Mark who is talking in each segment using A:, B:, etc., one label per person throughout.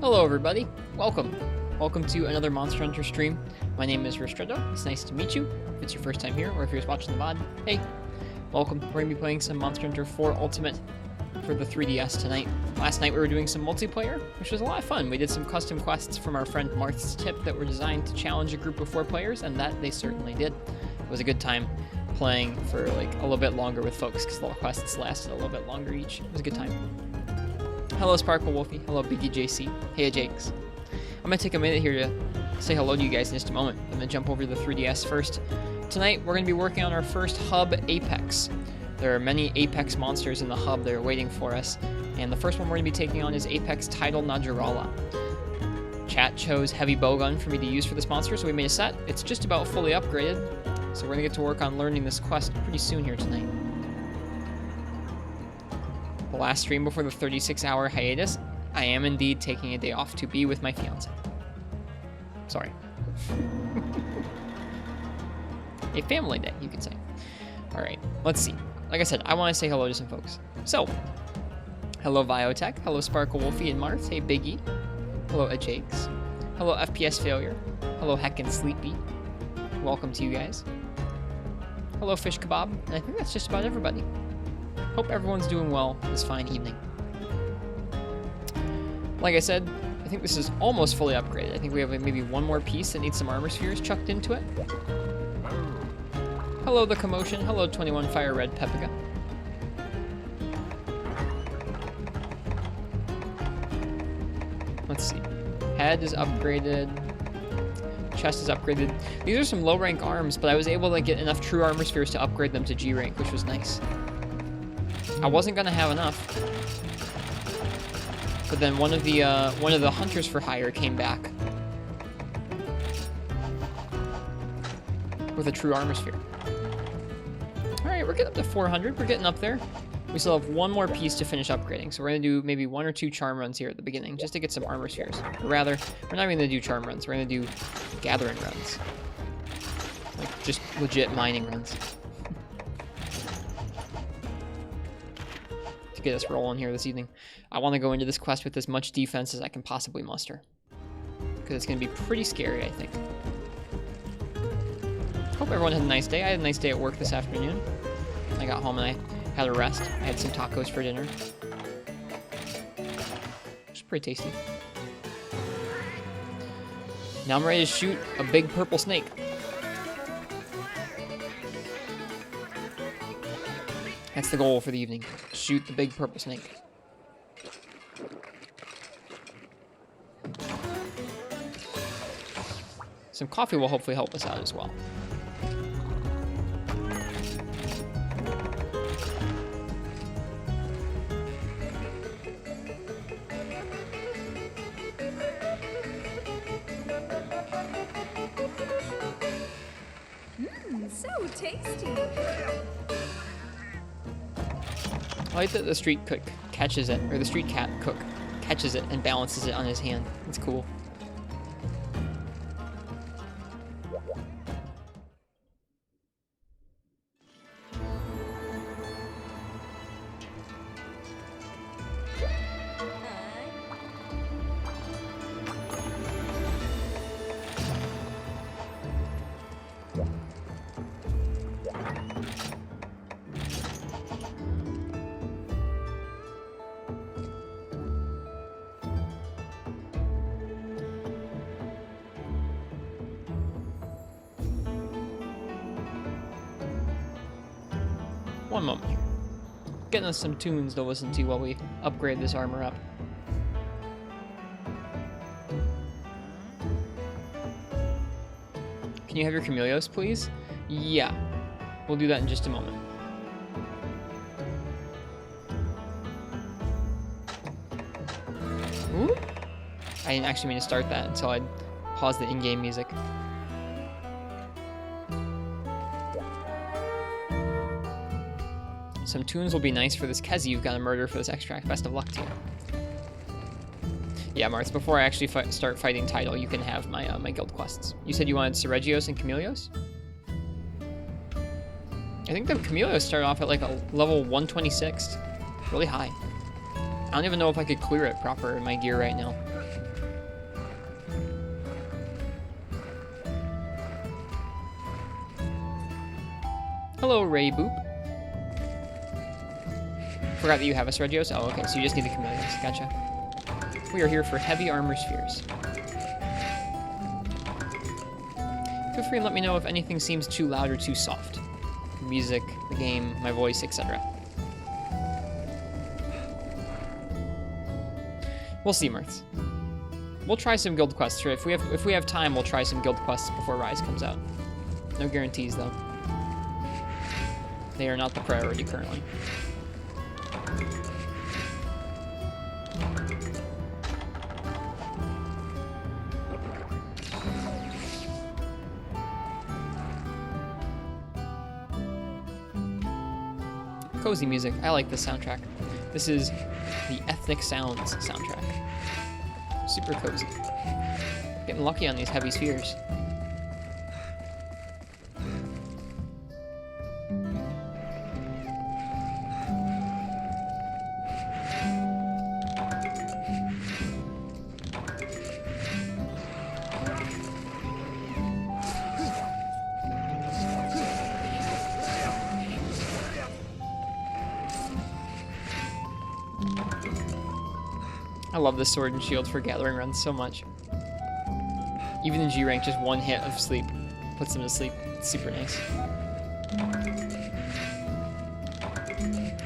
A: Hello everybody, welcome. Welcome to another Monster Hunter stream. My name is Ristretto, it's nice to meet you. If it's your first time here, or if you're just watching the VOD, hey, welcome. We're going to be playing some Monster Hunter 4 Ultimate for the 3DS tonight. Last night we were doing some multiplayer, which was a lot of fun. We did some custom quests from our friend Marth's tip that were designed to challenge a group of 4 players, and that they certainly did. It was a good time playing for like a little bit longer with folks, because the quests lasted a little bit longer each. It was a good time. Hello Sparkle Wolfie, hello Biggie JC, hey Jakes. I'm going to take a minute here to say hello to you guys in just a moment. I'm going to jump over to the 3DS first. Tonight we're going to be working on our first hub, Apex. There are many Apex monsters in the hub that are waiting for us, and the first one we're going to be taking on is Apex Tidal Najarala. Chat chose Heavy Bowgun for me to use for this monster, so we made a set. It's just about fully upgraded, so we're going to get to work on learning this quest pretty soon here tonight. The last stream before the 36-hour hiatus, I am indeed taking a day off to be with my fiance. Sorry. A family day, you could say. Alright, let's see. Like I said, I want to say hello to some folks. So, hello Viotech, hello Sparkle Wolfie and Marth, hey Biggie, hello Ajakes, hello FPS Failure, hello Heckin' Sleepy, welcome to you guys. Hello Fish Kebab, and I think that's just about everybody. Hope everyone's doing well this fine evening. Like I said, I think this is almost fully upgraded. I think we have maybe one more piece that needs some armor spheres chucked into it. Hello The Commotion, hello 21 Fire Red Pepiga. Let's see. Head is upgraded. Chest is upgraded. These are some low rank arms, but I was able to get enough true armor spheres to upgrade them to G rank, which was nice. I wasn't gonna have enough, but then one of the hunters for hire came back with a true armor sphere. All right, we're getting up to 400. We're getting up there. We still have one more piece to finish upgrading, so we're gonna do maybe 1 or 2 charm runs here at the beginning, just to get some armor spheres. Or rather, we're not even gonna do charm runs. We're gonna do gathering runs, like just legit mining runs. Get us rolling here this evening. I want to go into this quest with as much defense as I can possibly muster, because it's going to be pretty scary, I think. Hope everyone had a nice day. I had a nice day at work this afternoon. I got home and I had a rest. I had some tacos for dinner, which is pretty tasty. Now I'm ready to shoot a big purple snake. That's the goal for the evening. Shoot the big purple snake. Some coffee will hopefully help us out as well.
B: So tasty.
A: I like that the street cook catches it, or the street cat cook catches it and balances it on his hand. It's cool. One moment here. Getting us some tunes to listen to while we upgrade this armor up. Can you have your Chameleos, please? Yeah. We'll do that in just a moment. Ooh. I didn't actually mean to start that until I paused the in-game music. Some tunes will be nice for this Kezi you've got to murder for this extract. Best of luck to you. Yeah, Marth, before I actually start fighting Tidal, you can have my my guild quests. You said you wanted Seregios and Chameleos? I think the Chameleos start off at like a level 126. Really high. I don't even know if I could clear it proper in my gear right now. Hello, Ray Boop. Forgot that you have a Regios. Oh, okay, so you just need the Chameleons. Gotcha. We are here for heavy armor spheres. Feel free and let me know if anything seems too loud or too soft. Music, the game, my voice, etc. We'll see, Mirths. We'll try some guild quests. Sure. If we have time, we'll try some guild quests before Rise comes out. No guarantees, though. They are not the priority currently. Cozy music. I like this soundtrack. This is the Ethnic Sounds soundtrack. Super cozy. Getting lucky on these heavy spheres. I love this sword and shield for gathering runs so much. Even in G rank, just one hit of sleep puts them to sleep. It's super nice.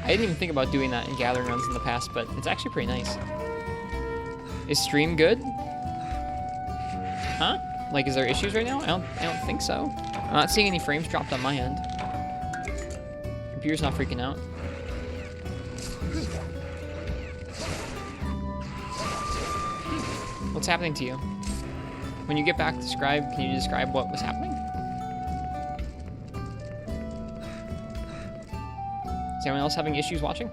A: I didn't even think about doing that in gathering runs in the past, but it's actually pretty nice. Is stream good? Huh? Like, is there issues right now? I don't think so. I'm not seeing any frames dropped on my end. Computer's not freaking out. What's happening to you? When you get back, can you describe what was happening? Is anyone else having issues watching?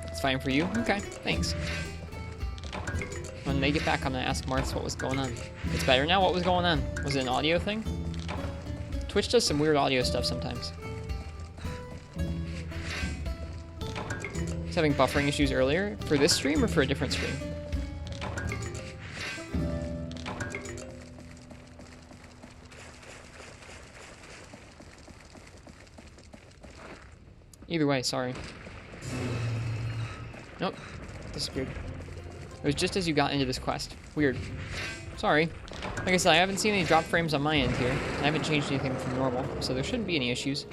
A: It's fine for you? Okay, thanks. When they get back, I'm gonna ask Martha what was going on. It's better now? What was going on? Was it an audio thing? Twitch does some weird audio stuff sometimes. Having buffering issues earlier for this stream or for a different stream? Either way, sorry. Nope, disappeared. It was just as you got into this quest. Weird. Sorry. Like I said, I haven't seen any drop frames on my end here. I haven't changed anything from normal, so there shouldn't be any issues.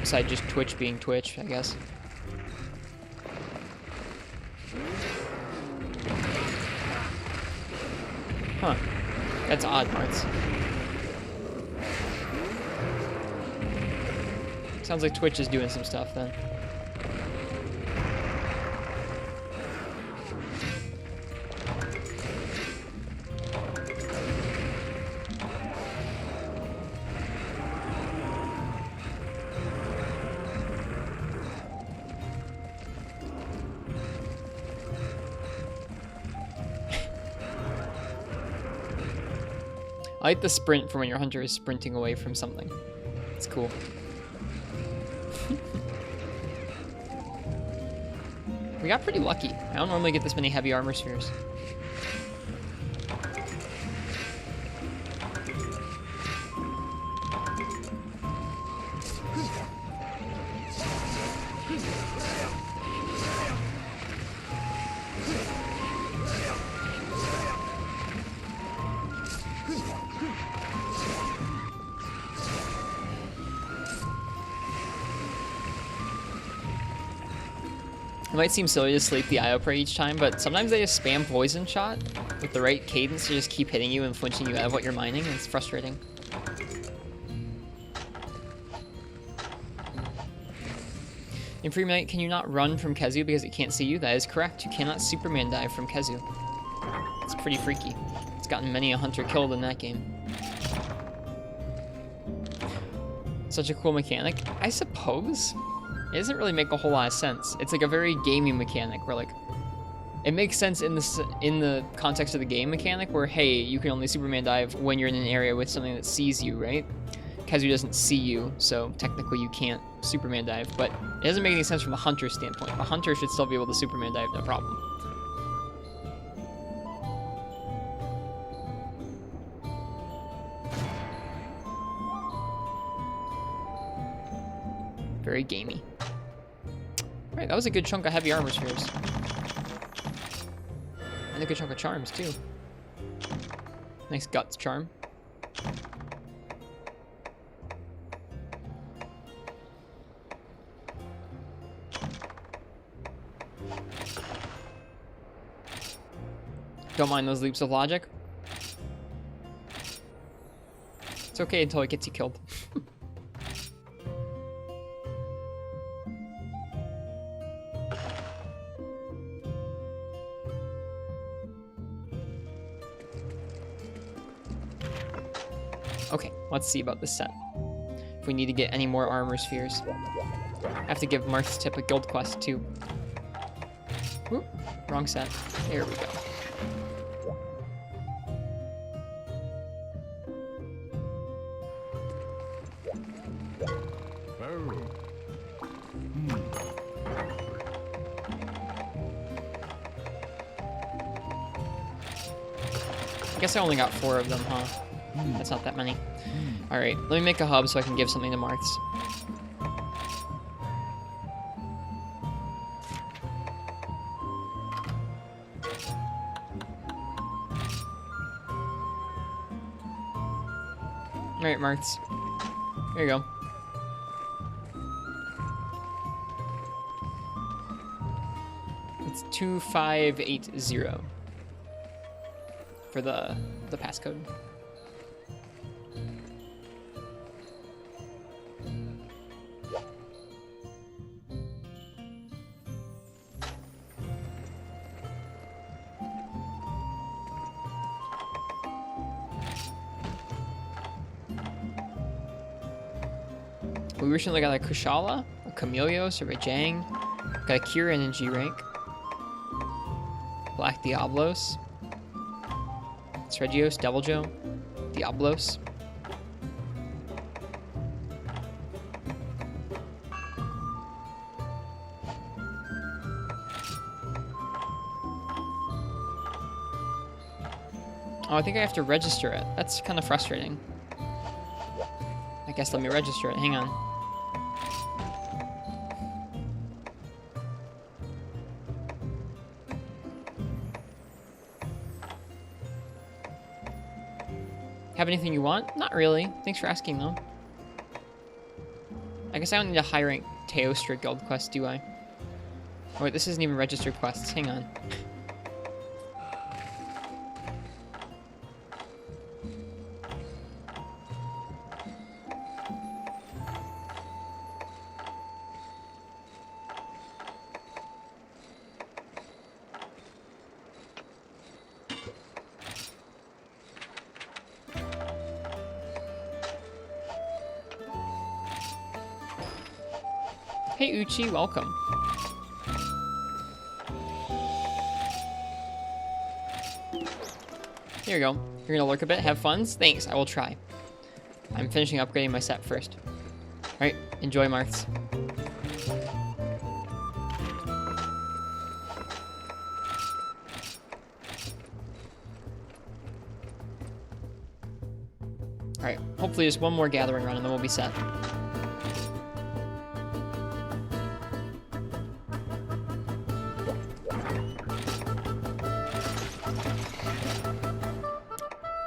A: Besides just Twitch being Twitch, I guess. Huh. That's odd, Martz. Sounds like Twitch is doing some stuff then. I like the sprint for when your hunter is sprinting away from something. It's cool. We got pretty lucky. I don't normally get this many heavy armor spheres. It might seem silly to sleep the IO prey each time, but sometimes they just spam poison shot with the right cadence to just keep hitting you and flinching you out of what you're mining, and it's frustrating. In Freeman, can you not run from Kezu because it can't see you? That is correct. You cannot Superman dive from Kezu. It's pretty freaky. It's gotten many a hunter killed in that game. Such a cool mechanic, I suppose. It doesn't really make a whole lot of sense. It's like a very gamey mechanic where like it makes sense in the context of the game mechanic where hey, you can only Superman dive when you're in an area with something that sees you, right? Kezu doesn't see you, so technically you can't Superman dive, but it doesn't make any sense from the hunter standpoint. The hunter should still be able to Superman dive, no problem. Very gamey. Alright, that was a good chunk of heavy armor spheres. And a good chunk of charms, too. Nice guts charm. Don't mind those leaps of logic. It's okay until it gets you killed. Okay, let's see about this set. If we need to get any more armor spheres. I have to give Marth's tip a guild quest too. Oop, wrong set. There we go. I guess I only got 4 of them, huh? That's not that many. Alright, let me make a hub so I can give something to Marths. Alright, Marths. There you go. It's 2580 for the passcode. We recently got a Kushala, a Chameleos, or a Jang. Got a Kieran in G rank. Black Diablos. Regios, Deviljo, Diablos. Oh, I think I have to register it. That's kind of frustrating. I guess let me register it. Hang on. Have anything you want? Not really. Thanks for asking, though. I guess I don't need a high rank Teostra guild quest, do I? Oh, wait, this isn't even registered quests. Hang on. Hey Uchi, welcome. Here you go. You're gonna lurk a bit, have funs? Thanks, I will try. I'm finishing upgrading my set first. Alright, enjoy, Marths. Alright, hopefully just one more gathering run and then we'll be set.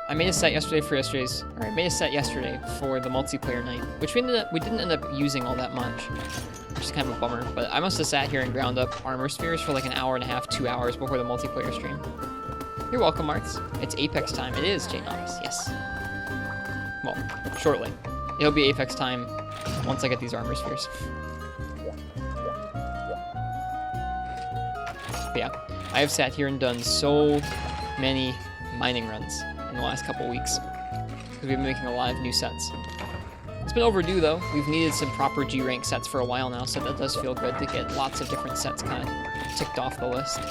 A: I made a set yesterday for yesterday's, or I made a set yesterday for the multiplayer night, which we didn't end up using all that much, which is kind of a bummer. But I must have sat here and ground up armor spheres for like an hour and a half, 2 hours before the multiplayer stream. You're welcome, Marths. It's Apex time. It is, J-Nox, yes. Well, shortly. It'll be Apex time once I get these armor spheres. But yeah, I have sat here and done so many mining runs in the last couple weeks because we've been making a lot of new sets. It's been overdue though. We've needed some proper G rank sets for a while now, so that does feel good to get lots of different sets kind of ticked off the list.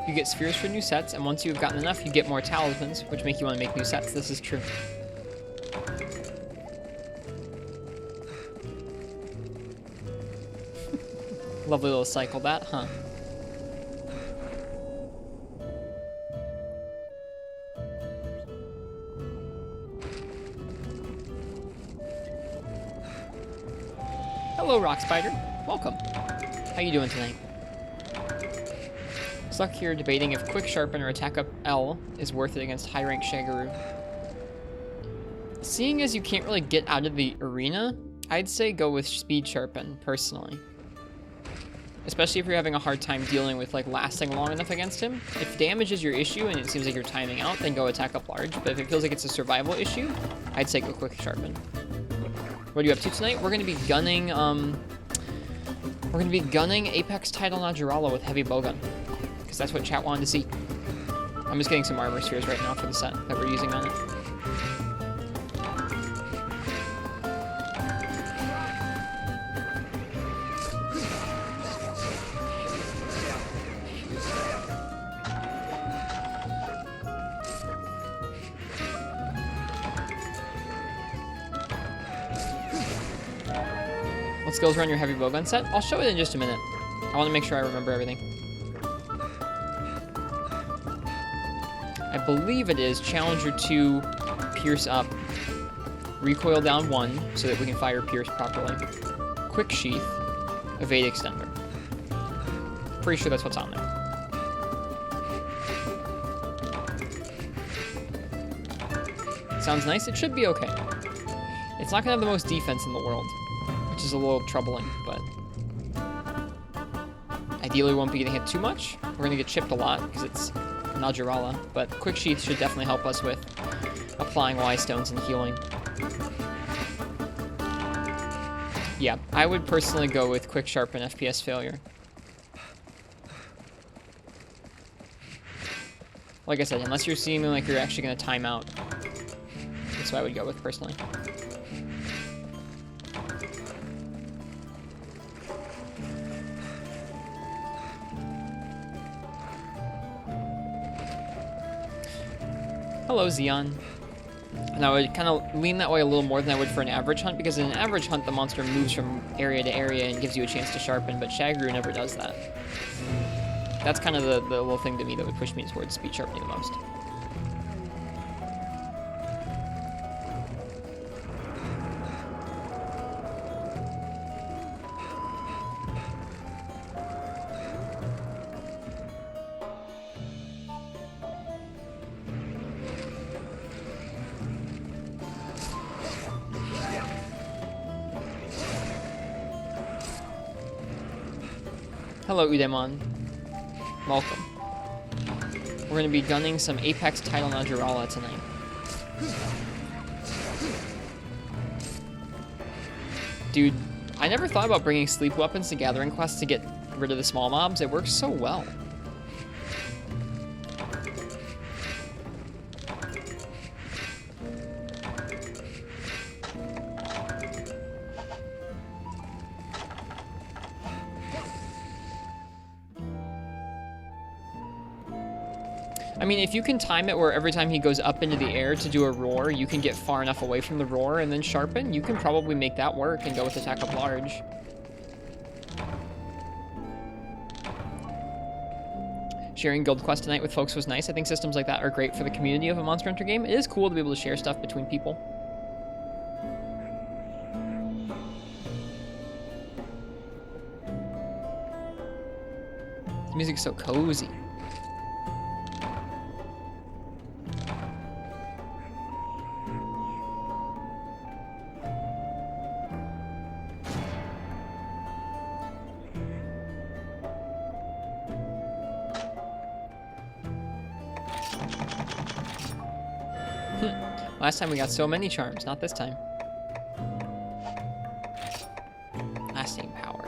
A: You get spheres for new sets, and once you've gotten enough, you get more talismans, which make you want to make new sets. This is true. Lovely little cycle, that, huh? Hello, Rock Spider. Welcome. How you doing tonight? Stuck here debating if Quick Sharpen or Attack Up L is worth it against high-ranked Shaggaroo. Seeing as you can't really get out of the arena, I'd say go with Speed Sharpen, personally. Especially if you're having a hard time dealing with, like, lasting long enough against him. If damage is your issue and it seems like you're timing out, then go Attack Up Large. But if it feels like it's a survival issue, I'd say go Quick Sharpen. What are you up to tonight? We're gonna be gunning, Apex Title Najarala with Heavy Bowgun. Because that's what chat wanted to see. I'm just getting some armor spheres right now for the set that we're using on it. What skills are on your Heavy Bowgun set? I'll show it in just a minute. I want to make sure I remember everything. I believe it is Challenger 2, Pierce up, Recoil down 1, so that we can fire Pierce properly, Quick Sheath, Evade Extender. Pretty sure that's what's on there. Sounds nice. It should be okay. It's not going to have the most defense in the world, which is a little troubling, but ideally we won't be getting hit too much. We're going to get chipped a lot because it's Najarala, but Quick Sheath should definitely help us with applying Y Stones and healing. Yeah, I would personally go with Quick Sharpen FPS failure. Like I said, unless you're seeming like you're actually going to time out, that's what I would go with personally. Hello, Xeon. And I would kind of lean that way a little more than I would for an average hunt, because in an average hunt, the monster moves from area to area and gives you a chance to sharpen, but Shaggaroo never does that. That's kind of the little thing to me that would push me towards speed sharpening the most. Hello, Udemon. Welcome. We're going to be gunning some Apex Title Najarala tonight. Dude, I never thought about bringing sleep weapons to Gathering Quest to get rid of the small mobs. It works so well. I mean, if you can time it where every time he goes up into the air to do a roar, you can get far enough away from the roar and then sharpen, you can probably make that work and go with Attack Up Large. Sharing Guild Quest tonight with folks was nice. I think systems like that are great for the community of a Monster Hunter game. It is cool to be able to share stuff between people. The music's so cozy. Last time we got so many charms, not this time. Lasting power.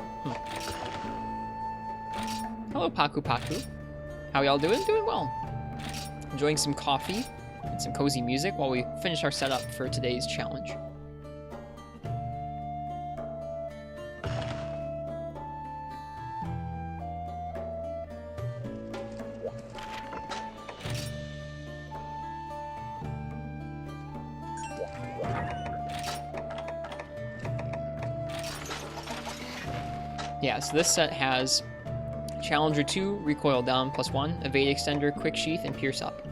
A: Hello, Paku Paku. How y'all doing? Doing well. Enjoying some coffee and some cozy music while we finish our setup for today's challenge. Yeah, so this set has Challenger 2, recoil down +1, evade extender, quick sheath, and pierce up.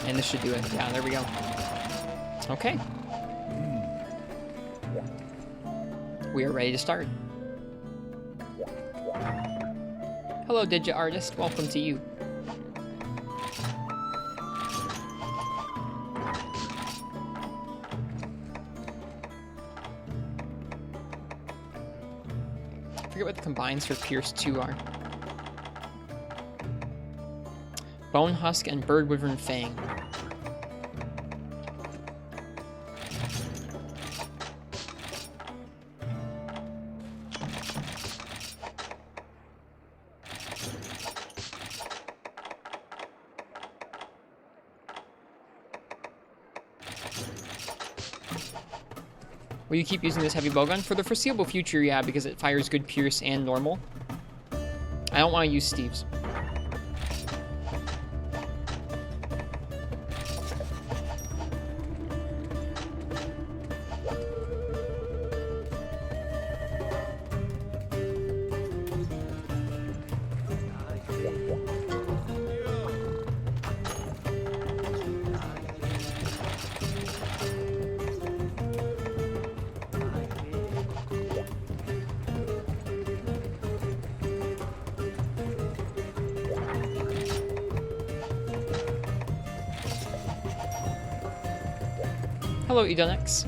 A: And this should do it. Yeah, there we go. Okay. We are ready to start. Hello, Digit Artist. Welcome to you. I forget what the combines for Pierce 2 are. Bone Husk and Bird Wyvern Fang. Will you keep using this heavy bowgun? For the foreseeable future, yeah, because it fires good pierce and normal. I don't want to use Steve's. Hello, Edonix.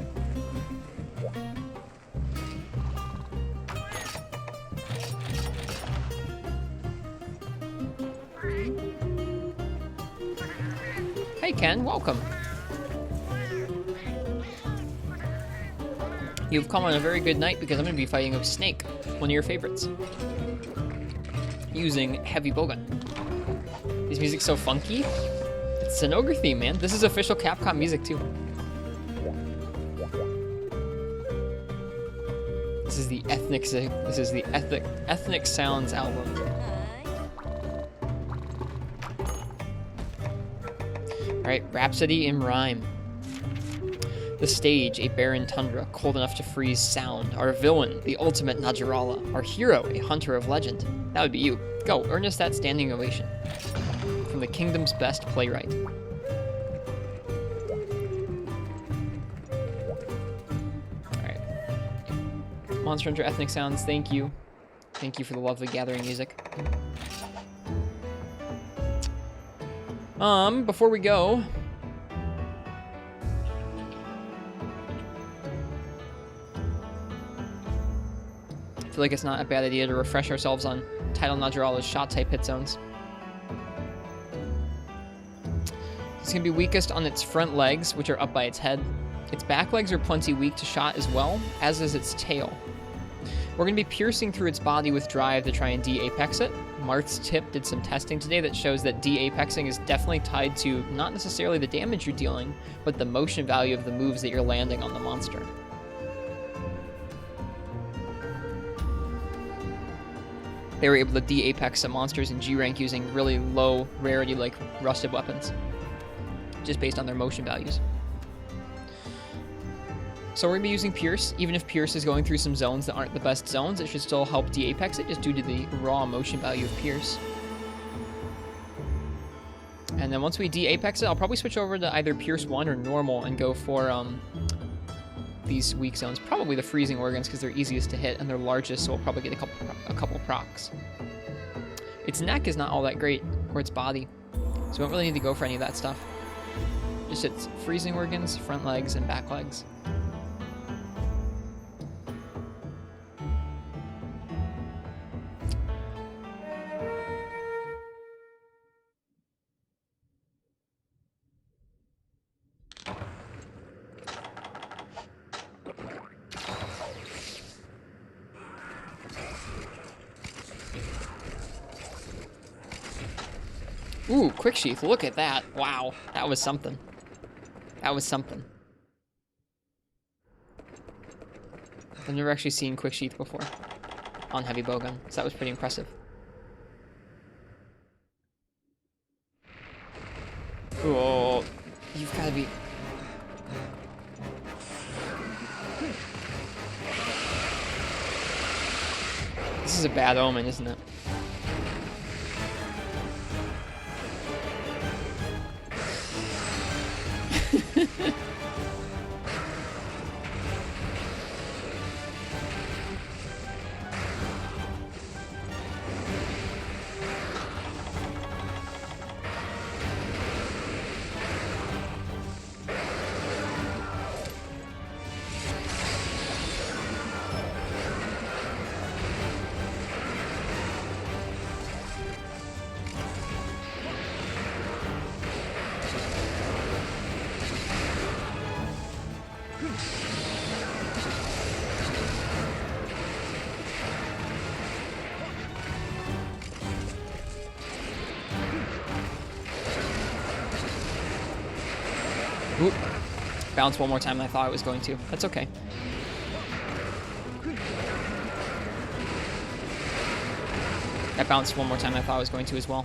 A: Hey, Ken, welcome. You've come on a very good night because I'm going to be fighting a snake, one of your favorites, using heavy bowgun. This music's so funky. It's an ogre theme, man. This is official Capcom music, too. This is the Ethnic Sounds album. Alright, Rhapsody in Rhyme. The stage, a barren tundra, cold enough to freeze sound. Our villain, the ultimate Najarala. Our hero, a hunter of legend. That would be you. Go, earn us that standing ovation. From the kingdom's best playwright. Monster Hunter Ethnic Sounds, thank you. Thank you for the lovely gathering music. Before we go... I feel like it's not a bad idea to refresh ourselves on Title Najarala's shot type hit zones. It's going to be weakest on its front legs, which are up by its head. Its back legs are plenty weak to shot as well, as is its tail. We're going to be piercing through its body with drive to try and de-apex it. Marth's Tip did some testing today that shows that de-apexing is definitely tied to not necessarily the damage you're dealing, but the motion value of the moves that you're landing on the monster. They were able to de-apex some monsters in G rank using really low rarity like rusted weapons, just based on their motion values. So we're going to be using Pierce. Even if Pierce is going through some zones that aren't the best zones, it should still help de-apex it just due to the raw motion value of Pierce. And then once we de-apex it, I'll probably switch over to either Pierce 1 or normal and go for these weak zones. Probably the freezing organs because they're easiest to hit and they're largest, so we'll probably get a couple procs. Its neck is not all that great, or its body, so we don't really need to go for any of that stuff. Just its freezing organs, front legs, and back legs. Ooh, quick sheath, look at that. Wow, that was something. That was something. I've never actually seen Quick Sheath before on Heavy Bowgun, so that was pretty impressive. Oh, you've got to be... This is a bad omen, isn't it? Oop. Bounce one more time than I thought I was going to. That's okay. That bounced one more time than I thought I was going to as well.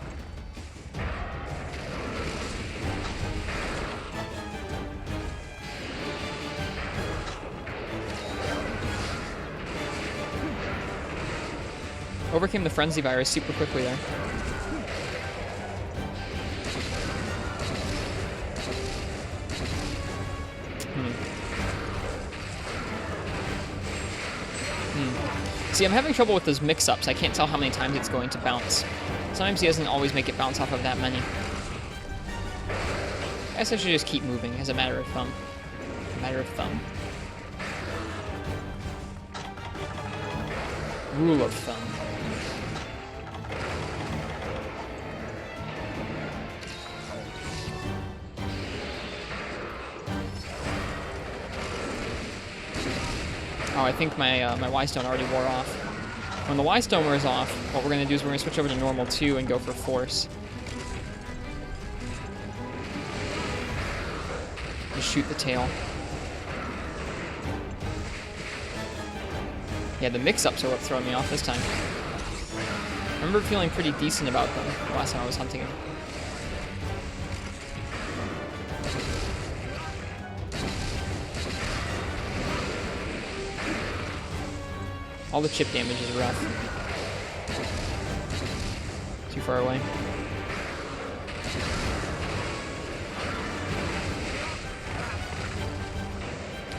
A: Overcame the Frenzy Virus super quickly there. See, I'm having trouble with those mix-ups. I can't tell how many times it's going to bounce. Sometimes he doesn't always make it bounce off of that many. I guess I should just keep moving as a matter of thumb. Rule of thumb. Oh, I think my Y-Stone already wore off. When the Y-Stone wears off, what we're going to do is we're going to switch over to normal 2 and go for Force. Just shoot the tail. Yeah, the mix-ups are what throwing me off this time. I remember feeling pretty decent about them the last time I was hunting him. All the chip damage is rough. Too far away.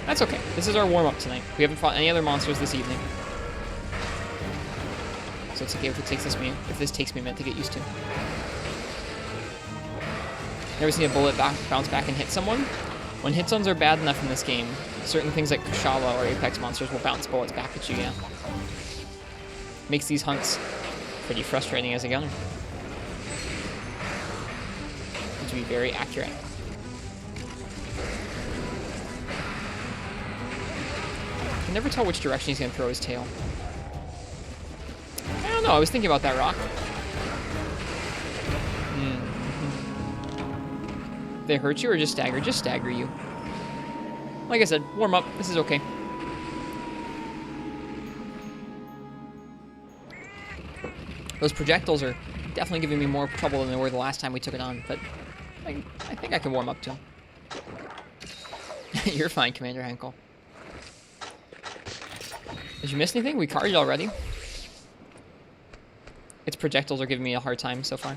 A: That's okay. This is our warm-up tonight. We haven't fought any other monsters this evening. So it's okay if this takes me a minute to get used to. Never seen a bullet bounce back and hit someone? When hit zones are bad enough in this game, certain things like Kushala or Apex monsters will bounce bullets back at you, yeah. Makes these hunts pretty frustrating as a gunner. And to be very accurate. I can never tell which direction he's going to throw his tail. I don't know, I was thinking about that rock. They hurt you or just stagger? Just stagger you. Like I said, warm up. This is okay. Those projectiles are definitely giving me more trouble than they were the last time we took it on, but I think I can warm up to them. You're fine, Commander Henkel. Did you miss anything? We carded already. Its projectiles are giving me a hard time so far.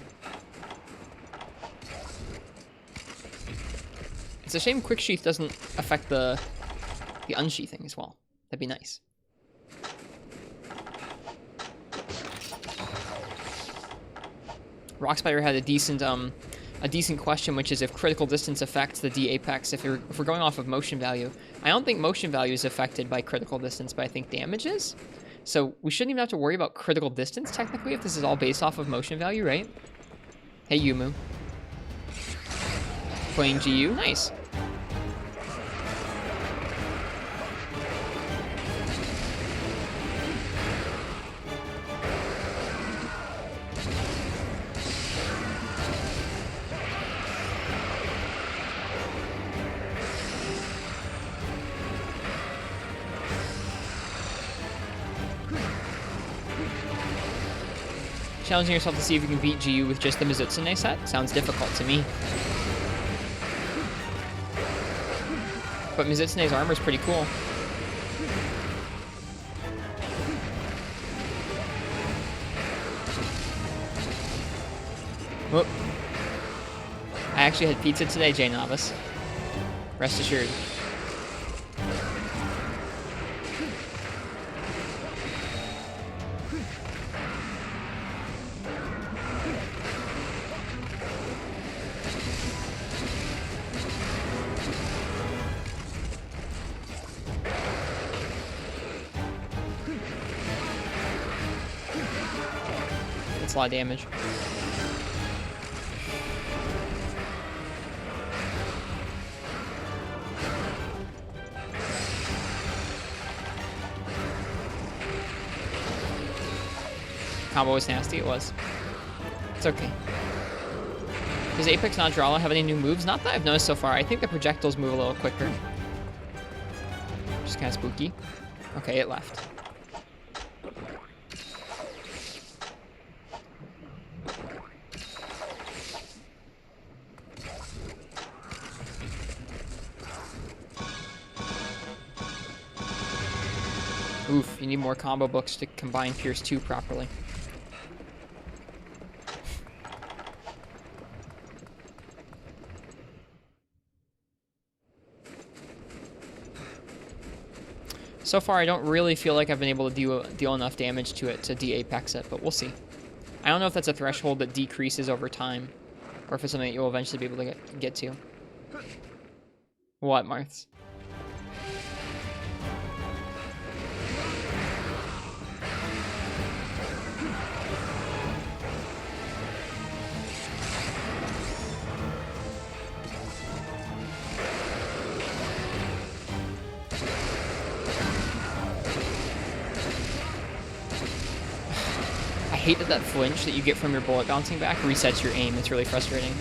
A: It's a shame Quick Sheath doesn't affect the unsheathing as well. That'd be nice. Rock Spider had a decent question, which is if critical distance affects the D apex. If we're going off of motion value, I don't think motion value is affected by critical distance, but I think damage is. So we shouldn't even have to worry about critical distance technically if this is all based off of motion value, right? Hey Yumu. Playing GU, nice. Challenging yourself to see if you can beat GU with just the Mizutsune set? Sounds difficult to me. But Mizutsune's armor is pretty cool. Whoop. I actually had pizza today, J Novice. Rest assured. That's a lot of damage. Combo was nasty, it was. It's okay. Does Apex Naturala have any new moves? Not that I've noticed so far. I think the projectiles move a little quicker. Just kind of spooky. Okay, it left. Oof, you need more combo books to combine Pierce 2 properly. So far, I don't really feel like I've been able to deal enough damage to it to de-apex it, but we'll see. I don't know if that's a threshold that decreases over time, or if it's something that you'll eventually be able to get to. What, Marths? I hate that flinch that you get from your bullet bouncing back resets your aim. It's really frustrating.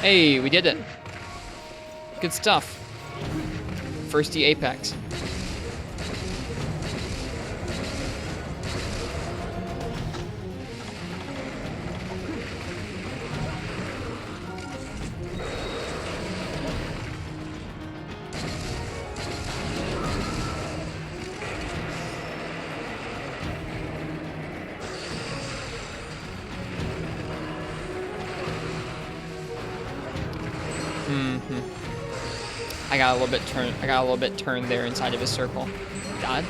A: Hey, we did it. Good stuff. First de-apex. I got a little bit turned there inside of his circle. Dod?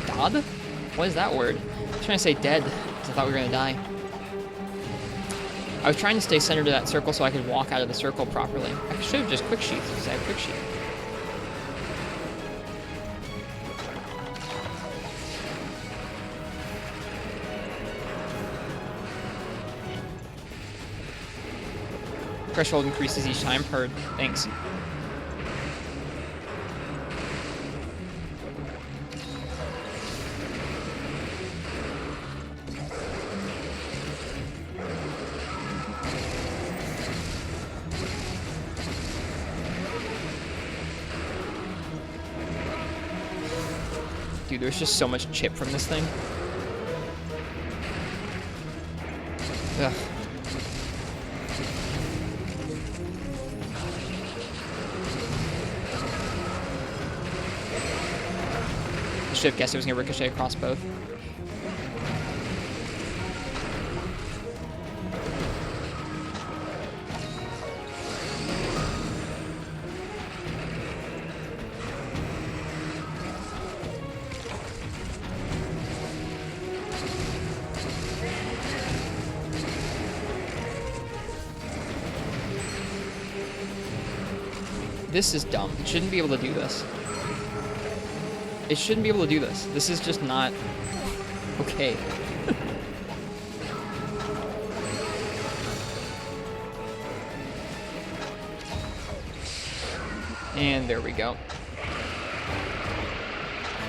A: Dod? What is that word? I was trying to say dead, because I thought we were gonna die. I was trying to stay centered to that circle so I could walk out of the circle properly. I should have just quick sheathed, because I have quick sheath. Threshold increases each time. Heard. Thanks. Dude, there's just so much chip from this thing. Ugh. I should have guessed it was going to ricochet across both. This is dumb. It shouldn't be able to do this. It shouldn't be able to do this. This is just not okay. And there we go.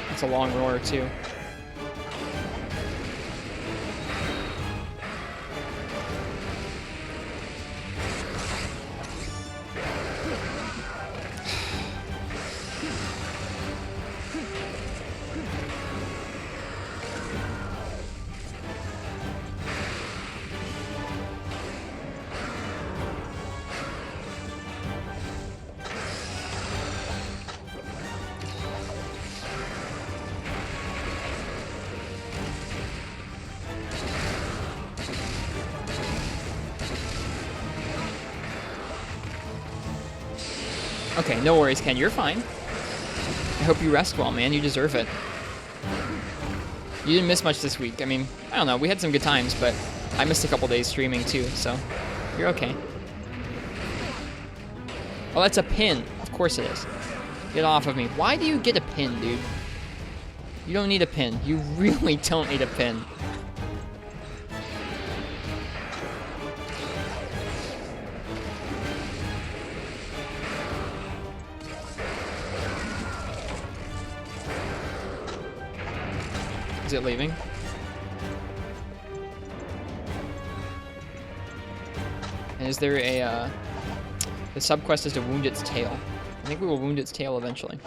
A: That's a long roar too. Okay, no worries, Ken. You're fine. I hope you rest well, man. You deserve it. You didn't miss much this week. I mean, I don't know. We had some good times, but I missed a couple days streaming too, so you're okay. Oh, that's a pin. Of course it is. Get off of me. Why do you get a pin, dude? You don't need a pin. You really don't need a pin. Is it leaving? And is there a, the sub-quest is to wound its tail. I think we will wound its tail eventually.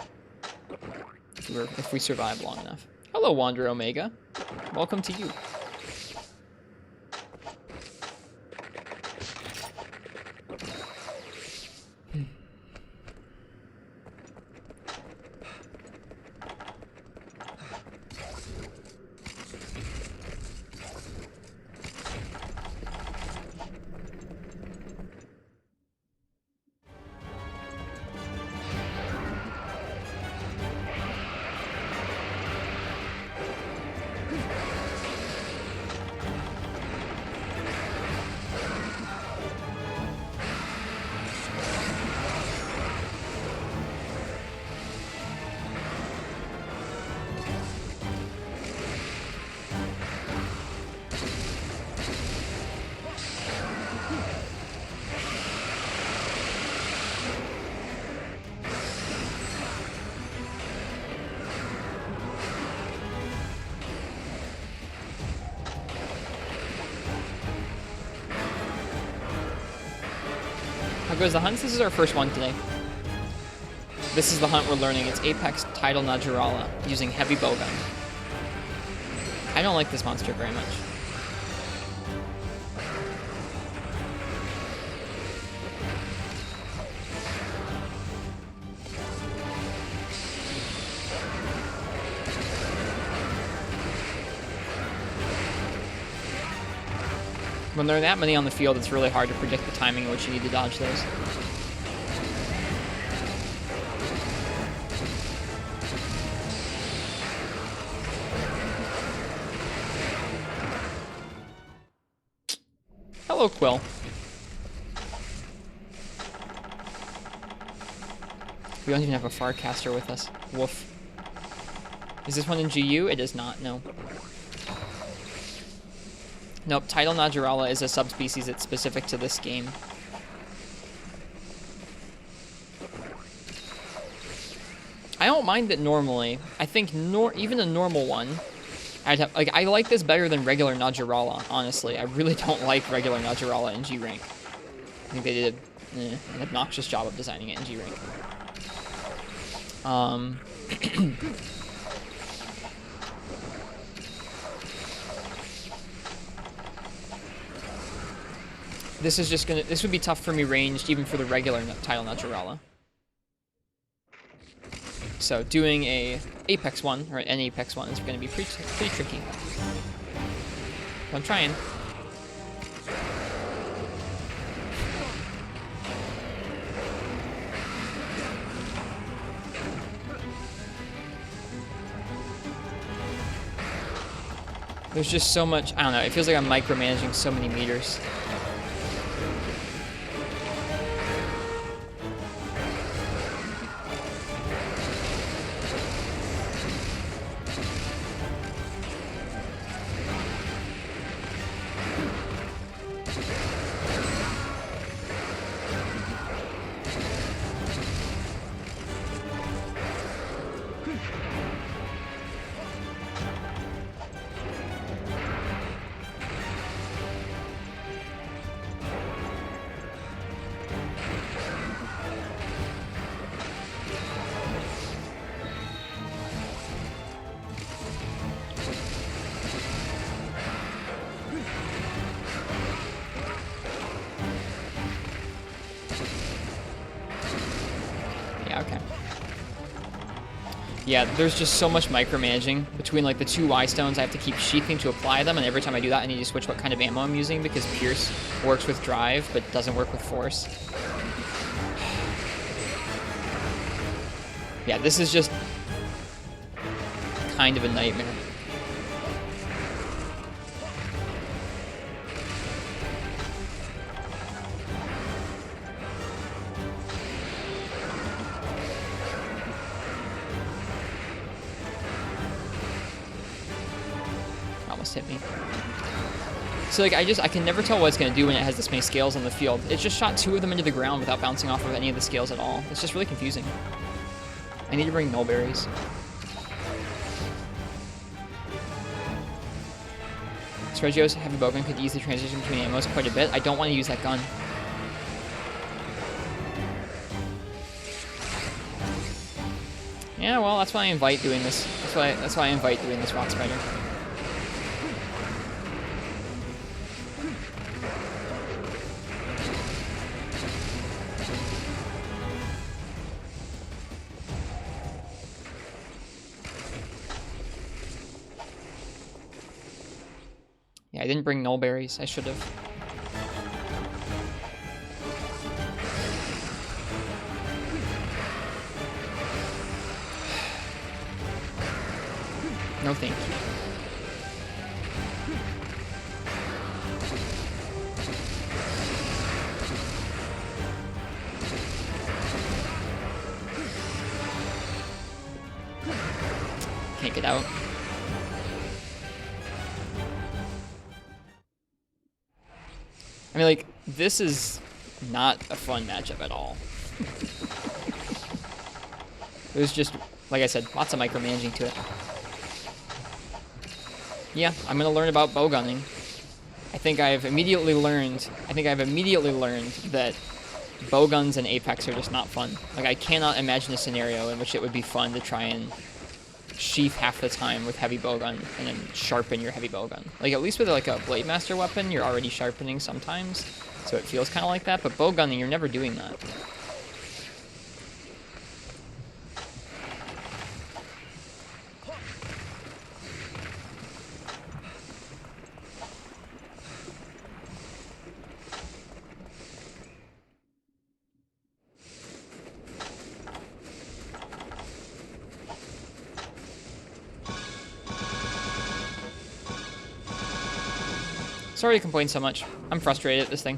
A: If we survive long enough. Hello, Wander Omega. Welcome to you. How goes the hunt? This is our first one today. This is the hunt we're learning. It's Apex Tidal Najarala using heavy bowgun. I don't like this monster very much. When there are that many on the field, it's really hard to predict the timing in which you need to dodge those. Hello, Quill. We don't even have a Farcaster with us. Woof. Is this one in GU? It is not, no. Nope, Tidal Najarala is a subspecies that's specific to this game. I don't mind it normally. I think even a normal one, I like this better than regular Najarala, honestly. I really don't like regular Najarala in G rank. I think they did an obnoxious job of designing it in G rank. This would be tough for me ranged, even for the regular Tidal Najarala. So doing a Apex one, or an Apex one, is going to be pretty tricky. I'm trying. There's just so much, I don't know, it feels like I'm micromanaging so many meters. Yeah, there's just so much micromanaging between like the two Y stones. I have to keep sheathing to apply them, and every time I do that, I need to switch what kind of ammo I'm using because Pierce works with drive but doesn't work with force. Yeah, this is just kind of a nightmare. Almost hit me. So like I can never tell what it's gonna do when it has this many scales on the field. It just shot 2 of them into the ground without bouncing off of any of the scales at all. It's just really confusing. I need to bring nullberries. Sergio's heavy bowgun could easily transition between ammos quite a bit. I don't want to use that gun. Yeah, well, that's why I invite doing this. That's why I invite doing this rock spider. Yeah, I didn't bring nullberries. I should have. No thank you. Can't get out. I mean, like, this is not a fun matchup at all. It was just, like I said, lots of micromanaging to it. Yeah, I'm gonna learn about bowgunning. I think I've immediately learned that bowguns and Apex are just not fun. Like, I cannot imagine a scenario in which it would be fun to try and sheath half the time with heavy bowgun and then sharpen your heavy bowgun. Like, at least with like a Blade Master weapon, you're already sharpening sometimes, so it feels kind of like that, but bowgunning, you're never doing that. Sorry to complain so much. I'm frustrated at this thing.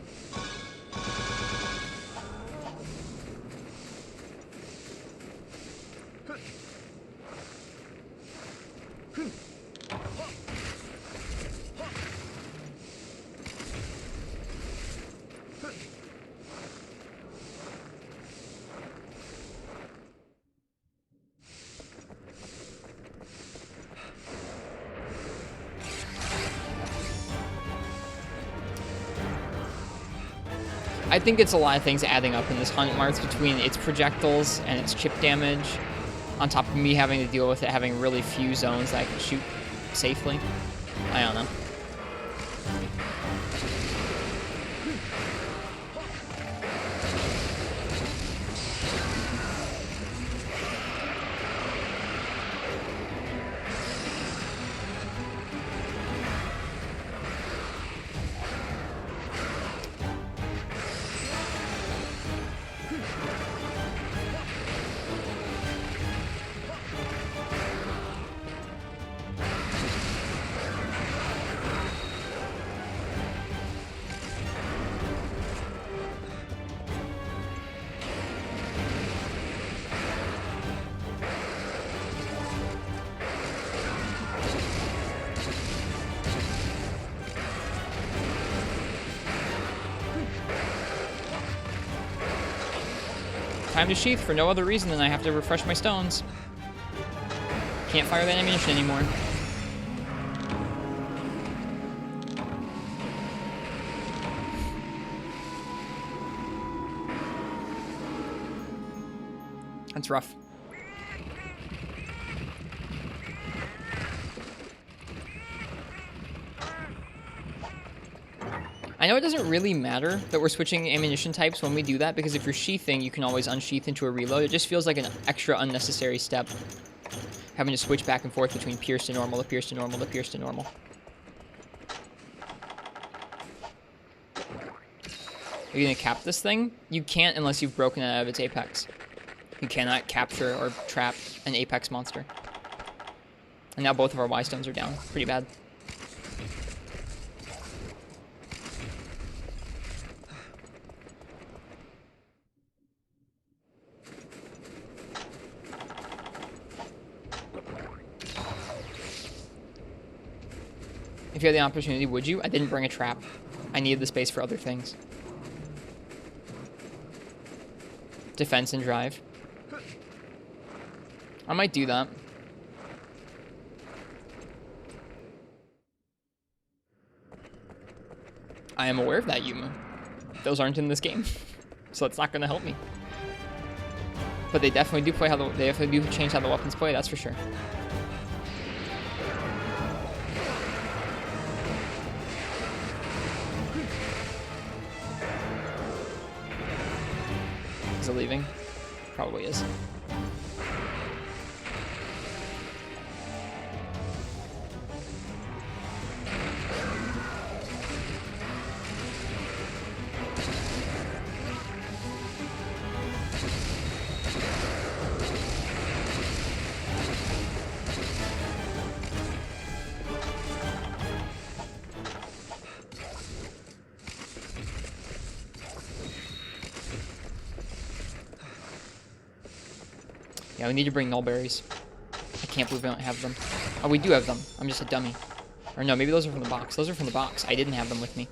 A: I think it's a lot of things adding up in this hunt, Marth, between its projectiles and its chip damage, on top of me having to deal with it having really few zones that I can shoot safely. I don't know. Time to sheath for no other reason than I have to refresh my stones. Can't fire that ammunition anymore. That's rough. I know it doesn't really matter that we're switching ammunition types when we do that, because if you're sheathing, you can always unsheath into a reload. It just feels like an extra unnecessary step, having to switch back and forth between pierce to normal to pierce to normal to pierce to normal. Are you gonna cap this thing? You can't unless you've broken it out of its apex. You You cannot capture or trap an apex monster. And now both of our Y stones are down. Pretty bad. If you had the opportunity, would you? I didn't bring a trap. I needed the space for other things. Defense and drive. I might do that. I am aware of that, Yumu. Those aren't in this game, so it's not going to help me. But they definitely do play how they definitely do change how the weapons play. That's for sure. Is it leaving? Probably is. Yeah, we need to bring nullberries. I can't believe we don't have them. Oh, we do have them. I'm just a dummy. Or no, maybe those are from the box. Those are from the box. I didn't have them with me.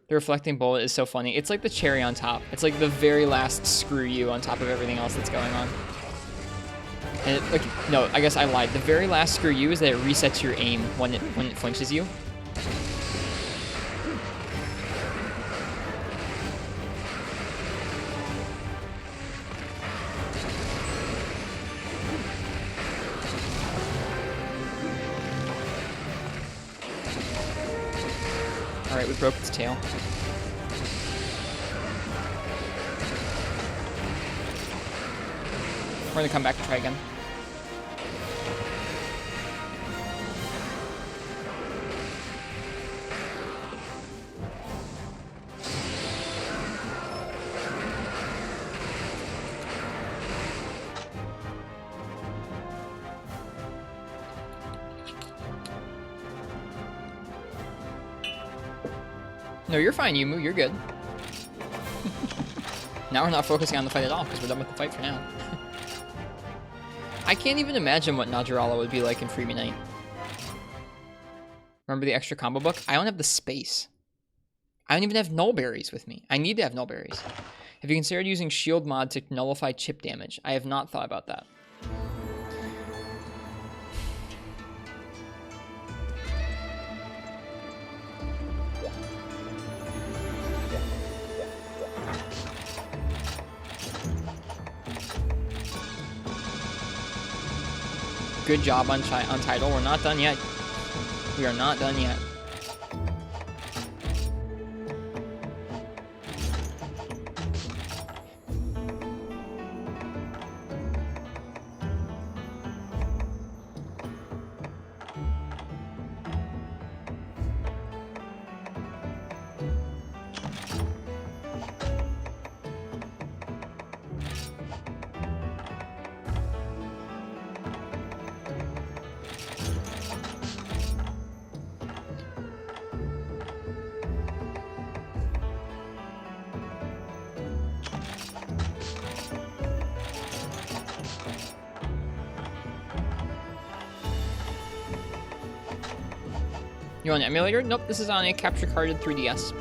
A: The reflecting bullet is so funny. It's like the cherry on top. It's like the very last screw you on top of everything else that's going on. And it, like, no, I guess I lied. The very last screw you is that it resets your aim when it flinches you. Alright, we broke its tail. We're gonna come back and try again. No, you're fine, Yumu. You're good. Now we're not focusing on the fight at all because we're done with the fight for now. I can't even imagine what Najarala would be like in Freebie Night. Remember the extra combo book? I don't have the space. I don't even have nullberries with me. I need to have nullberries. Have you considered using shield mod to nullify chip damage? I have not thought about that. Good job on title. We're not done yet. We are not done yet. You on emulator? Nope, this is on a capture carded 3DS.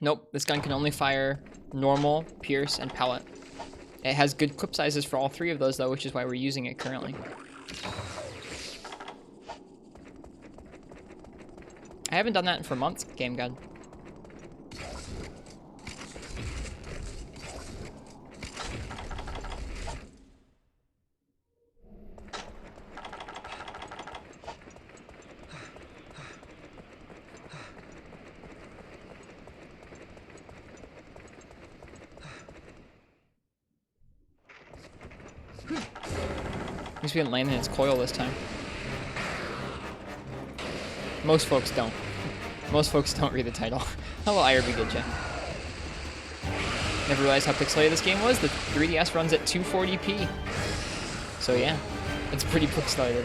A: Nope, this gun can only fire normal, pierce, and pellet. It has good clip sizes for all three of those, though, which is why we're using it currently. I haven't done that for months, Game God. At least we didn't land in its coil this time. Most folks don't. Most folks don't read the title. Hello, IRB, did ya? Never realized how pixelated this game was. The 3DS runs at 240p. So yeah, it's pretty pixelated.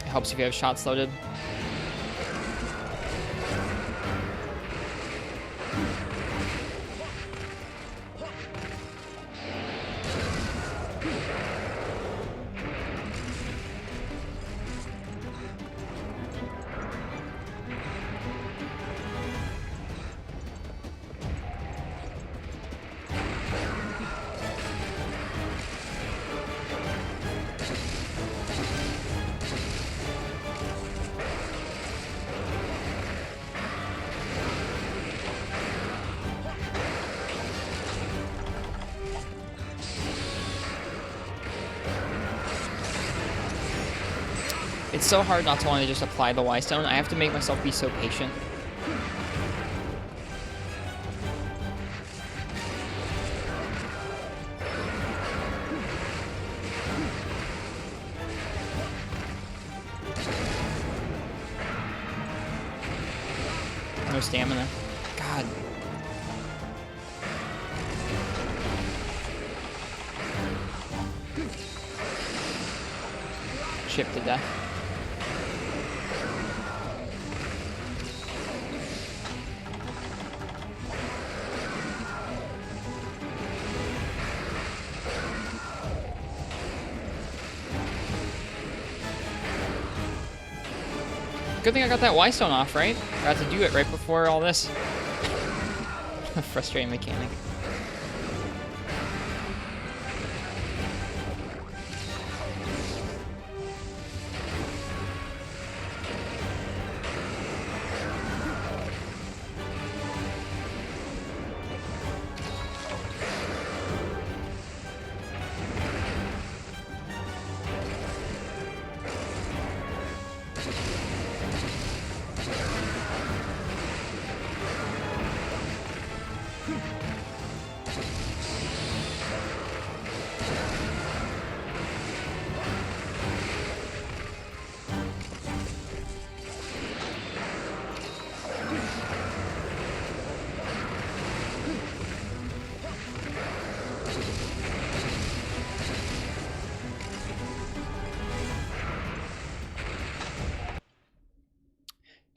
A: Helps if you have shots loaded. It's so hard not to want to just apply the Y-Stone. I have to make myself be so patient. No stamina. God. Chipped to death. Good thing I got that Y-Stone off, right? I got to do it right before all this. Frustrating mechanic.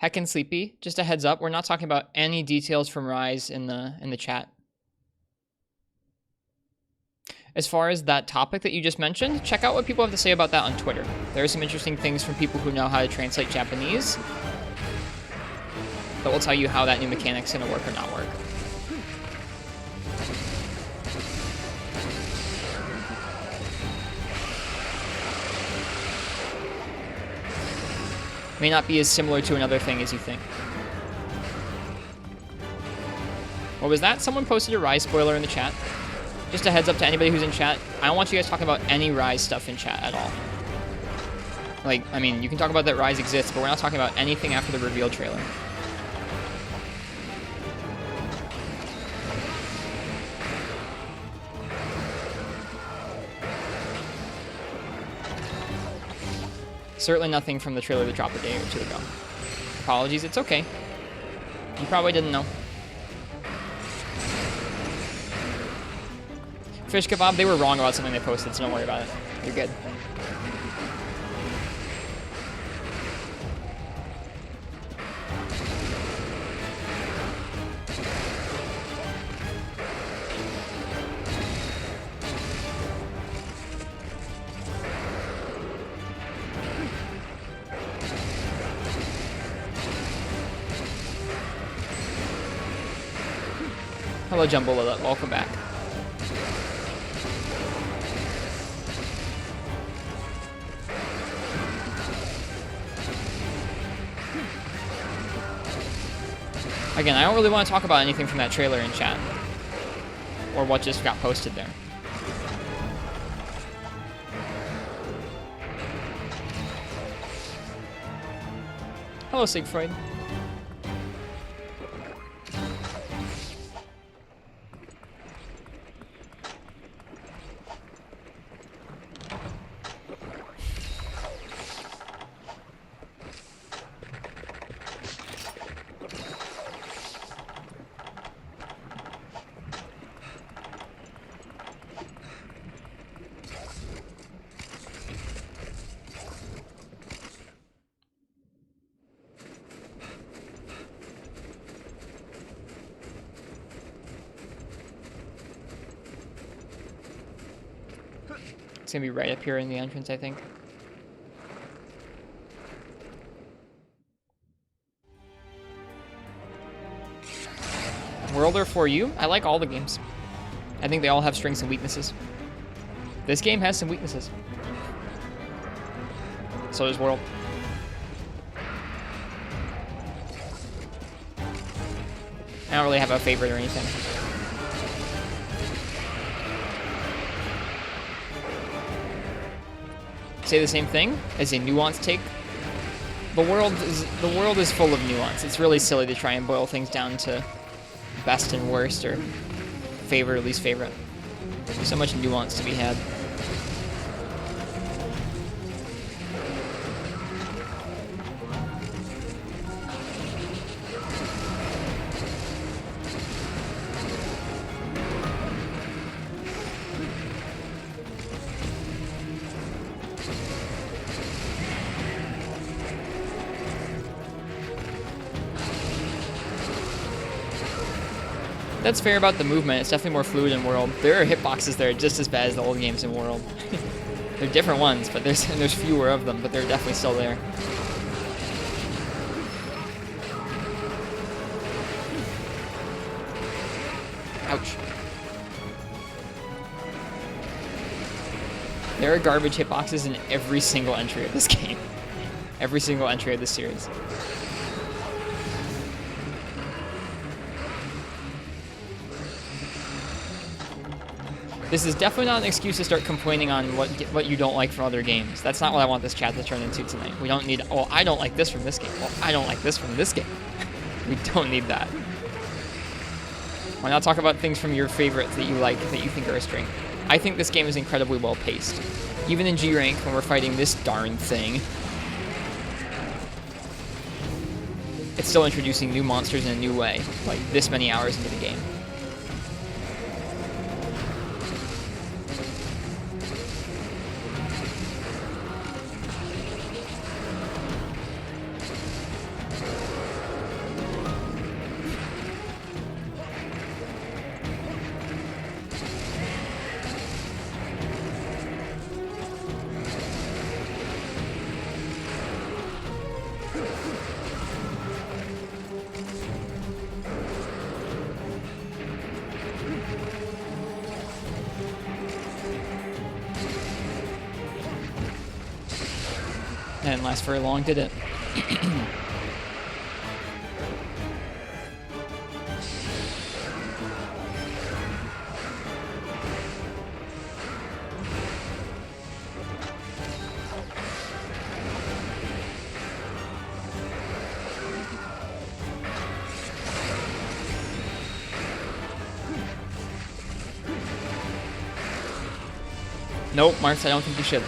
A: Heckin' sleepy. Just a heads up, we're not talking about any details from Rise in the chat. As far as that topic that you just mentioned, check out what people have to say about that on Twitter. There are some interesting things from people who know how to translate Japanese that will tell you how that new mechanic's gonna work or not work. May not be as similar to another thing as you think. What was that? Someone posted a Rise spoiler in the chat. Just a heads up to anybody who's in chat. I don't want you guys talking about any Rise stuff in chat at all. Like, I mean, you can talk about that Rise exists, but we're not talking about anything after the reveal trailer. Certainly nothing from the trailer that dropped a day or two ago. Apologies, it's okay. You probably didn't know. Fish Kebab, they were wrong about something they posted, so don't worry about it. You're good. Hello, Jumbo Lilith. Welcome back. Again, I don't really want to talk about anything from that trailer in chat. Or what just got posted there. Hello, Siegfried. It's gonna be right up here in the entrance, I think. World or 4U? I like all the games. I think they all have strengths and weaknesses. This game has some weaknesses. So does World. I don't really have a favorite or anything. Say the same thing as a nuanced take. The world is full of nuance. It's really silly to try and boil things down to best and worst or favorite or least favorite. There's so much nuance to be had. That's fair about the movement. It's definitely more fluid in World. There are hitboxes that are just as bad as the old games in World. They're different ones, but there's fewer of them, but they're definitely still there. Ouch. There are garbage hitboxes in every single entry of this game. Every single entry of this series. This is definitely not an excuse to start complaining on what you don't like from other games. That's not what I want this chat to turn into tonight. We don't need, oh, I don't like this from this game. Well, I don't like this from this game. We don't need that. Why not talk about things from your favorites that you like, that you think are a strength? I think this game is incredibly well paced. Even in G rank, when we're fighting this darn thing, it's still introducing new monsters in a new way, like this many hours into the game. Didn't last very long, did it? Nope, Marks, I don't think you should.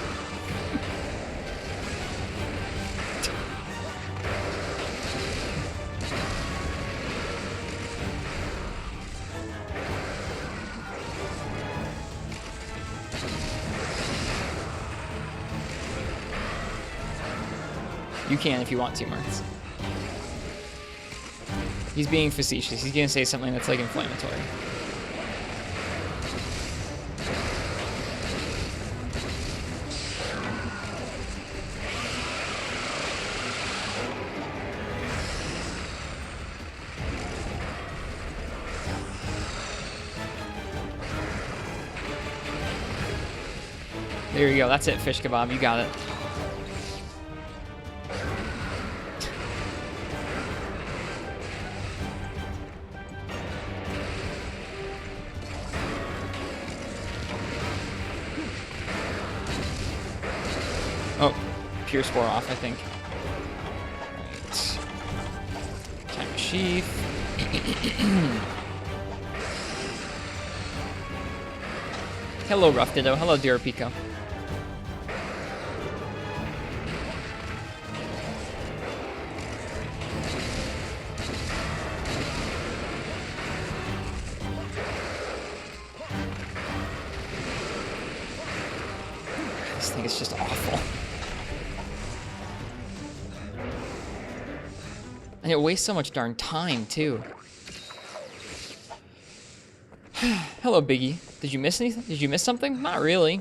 A: You can if you want to, Martz. He's being facetious. He's gonna say something that's like inflammatory. There you go. That's it, fish kebab. You got it. Oh, pure spore off, I think. Right. Time to sheath. Hello, Rough Ditto. Hello, Dear Pico. This thing is just awful. And it wastes so much darn time, too. Hello, Biggie. Did you miss anything? Did you miss something? Not really.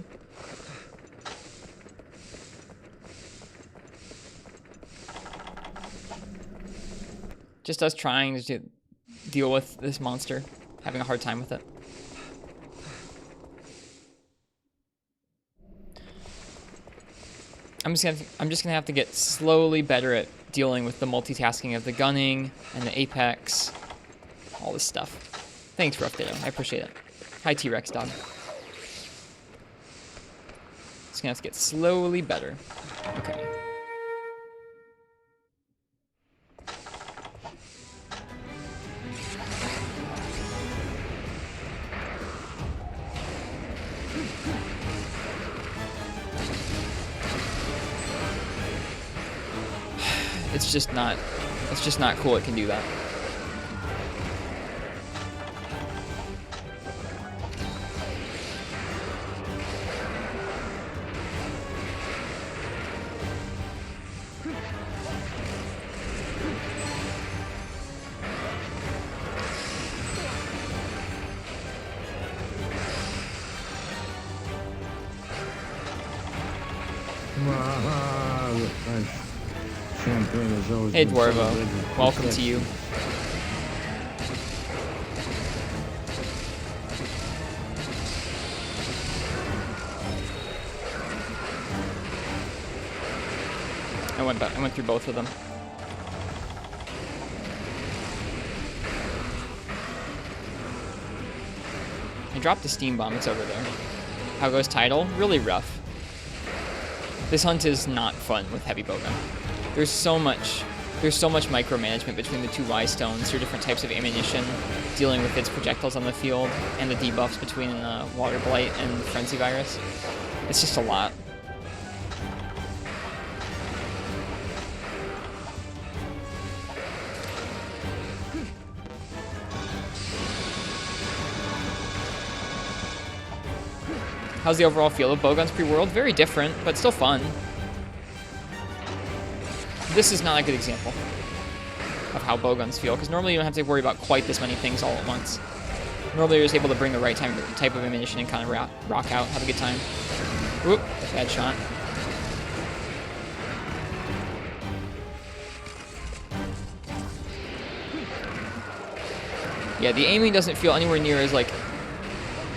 A: Just us trying to deal with this monster. Having a hard time with it. I'm just gonna have to get slowly better at dealing with the multitasking of the gunning and the apex, all this stuff. Thanks, Rough Ditto. I appreciate it. Hi, T-Rex dog. Just gonna have to get slowly better. Okay. It's just not cool it can do that. Hey Dwarvo, welcome to you. I went through both of them. I dropped the steam bomb, it's over there. How goes Tidal? Really rough. This hunt is not fun with heavy bowgun. There's so much micromanagement between the two Y stones, your different types of ammunition, dealing with its projectiles on the field, and the debuffs between Water Blight and Frenzy Virus. It's just a lot. How's the overall feel of bowguns pre-world? Very different, but still fun. This is not a good example of how bowguns feel, because normally you don't have to worry about quite this many things all at once. Normally you're just able to bring the right type of ammunition and kind of rock out, have a good time. Whoop, bad shot. Yeah, the aiming doesn't feel anywhere near as it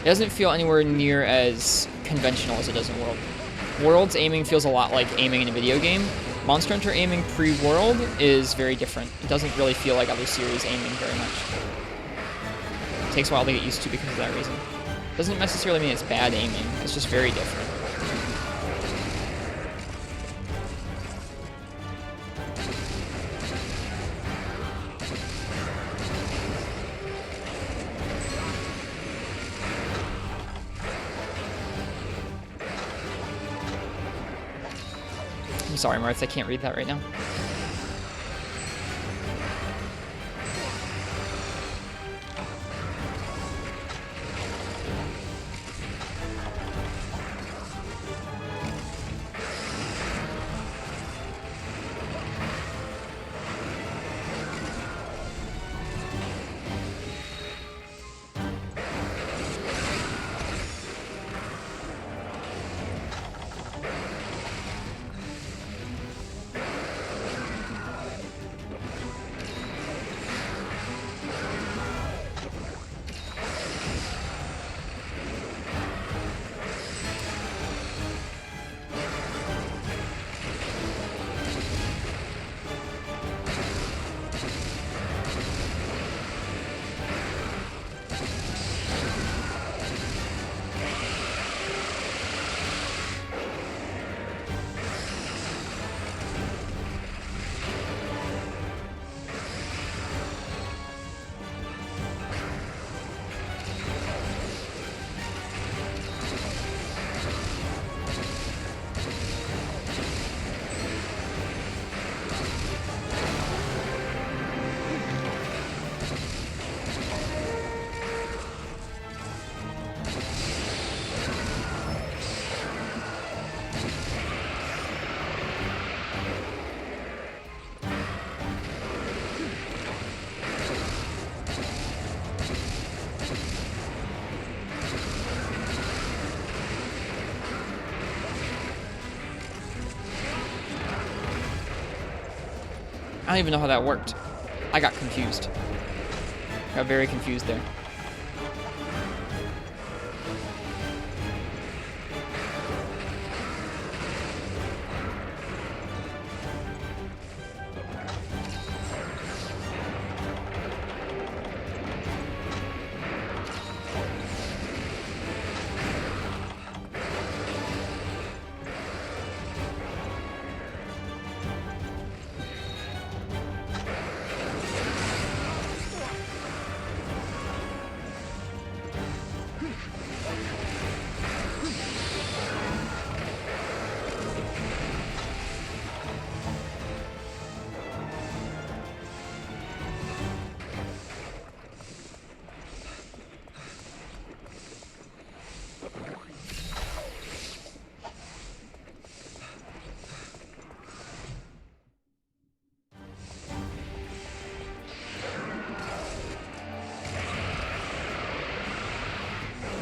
A: doesn't feel anywhere near as conventional as it does in World. World's aiming feels a lot like aiming in a video game. Monster Hunter aiming pre-World is very different. It doesn't really feel like other series aiming very much. It takes a while to get used to because of that reason. Doesn't necessarily mean it's bad aiming, it's just very different. I'm sorry, Martz, I can't read that right now. don't even know how that worked. I got confused. Got very confused there.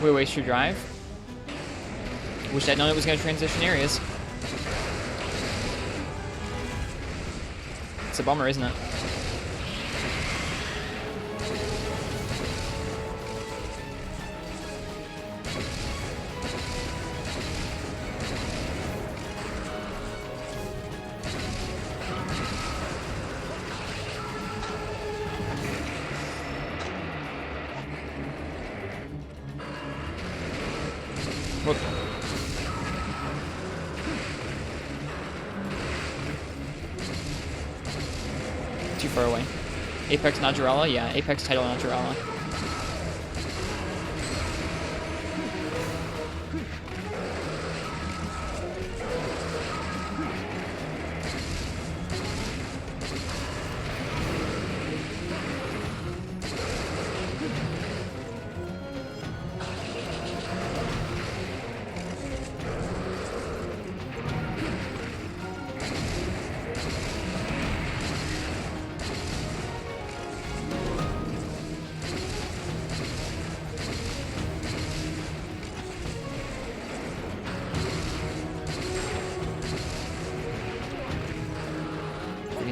A: We waste your drive. Wish I'd known it was going to transition areas. It's a bummer, isn't it? Whoop. Too far away. Apex Naturala? Yeah, Apex title Naturala.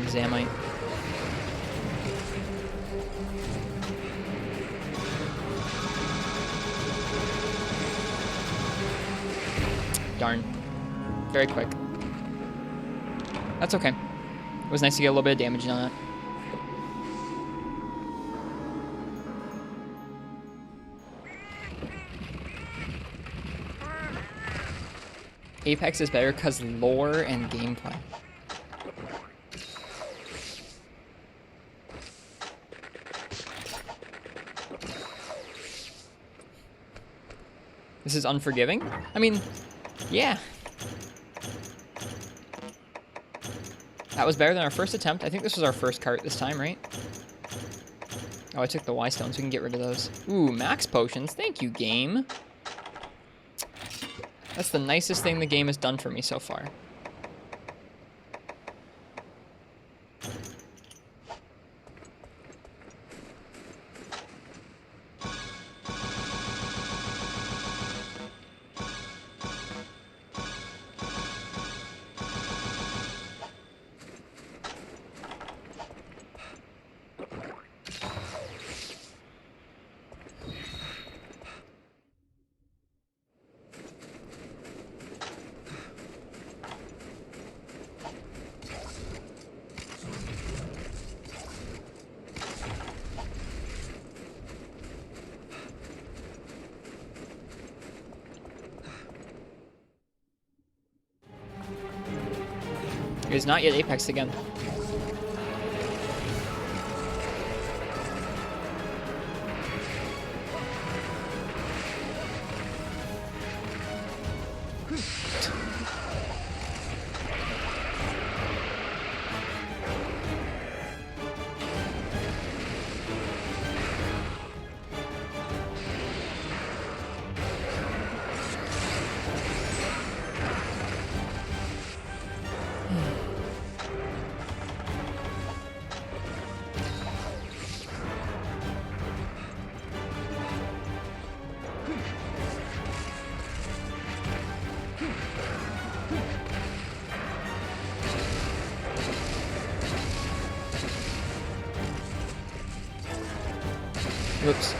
A: Zamite. Darn. Very quick. That's okay. It was nice to get a little bit of damage on that. Apex is better because lore and gameplay. This is unforgiving? I mean, yeah. That was better than our first attempt. I think this was our first cart this time, right? Oh, I took the Y stones. We can get rid of those. Ooh, max potions. Thank you, game. That's the nicest thing the game has done for me so far. It is not yet Apex again. Whoops.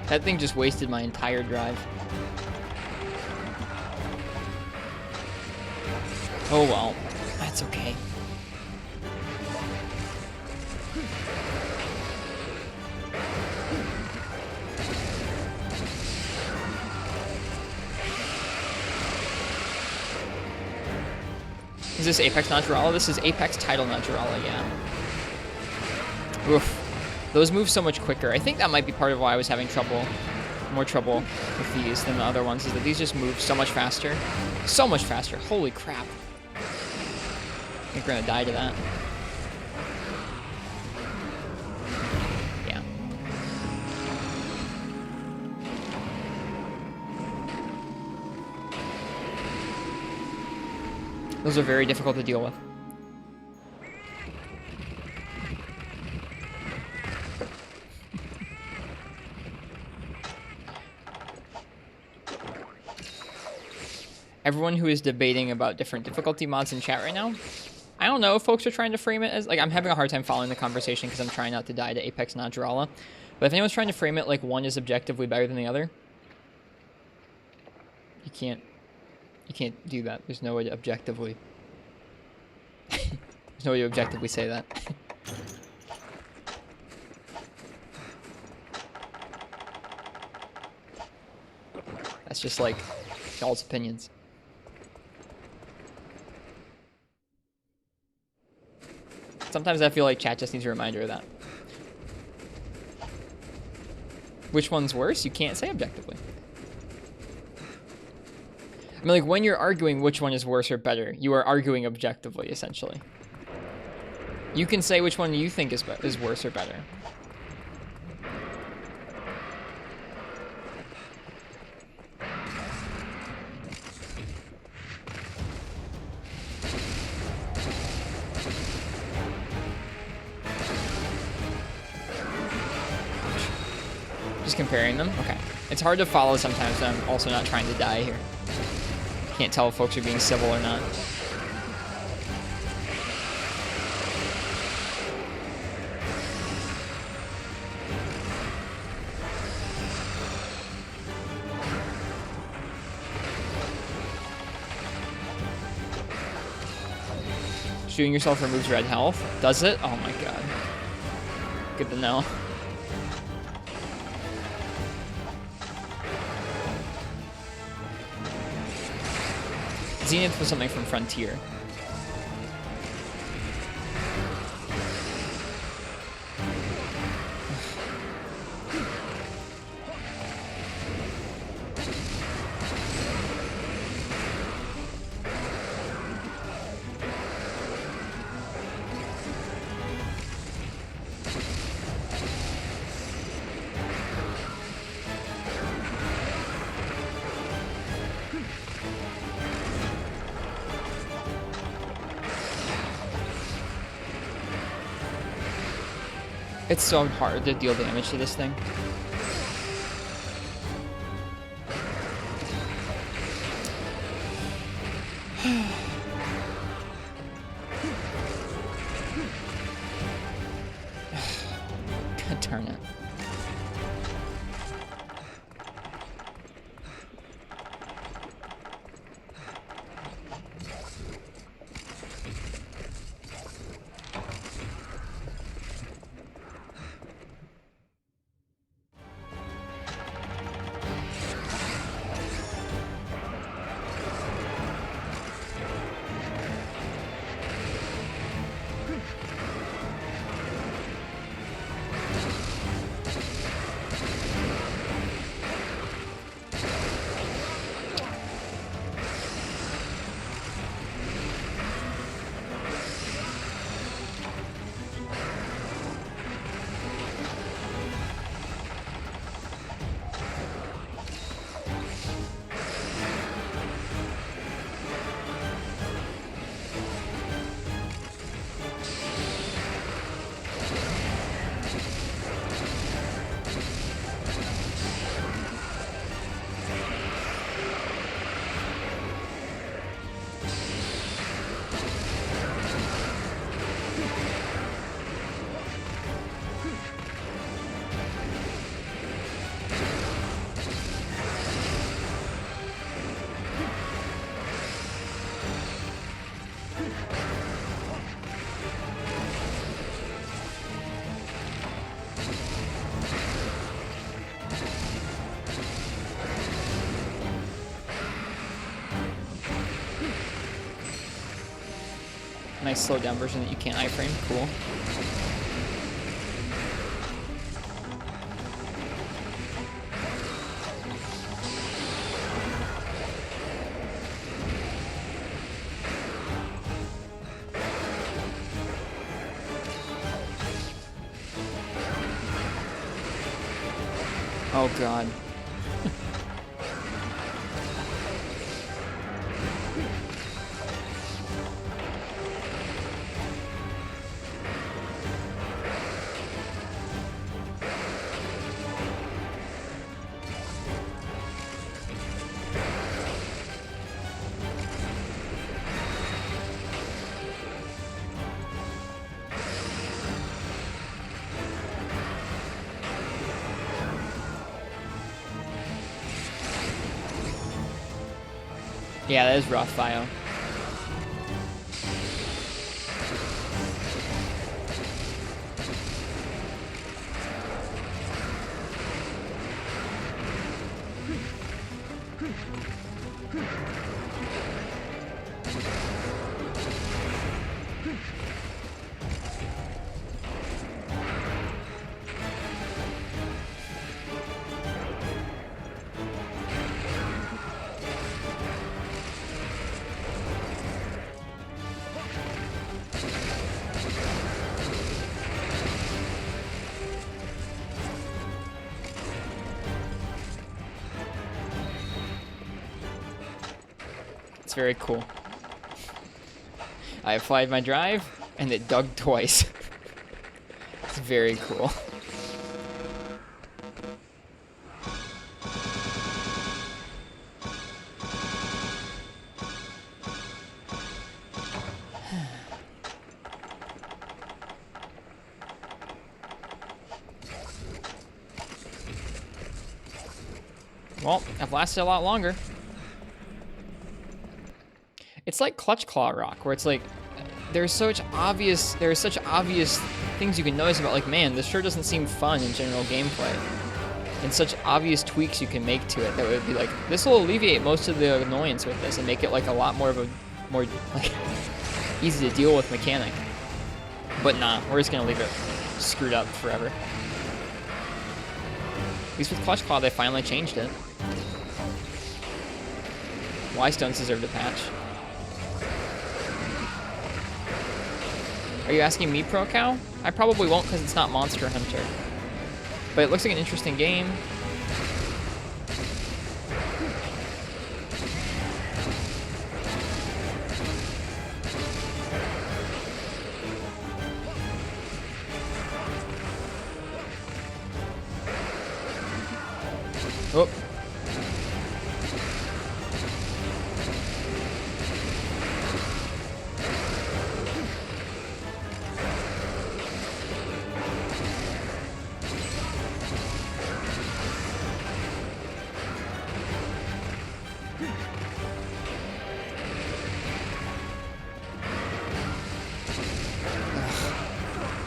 A: That thing just wasted my entire drive. Oh well, that's okay. Is this Apex Naturala? This is Apex Title Naturala, yeah. Oof. Those move so much quicker. I think that might be part of why I was having more trouble with these than the other ones, is that these just move so much faster. So much faster. Holy crap. I think we're gonna die to that. Yeah. Those are very difficult to deal with. Everyone who is debating about different difficulty mods in chat right now, I don't know if folks are trying to frame it as, like, I'm having a hard time following the conversation because I'm trying not to die to Apex Naturala. But if anyone's trying to frame it like one is objectively better than the other, you can't do that. There's no way to objectively there's no way to objectively say that. That's just like y'all's opinions. Sometimes I feel like chat just needs a reminder of that. Which one's worse? You can't say objectively. I mean, like, when you're arguing which one is worse or better, you are arguing objectively, essentially. You can say which one you think is worse or better. Just comparing them? Okay. It's hard to follow sometimes, but I'm also not trying to die here. Can't tell if folks are being civil or not. Shooting yourself removes red health. Does it? Oh my god. Good to know. Zenith was something from Frontier. It's so hard to deal damage to this thing. God darn it. Nice slowed down version that you can't iframe. Cool. Oh god. Yeah, that is rough, Bio. It's very cool. I applied my drive, and it dug twice. It's very cool. Well, I've lasted a lot longer. It's like Clutch Claw Rock, where it's like there's such obvious things you can notice about, like, man, this sure doesn't seem fun in general gameplay. And such obvious tweaks you can make to it that would be like, this will alleviate most of the annoyance with this and make it like a lot more of a like easy to deal with mechanic. But nah, we're just gonna leave it screwed up forever. At least with Clutch Claw, they finally changed it. Y-Stones deserved a patch. Are you asking me, Pro Cow? I probably won't because it's not Monster Hunter. But it looks like an interesting game. Oh.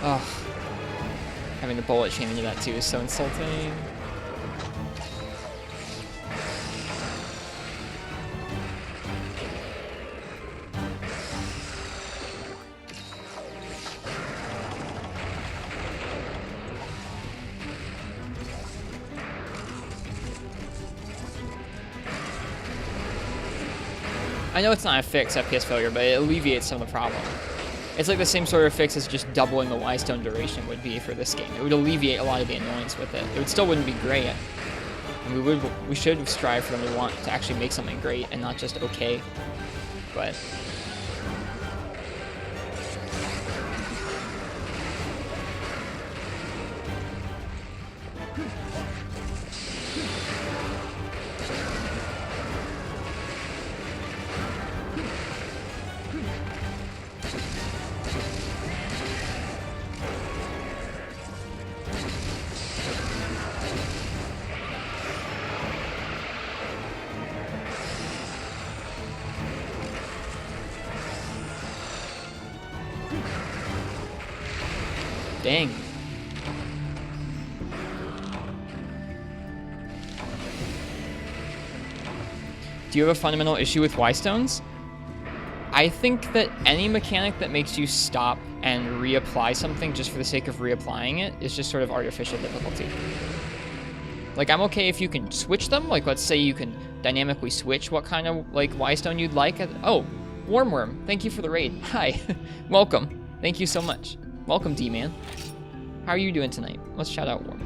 A: Ugh. Having the bullet chain into that too is so insulting. I know it's not a fix, FPS failure, but it alleviates some of the problem. It's like the same sort of fix as just doubling the Y-Stone duration would be for this game. It would alleviate a lot of the annoyance with it. It still wouldn't be great. And we should strive for them to want to actually make something great and not just okay. But dang. Do you have a fundamental issue with Y-Stones? I think that any mechanic that makes you stop and reapply something just for the sake of reapplying it is just sort of artificial difficulty. Like, I'm okay if you can switch them. Like, let's say you can dynamically switch what kind of, like, Y-Stone you'd like. Oh, Worm, thank you for the raid. Hi. Welcome. Thank you so much. Welcome, D-Man. How are you doing tonight? Let's shout out Worm.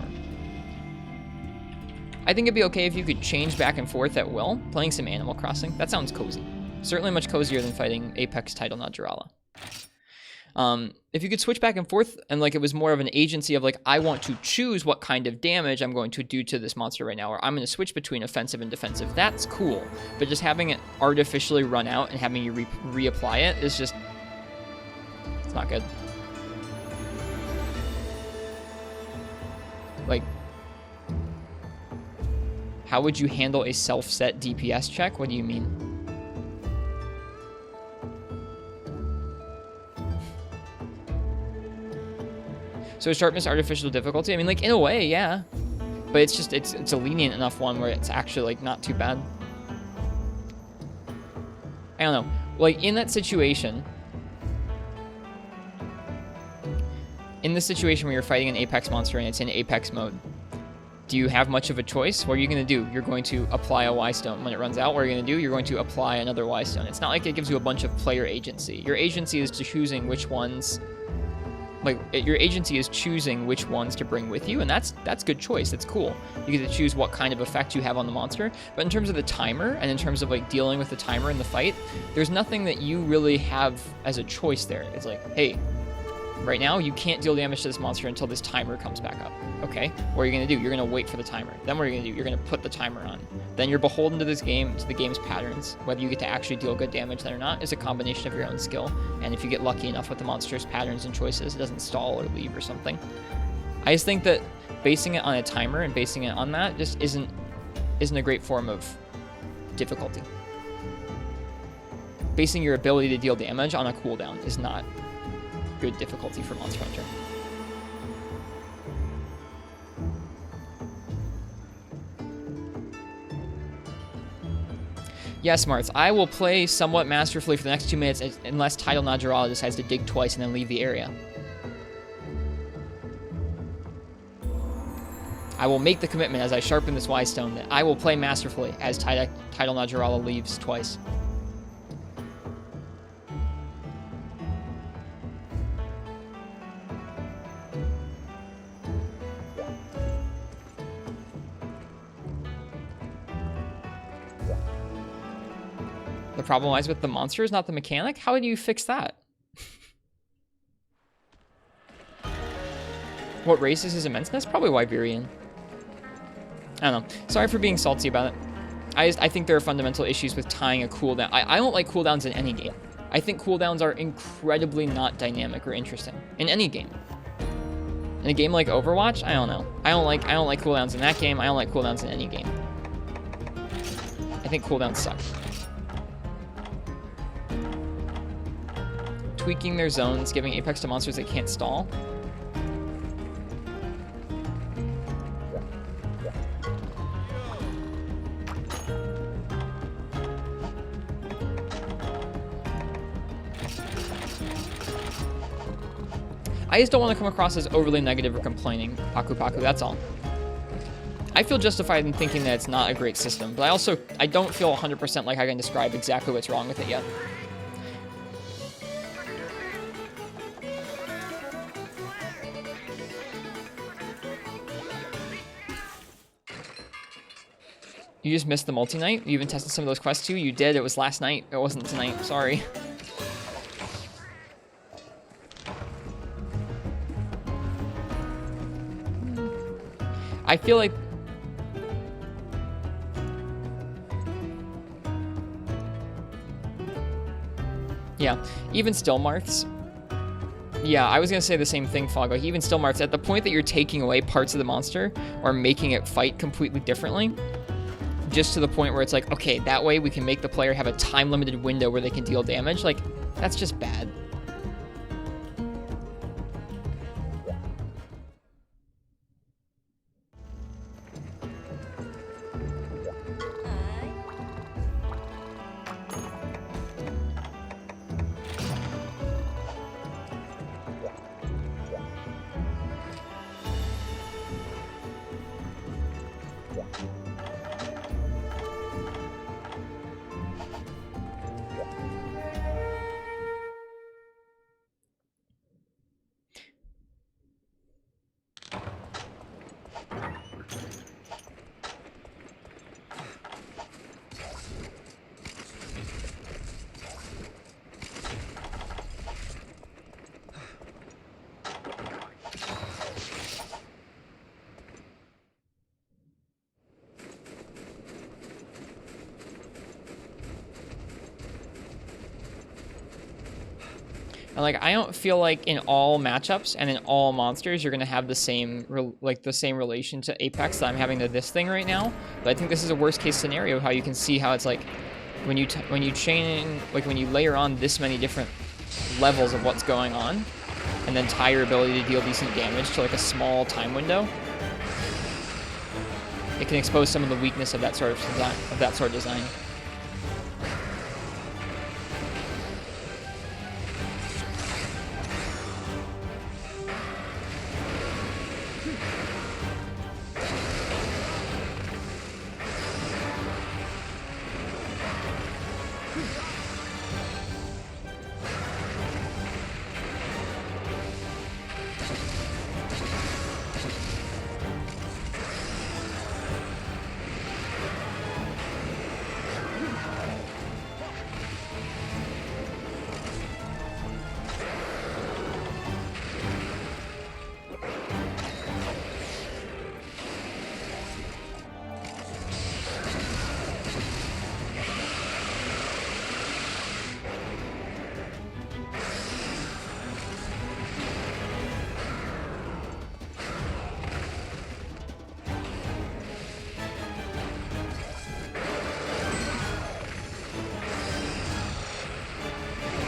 A: I think it'd be okay if you could change back and forth at will, playing some Animal Crossing. That sounds cozy. Certainly much cozier than fighting Apex title Najarala. If you could switch back and forth and like it was more of an agency of like, I want to choose what kind of damage I'm going to do to this monster right now, or I'm going to switch between offensive and defensive, that's cool. But just having it artificially run out and having you reapply it is just, it's not good. Like, how would you handle a self-set DPS check? What do you mean? So sharpness, artificial difficulty? I mean, like, in a way, yeah. But it's just, it's a lenient enough one where it's actually, like, not too bad. I don't know. Like, in that situation... In the situation where you're fighting an Apex monster and it's in Apex mode, do you have much of a choice? What are you going to do? You're going to apply a Y-Stone. When it runs out, what are you going to do? You're going to apply another Y-Stone. It's not like it gives you a bunch of player agency. Your agency is choosing which ones... your agency is choosing which ones to bring with you, and that's good choice. That's cool. You get to choose what kind of effect you have on the monster. But in terms of the timer, and in terms of like dealing with the timer in the fight, there's nothing that you really have as a choice there. It's like, hey, right now you can't deal damage to this monster until this timer comes back up. Okay, what are you gonna do? You're gonna wait for the timer. Then what are you gonna do? You're gonna put the timer on. Then you're beholden to this game, to the game's patterns. Whether you get to actually deal good damage then or not is a combination of your own skill. And if you get lucky enough with the monster's patterns and choices, it doesn't stall or leave or something. I just think that basing it on a timer and basing it on that just isn't a great form of difficulty. Basing your ability to deal damage on a cooldown is not good difficulty for Monster Hunter. Yes, Smarts, I will play somewhat masterfully for the next 2 minutes unless Tidal Najarala decides to dig twice and then leave the area. I will make the commitment as I sharpen this Y-Stone that I will play masterfully as Tidal Najarala leaves twice. The problem lies with the monsters, not the mechanic? How would you fix that? What race is his immenseness? Probably Wyverian. I don't know. Sorry for being salty about it. I think there are fundamental issues with tying a cooldown. I don't like cooldowns in any game. I think cooldowns are incredibly not dynamic or interesting in any game. In a game like Overwatch, I don't know. I don't like cooldowns in that game. I don't like cooldowns in any game. I think cooldowns suck. Tweaking their zones, giving Apex to monsters that can't stall. I just don't want to come across as overly negative or complaining, Paku, that's all. I feel justified in thinking that it's not a great system, but I don't feel 100% like I can describe exactly what's wrong with it yet. You just missed the multi-night? You even tested some of those quests too? You did. It was last night. It wasn't tonight. Sorry. I feel like... Yeah. Even still, Marths. Yeah, I was going to say the same thing, Fog. Like, even still, Marths, at the point that you're taking away parts of the monster or making it fight completely differently, just to the point where it's like, okay, that way we can make the player have a time-limited window where they can deal damage. Like, that's just bad. And like, I don't feel like in all matchups and in all monsters you're gonna have the same relation to Apex that I'm having to this thing right now. But I think this is a worst case scenario. How you can see how it's like when you layer on this many different levels of what's going on, and then tie your ability to deal decent damage to like a small time window, it can expose some of the weakness of that sort of design.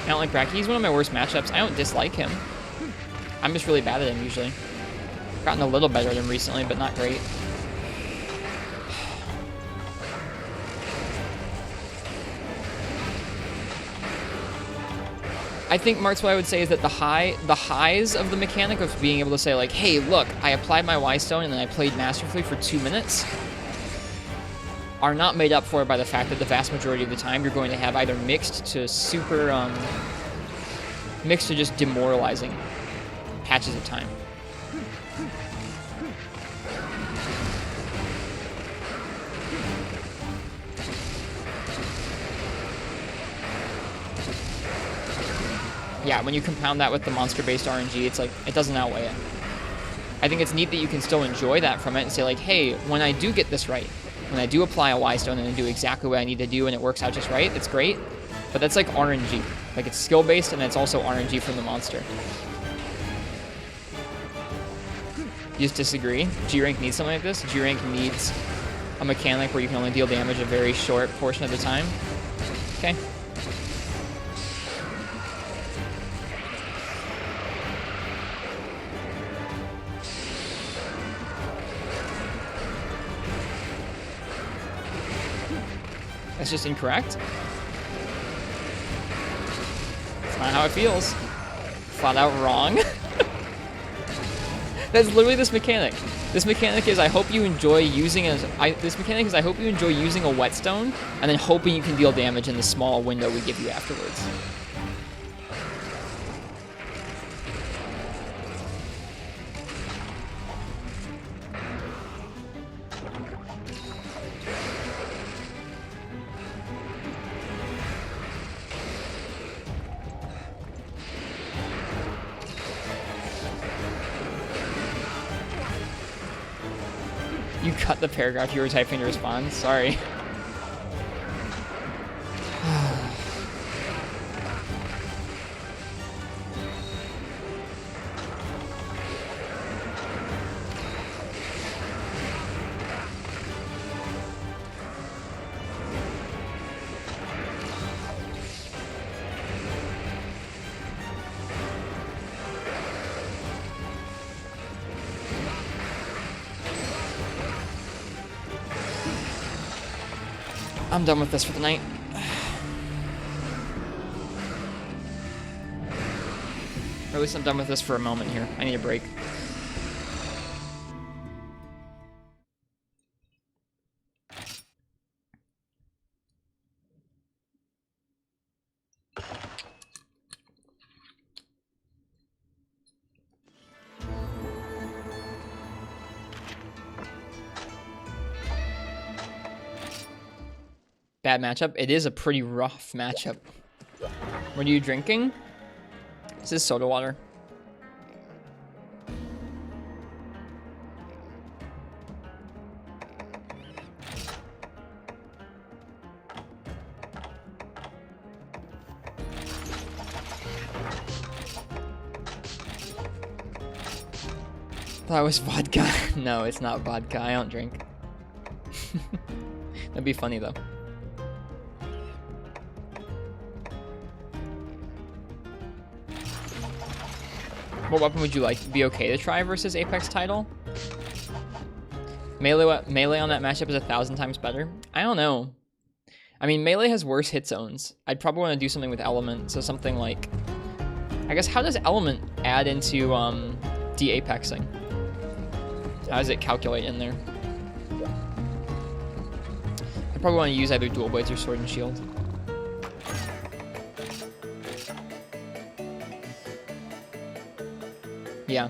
A: I don't like Bracky. He's one of my worst matchups. I don't dislike him. I'm just really bad at him usually. Gotten a little better at him recently, but not great. I think, Marks, what I would say is that the highs of the mechanic of being able to say like, hey, look, I applied my Y-Stone and then I played masterfully for 2 minutes, are not made up for by the fact that the vast majority of the time you're going to have either mixed to just demoralizing patches of time. Yeah, when you compound that with the monster-based RNG, it's like, it doesn't outweigh it. I think it's neat that you can still enjoy that from it and say like, hey, when I do get this right, when I do apply a Y-Stone and I do exactly what I need to do and it works out just right, it's great. But that's like RNG. Like, it's skill-based and it's also RNG from the monster. You just disagree? G-Rank needs something like this? G-Rank needs a mechanic where you can only deal damage a very short portion of the time? Okay. That's just incorrect. That's not how it feels. Flat out wrong. That's literally this mechanic. This mechanic is I hope you enjoy using a whetstone and then hoping you can deal damage in the small window we give you afterwards. You cut the paragraph you were typing to respond? Sorry. I'm done with this for the night. Or at least I'm done with this for a moment here. I need a break. Bad matchup. It is a pretty rough matchup. What are you drinking? This is soda water. thought it was vodka. No, it's not vodka. I don't drink. That'd be funny though. What weapon would you like? Be okay to try versus Apex title? Melee on that matchup is 1,000 times better. I don't know. I mean, melee has worse hit zones. I'd probably want to do something with element. So something like, I guess, how does element add into de-apexing? How does it calculate in there? I'd probably want to use either dual blades or sword and shield. Yeah.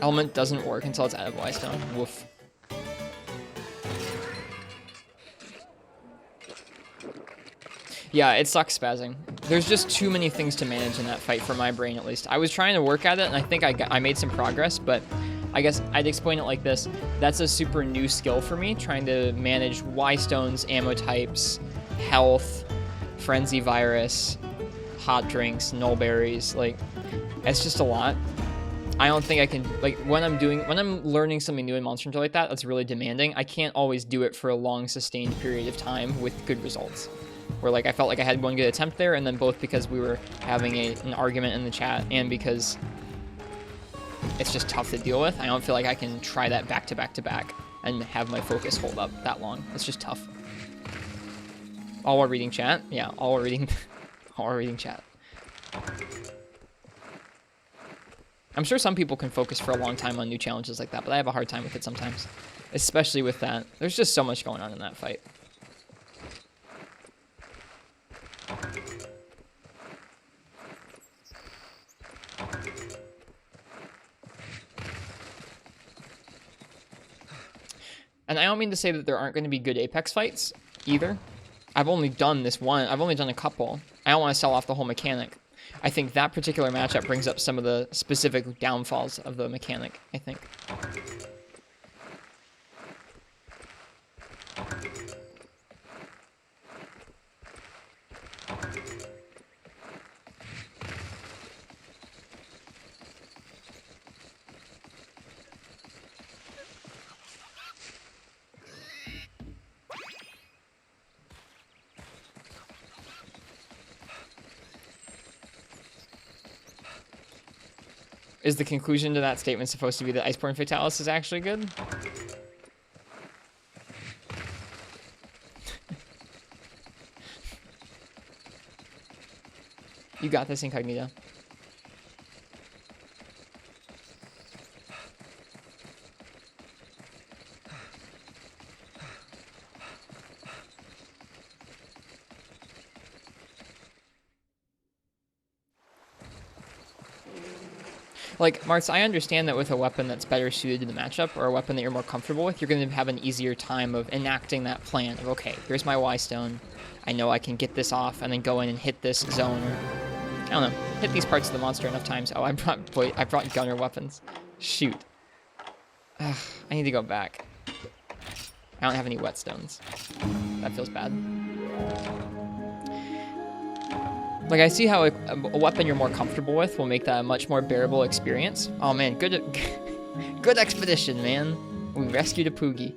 A: Element doesn't work until it's out of Wystone. Woof. Yeah, it sucks spazzing. There's just too many things to manage in that fight for my brain, at least. I was trying to work at it, and I think I made some progress, but I guess I'd explain it like this. That's a super new skill for me, trying to manage Wystones, ammo types, health, Frenzy Virus, hot drinks, nullberries. Like, it's just a lot. I don't think I can, like, when I'm learning something new in Monster Hunter like that, that's really demanding, I can't always do it for a long, sustained period of time with good results. Where, like, I felt like I had one good attempt there, and then both because we were having an argument in the chat, and because it's just tough to deal with, I don't feel like I can try that back to back to back and have my focus hold up that long. It's just tough. All while reading chat? Yeah, all while reading, all while reading chat. I'm sure some people can focus for a long time on new challenges like that, but I have a hard time with it sometimes. Especially with that. There's just so much going on in that fight. And I don't mean to say that there aren't going to be good Apex fights, either. I've only done this one. I've only done a couple. I don't want to sell off the whole mechanic. I think that particular matchup brings up some of the specific downfalls of the mechanic, I think. Is the conclusion to that statement supposed to be that Iceborne Fatalis is actually good? You got this, Incognito. Like, Martz, I understand that with a weapon that's better suited to the matchup, or a weapon that you're more comfortable with, you're going to have an easier time of enacting that plan of, okay, here's my Y-Stone. I know I can get this off and then go in and hit this zone, or, I don't know, hit these parts of the monster enough times. Oh, I brought gunner weapons. Shoot. Ugh, I need to go back. I don't have any whetstones. That feels bad. Like, I see how a weapon you're more comfortable with will make that a much more bearable experience. Oh man, good expedition, man. We rescued a Poogie.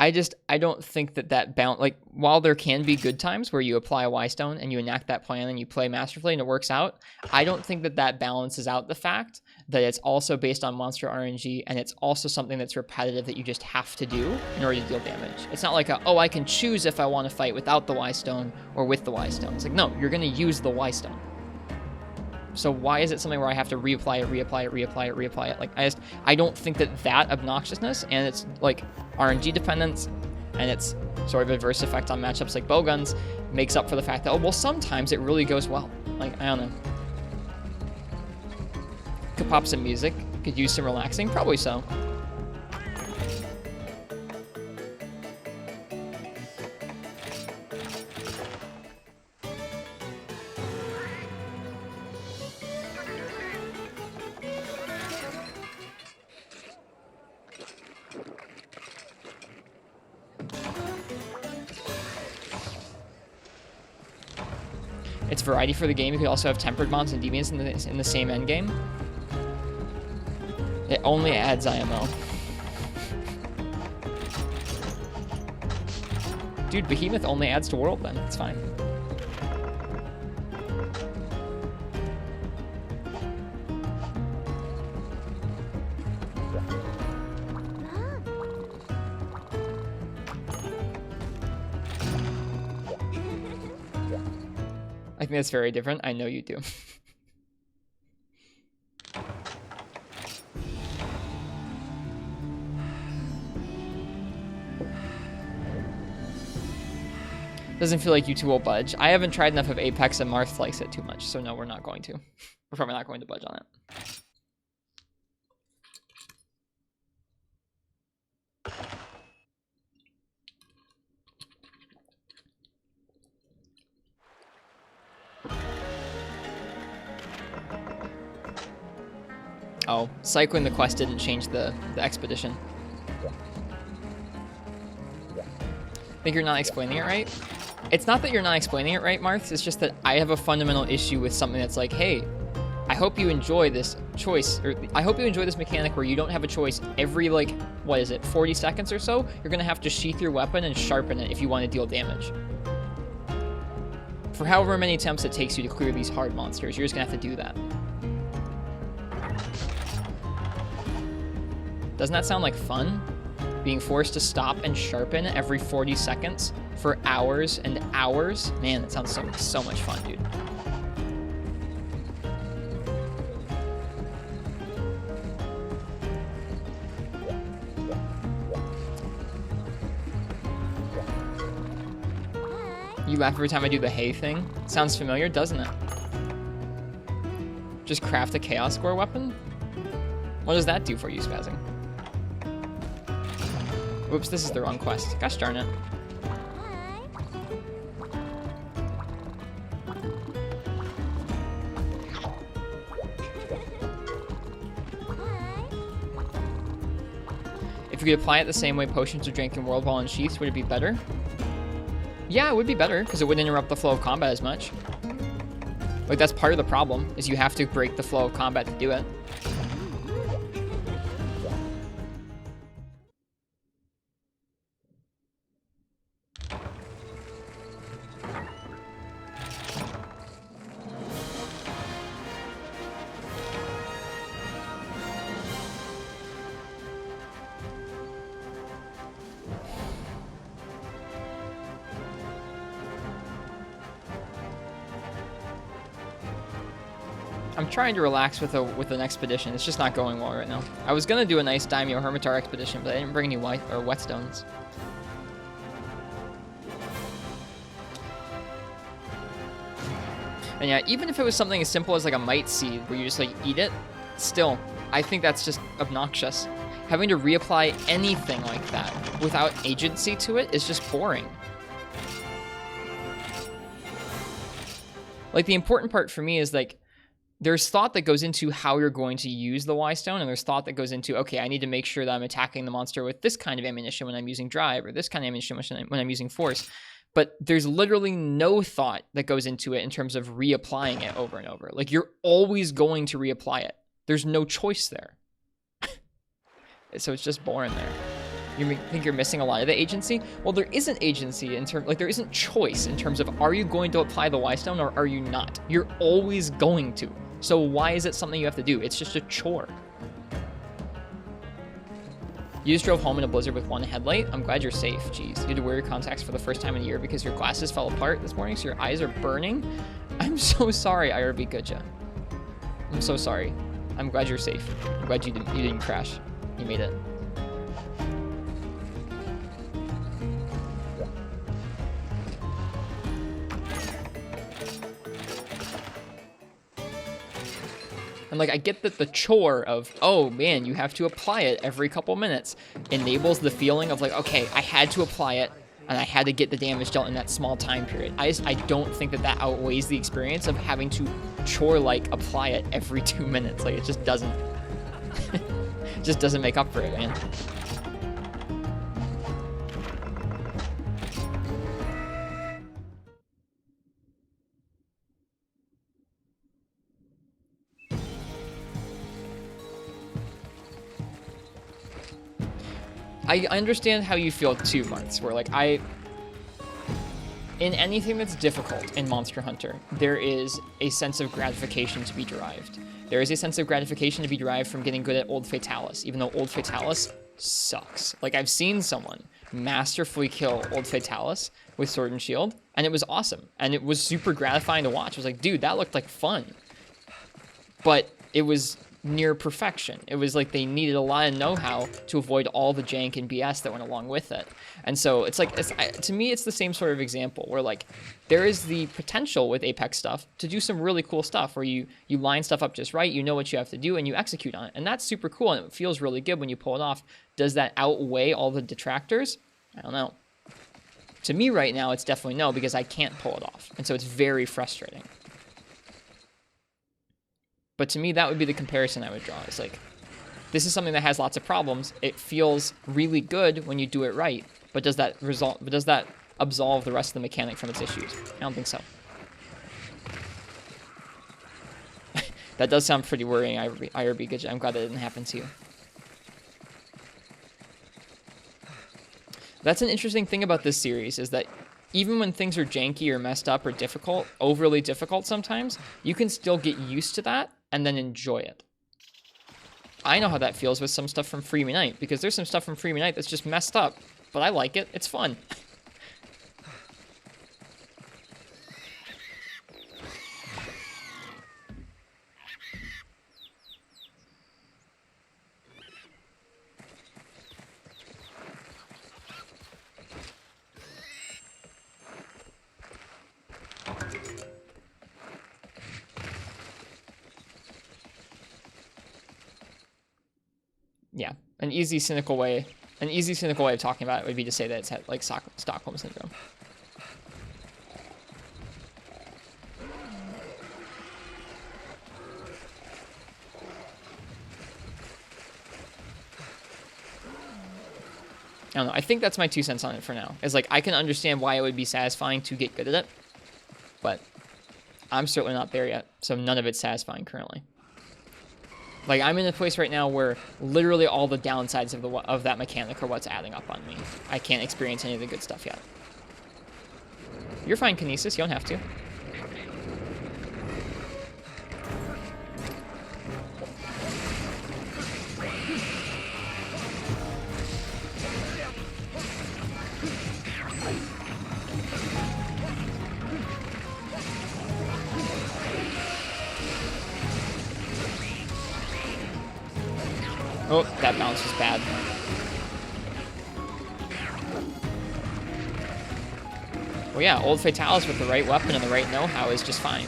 A: I don't think that balance, like, while there can be good times where you apply a Y-Stone and you enact that plan and you play masterfully and it works out, I don't think that balances out the fact that it's also based on monster RNG and it's also something that's repetitive that you just have to do in order to deal damage. It's not like oh, I can choose if I want to fight without the Y-Stone or with the Y-Stone. It's like, no, you're going to use the Y-Stone. So why is it something where I have to reapply it? Like, I don't think that obnoxiousness and it's like RNG dependence and it's sort of adverse effect on matchups like bowguns makes up for the fact that, oh, well, sometimes it really goes well. Like, I don't know. Could pop some music, could use some relaxing, probably so. It's variety for the game. You could also have tempered mobs and deviants in the same end game. It only adds IMO. Dude, Behemoth only adds to World then. It's fine. I think that's very different. I know you do. Doesn't feel like you two will budge. I haven't tried enough of Apex and Marth likes it too much, so no, we're not going to. We're probably not going to budge on it. Oh, cycling the quest didn't change the expedition. Think you're not explaining it right? It's not that you're not explaining it right, Marth. It's just that I have a fundamental issue with something that's like, hey, I hope you enjoy this choice, or I hope you enjoy this mechanic where you don't have a choice every, like, what is it, 40 seconds or so? You're gonna have to sheath your weapon and sharpen it if you want to deal damage. For however many attempts it takes you to clear these hard monsters, you're just gonna have to do that. Doesn't that sound like fun? Being forced to stop and sharpen every 40 seconds for hours and hours? Man, that sounds so much fun, dude. You laugh every time I do the hay thing? Sounds familiar, doesn't it? Just craft a chaos score weapon? What does that do for you, Spazzing? Whoops, this is the wrong quest. Gosh darn it. If you could apply it the same way potions are drank in World Ball and Sheaths, would it be better? Yeah, it would be better, because it wouldn't interrupt the flow of combat as much. Like, that's part of the problem, is you have to break the flow of combat to do it. I'm trying to relax with an expedition. It's just not going well right now. I was gonna do a nice Daimyo Hermitar expedition, but I didn't bring any whetstones. And yeah, even if it was something as simple as like a Might Seed, where you just like eat it, still, I think that's just obnoxious. Having to reapply anything like that without agency to it is just boring. Like, the important part for me is like, there's thought that goes into how you're going to use the Y-Stone, and there's thought that goes into, okay, I need to make sure that I'm attacking the monster with this kind of ammunition when I'm using drive, or this kind of ammunition when I'm using force. But there's literally no thought that goes into it in terms of reapplying it over and over. Like, you're always going to reapply it. There's no choice there. So it's just boring there. You think you're missing a lot of the agency? Well, there isn't agency in terms, like, there isn't choice in terms of, are you going to apply the Y-Stone or are you not? You're always going to. So why is it something you have to do? It's just a chore. You just drove home in a blizzard with one headlight? I'm glad you're safe. Jeez. You had to wear your contacts for the first time in a year because your glasses fell apart this morning, so your eyes are burning? I'm so sorry, IRB Goodja. I'm so sorry. I'm glad you're safe. I'm glad you didn't crash. You made it. And like, I get that the chore of, oh man, you have to apply it every couple minutes, enables the feeling of like, okay, I had to apply it and I had to get the damage dealt in that small time period. I don't think that that outweighs the experience of having to chore-like apply it every 2 minutes. Like, it just doesn't, it just doesn't make up for it, man. I understand how you feel too, Martz, where like in anything that's difficult in Monster Hunter, there is a sense of gratification to be derived. There is a sense of gratification to be derived from getting good at Old Fatalis, even though Old Fatalis sucks. Like, I've seen someone masterfully kill Old Fatalis with Sword and Shield, and it was awesome. And it was super gratifying to watch. I was like, dude, that looked like fun. But it was near perfection. It was like they needed a lot of know-how to avoid all the jank and BS that went along with it. And so it's like, to me, it's the same sort of example where like there is the potential with Apex stuff to do some really cool stuff where you line stuff up just right, you know what you have to do, and you execute on it. And that's super cool, and it feels really good when you pull it off. Does that outweigh all the detractors? I don't know. To me right now, it's definitely no, because I can't pull it off. And so it's very frustrating. But to me, that would be the comparison I would draw. It's like, this is something that has lots of problems. It feels really good when you do it right. But does that absolve the rest of the mechanic from its issues? I don't think so. That does sound pretty worrying, IRB. Good job. I'm glad that didn't happen to you. That's an interesting thing about this series, is that even when things are janky or messed up or difficult, overly difficult sometimes, you can still get used to that and then enjoy it. I know how that feels with some stuff from Freemy Night, because there's some stuff from Freemy Night that's just messed up, but I like it. It's fun. Yeah, an easy cynical way of talking about it would be to say that it's like Stockholm syndrome. I don't know. I think that's my 2 cents on it for now. It's like, I can understand why it would be satisfying to get good at it, but I'm certainly not there yet, so none of it's satisfying currently. Like, I'm in a place right now where literally all the downsides of that mechanic are what's adding up on me. I can't experience any of the good stuff yet. You're fine, Kinesis. You don't have to. Oh, that bounce was bad. Well, yeah, Old Fatalis with the right weapon and the right know-how is just fine.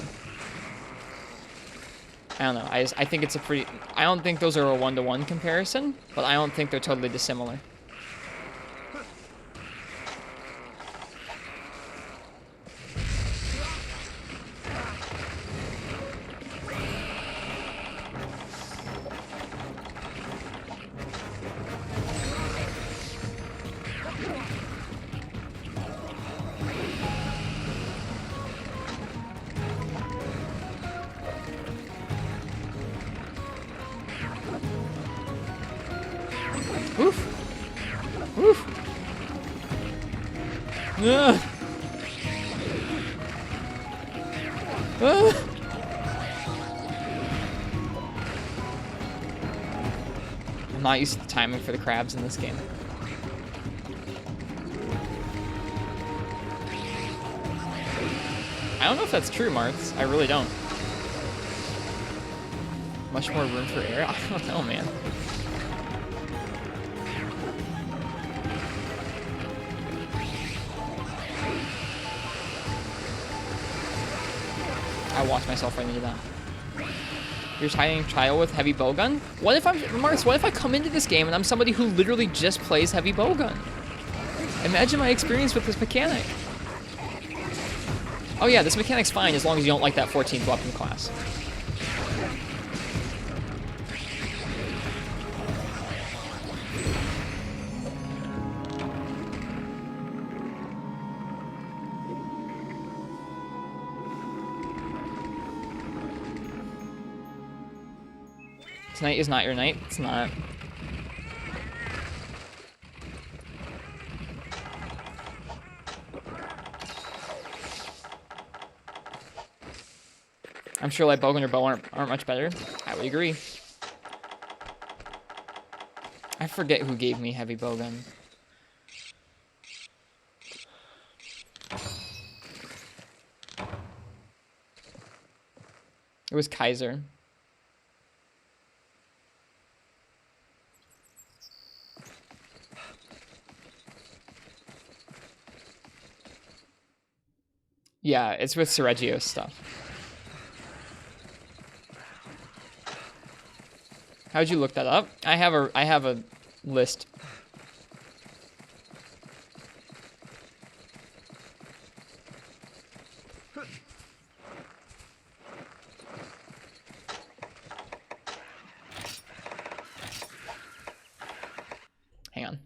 A: I don't know. I think it's a pretty... I don't think those are a one-to-one comparison, but I don't think they're totally dissimilar. Oof. Oof. Ugh. Ugh. I'm not used to the timing for the crabs in this game. I don't know if that's true, Martz. I really don't. Much more room for air? I don't know, man. I watched myself right into that. You're trying trial with heavy bowgun? What if Marcus, what if I come into this game and I'm somebody who literally just plays heavy bowgun? Imagine my experience with this mechanic. Oh yeah, this mechanic's fine as long as you don't like that 14th weapon class. Tonight is not your night. It's not. I'm sure light bowgun or bow aren't much better. I would agree. I forget who gave me heavy bowgun. It was Kaiser. Yeah, it's with Sergio's stuff. How'd you look that up? I have a list. Hang on.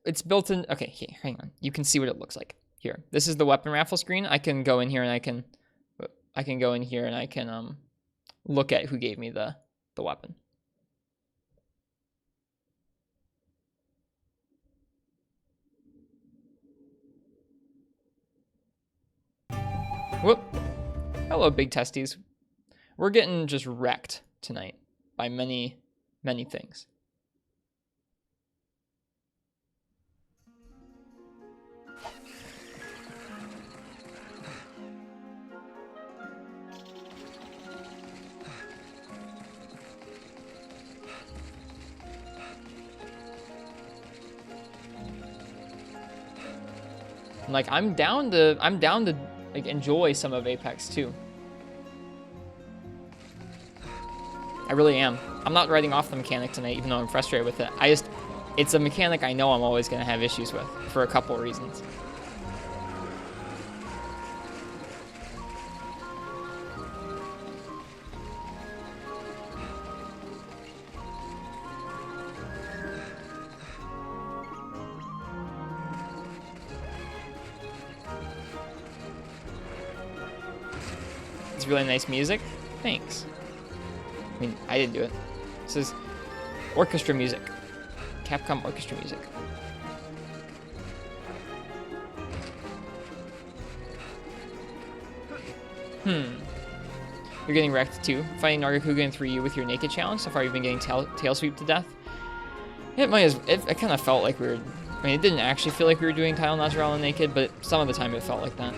A: It's built in. Okay, here, hang on. You can see what it looks like. Here. This is the weapon raffle screen. I can go in here and I can go in here and I can look at who gave me the weapon. Whoop. Hello, big testes. We're getting just wrecked tonight by many, many things. Like I'm down to like enjoy some of Apex too. I really am. I'm not writing off the mechanic tonight, even though I'm frustrated with it. It's a mechanic I know I'm always gonna have issues with for a couple of reasons. It's really nice music. Thanks. I mean, I didn't do it. This is orchestra music. Capcom orchestra music. You're getting wrecked too. Fighting Nargacuga in 3U with your naked challenge. So far you've been getting tail sweep to death. It kind of felt like we were... I mean, it didn't actually feel like we were doing Tile Nazarel and naked, but some of the time it felt like that.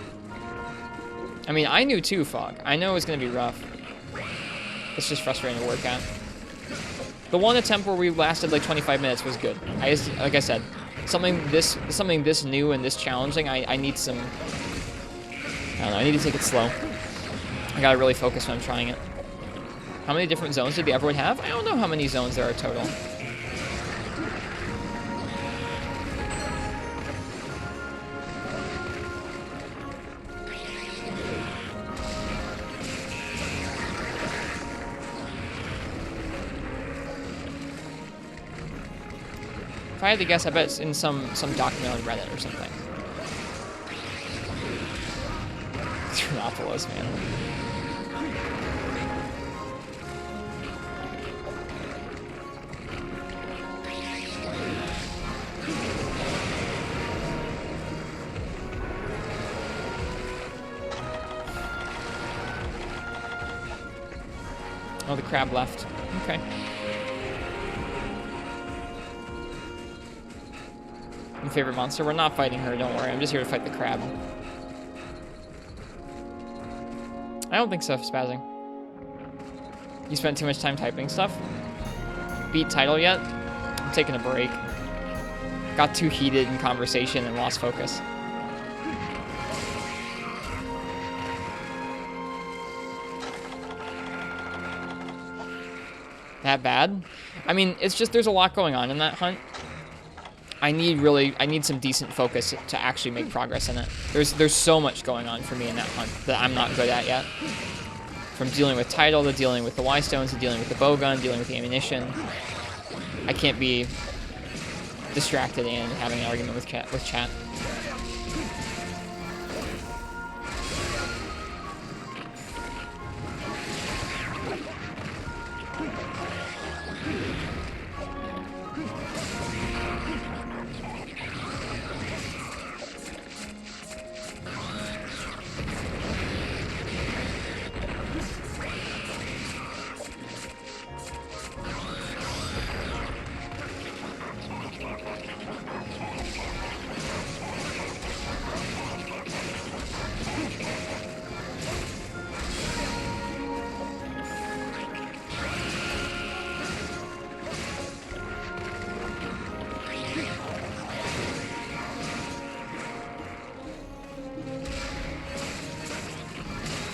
A: I mean, I knew too, Fog. I know it's going to be rough. It's just frustrating to work at. The one attempt where we lasted like 25 minutes was good. Like I said, something this new and this challenging, I need some... I don't know, I need to take it slow. I gotta really focus when I'm trying it. How many different zones did the Everwood have? I don't know how many zones there are total. If I had to guess, I bet it's in some document on Reddit or something. Trinopolis, man. Oh, the crab left. Okay. My favorite monster? We're not fighting her, don't worry. I'm just here to fight the crab. I don't think so, Spazzing. You spent too much time typing stuff? Beat title yet? I'm taking a break. Got too heated in conversation and lost focus. That bad? I mean, it's just there's a lot going on in that hunt. I need some decent focus to actually make progress in it. There's so much going on for me in that hunt that I'm not good at yet. From dealing with title to dealing with the Y-stones to dealing with the bowgun, dealing with the ammunition. I can't be distracted and having an argument with chat.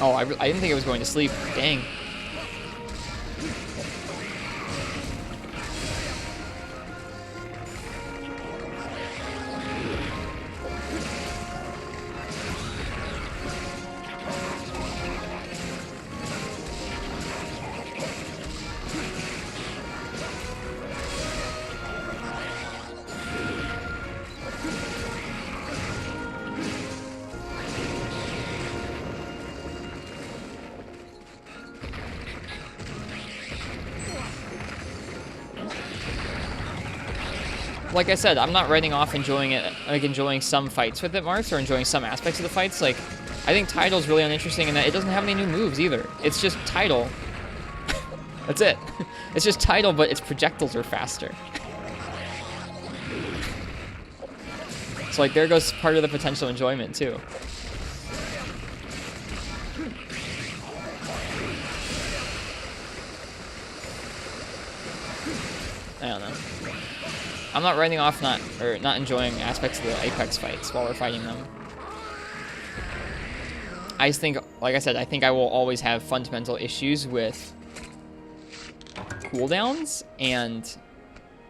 A: Oh, I didn't think it was going to sleep. Dang. Like I said, I'm not writing off enjoying it, like enjoying some fights with it, Marks, or enjoying some aspects of the fights. Like, I think Tidal's really uninteresting in that it doesn't have any new moves either. It's just Tidal. That's it. It's just Tidal, but its projectiles are faster. So like, there goes part of the potential enjoyment too. I don't know. I'm not writing off not enjoying aspects of the Apex fights while we're fighting them. I just think, like I said, I think I will always have fundamental issues with cooldowns and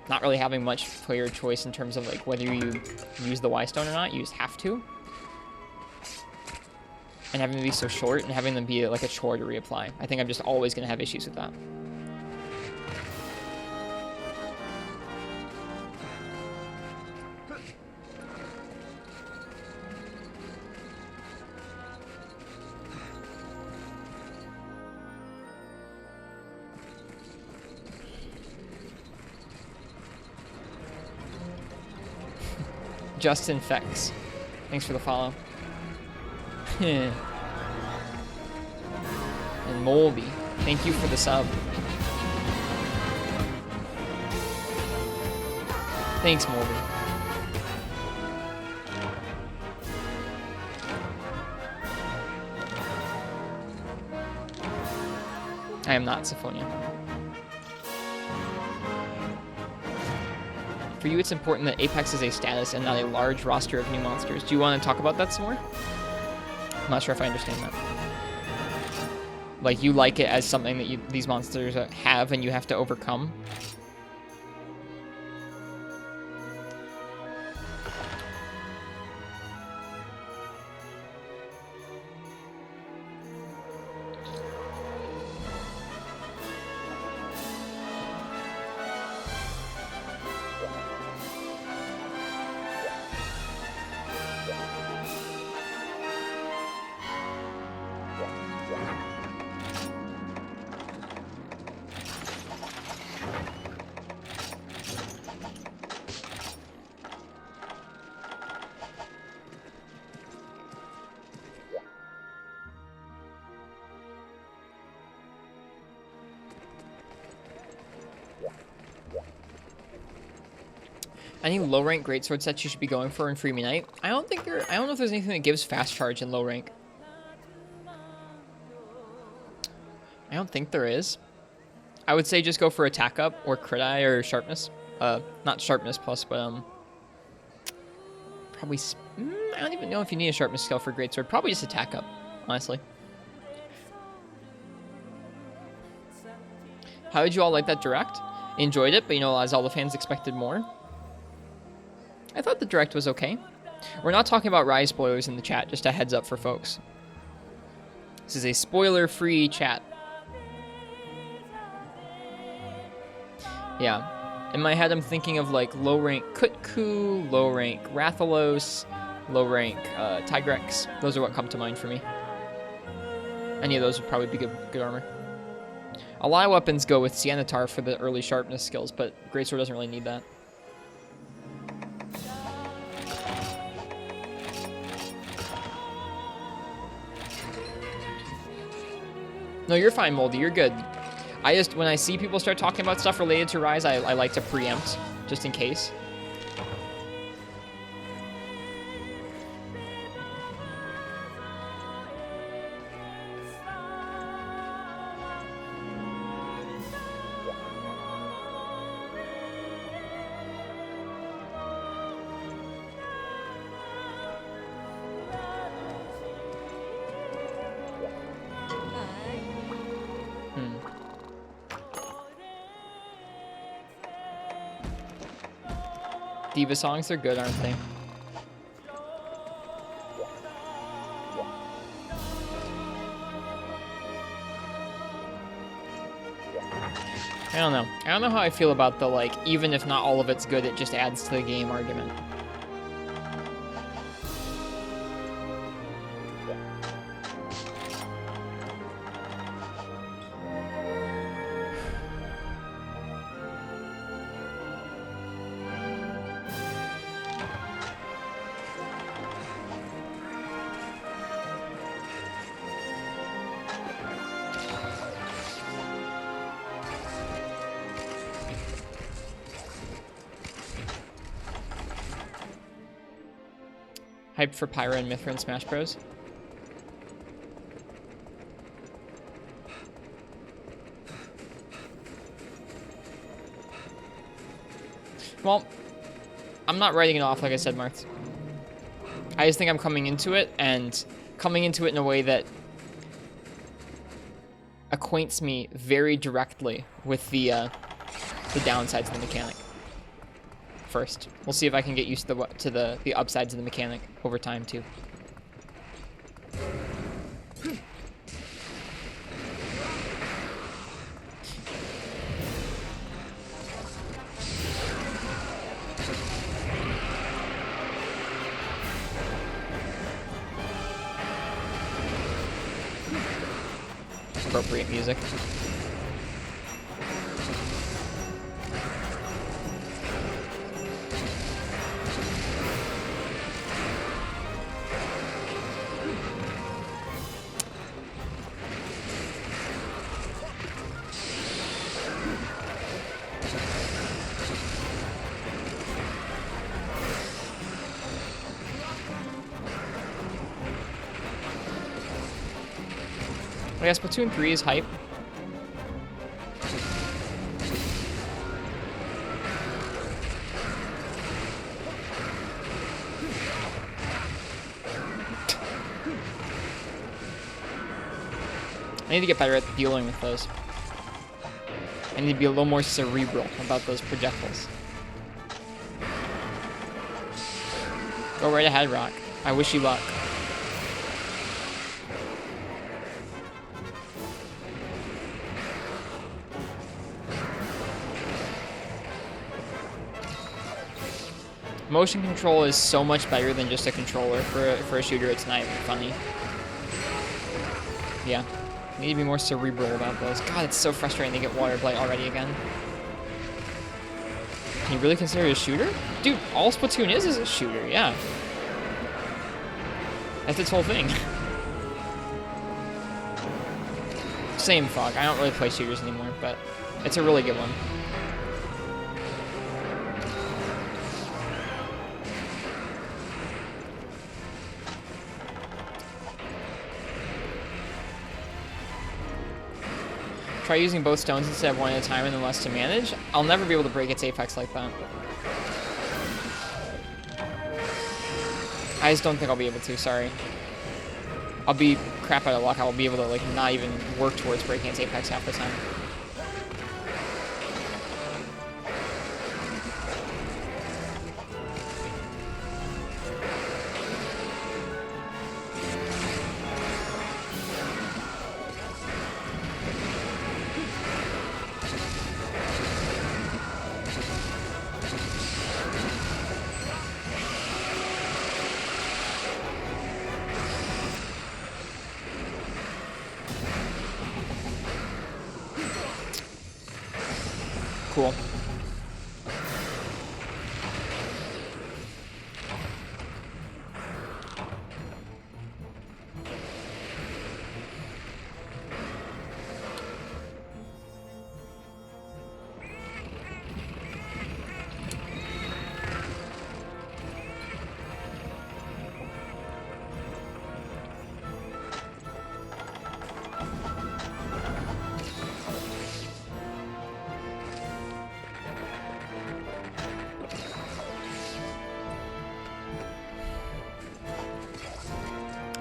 A: not really having much player choice in terms of like whether you use the Y stone or not. You just have to. And having them be so short and having them be like a chore to reapply. I think I'm just always going to have issues with that. Justin Fex. Thanks for the follow. And Molby. Thank you for the sub. Thanks, Molby. I am not Syphonia. For you, it's important that Apex is a status and not a large roster of new monsters. Do you want to talk about that some more? I'm not sure if I understand that. Like, you like it as something that these monsters have and you have to overcome? Any low rank greatsword sets you should be going for in Freemy Night? I don't know if there's anything that gives fast charge in low rank. I don't think there is. I would say just go for attack up or crit eye or sharpness. Not sharpness plus, but probably. I don't even know if you need a sharpness skill for greatsword. Probably just attack up, honestly. How did you all like that direct? Enjoyed it, but you know, as all the fans expected more. I thought the direct was okay. We're not talking about Rise spoilers in the chat, just a heads up for folks. This is a spoiler-free chat. Yeah. In my head, I'm thinking of like low-rank Kutku, low-rank Rathalos, low-rank Tigrex. Those are what come to mind for me. Any of those would probably be good armor. A lot of weapons go with Sienitar for the early sharpness skills, but Greatsword doesn't really need that. No, you're fine, Moldy. You're good. When I see people start talking about stuff related to Rise, I like to preempt, just in case. Diva songs are good, aren't they? I don't know. I don't know how I feel about the, like, even if not all of it's good, it just adds to the game argument. Hyped for Pyra and Mithra in Smash Bros. Well, I'm not writing it off, like I said, Marth. I just think I'm coming into it in a way that acquaints me very directly with the downsides of the mechanic. First, we'll see if I can get used to the upsides of the mechanic over time too. Appropriate music. I guess Splatoon 3 is hype. I need to get better at dealing with those. I need to be a little more cerebral about those projectiles. Go right ahead, Rock. I wish you luck. Motion control is so much better than just a controller for a shooter. It's not even funny. Yeah. Need to be more cerebral about those. God, it's so frustrating to get water blight already again. Can you really consider it a shooter? Dude, all Splatoon is a shooter, yeah. That's its whole thing. Same fuck. I don't really play shooters anymore, but it's a really good one. Try using both stones instead of one at a time and then less to manage. I'll never be able to break its apex like that. I just don't think I'll be able to, sorry. I'll be crap out of luck. I'll be able to, like, not even work towards breaking its apex half the time. Cool.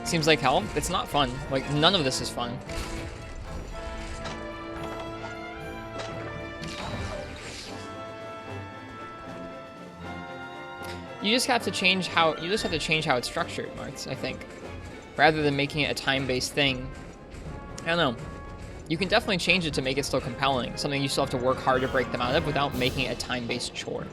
A: Seems like hell. It's not fun. Like, none of this is fun. You just have to change how it's structured, Martz, I think. Rather than making it a time-based thing. I don't know. You can definitely change it to make it still compelling. Something you still have to work hard to break them out of without making it a time-based chore.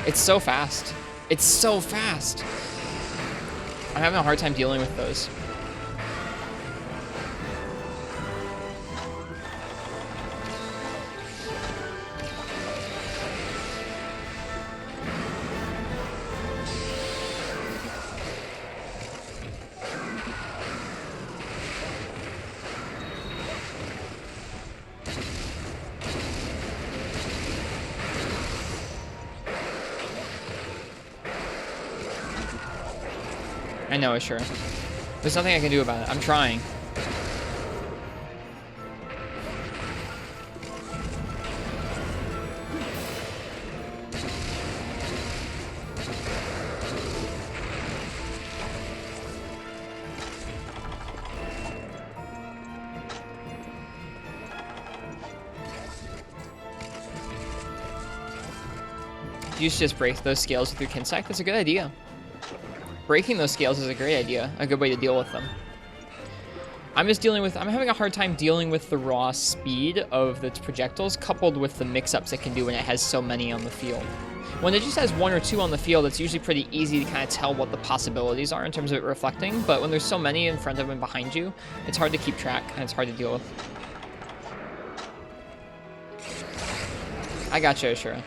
A: It's so fast. It's so fast. I'm having a hard time dealing with those. I know, sure. There's nothing I can do about it. I'm trying. You should just break those scales with your Kinsack. That's a good idea. Breaking those scales is a great idea, a good way to deal with them. I'm having a hard time dealing with the raw speed of the projectiles coupled with the mix-ups it can do when it has so many on the field. When it just has one or two on the field, it's usually pretty easy to kind of tell what the possibilities are in terms of it reflecting, but when there's so many in front of and behind you, it's hard to keep track and it's hard to deal with. I gotcha, Ashura.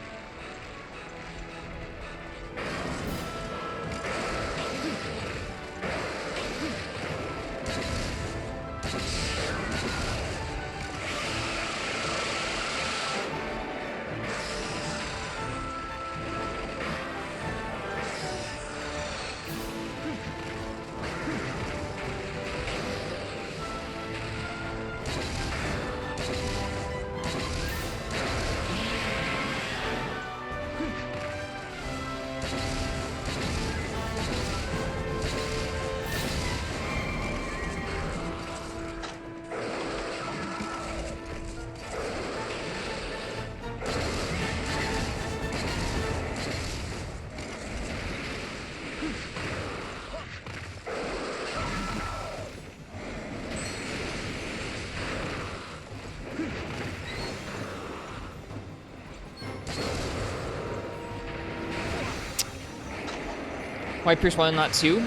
A: Why Pierce 1 and not 2?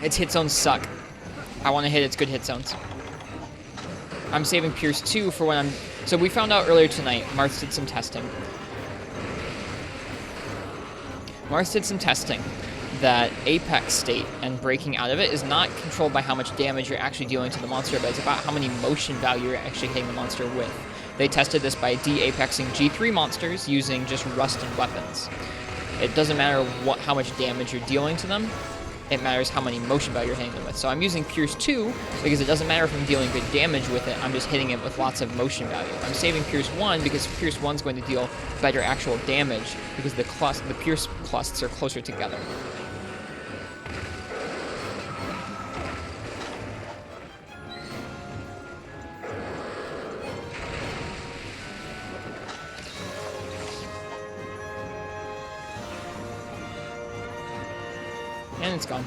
A: Its hit zones suck. I want to hit its good hit zones. I'm saving Pierce 2 for when I'm... So we found out earlier tonight, Marth did some testing. Marth did some testing that Apex state and breaking out of it is not controlled by how much damage you're actually dealing to the monster, but it's about how many motion value you're actually hitting the monster with. They tested this by de-apexing G3 monsters using just rusted weapons. It doesn't matter how much damage you're dealing to them, it matters how many motion value you're hitting them with. So I'm using Pierce 2 because it doesn't matter if I'm dealing good damage with it, I'm just hitting it with lots of motion value. I'm saving Pierce 1 because Pierce 1 is going to deal better actual damage because the Pierce clusters are closer together. And it's gone.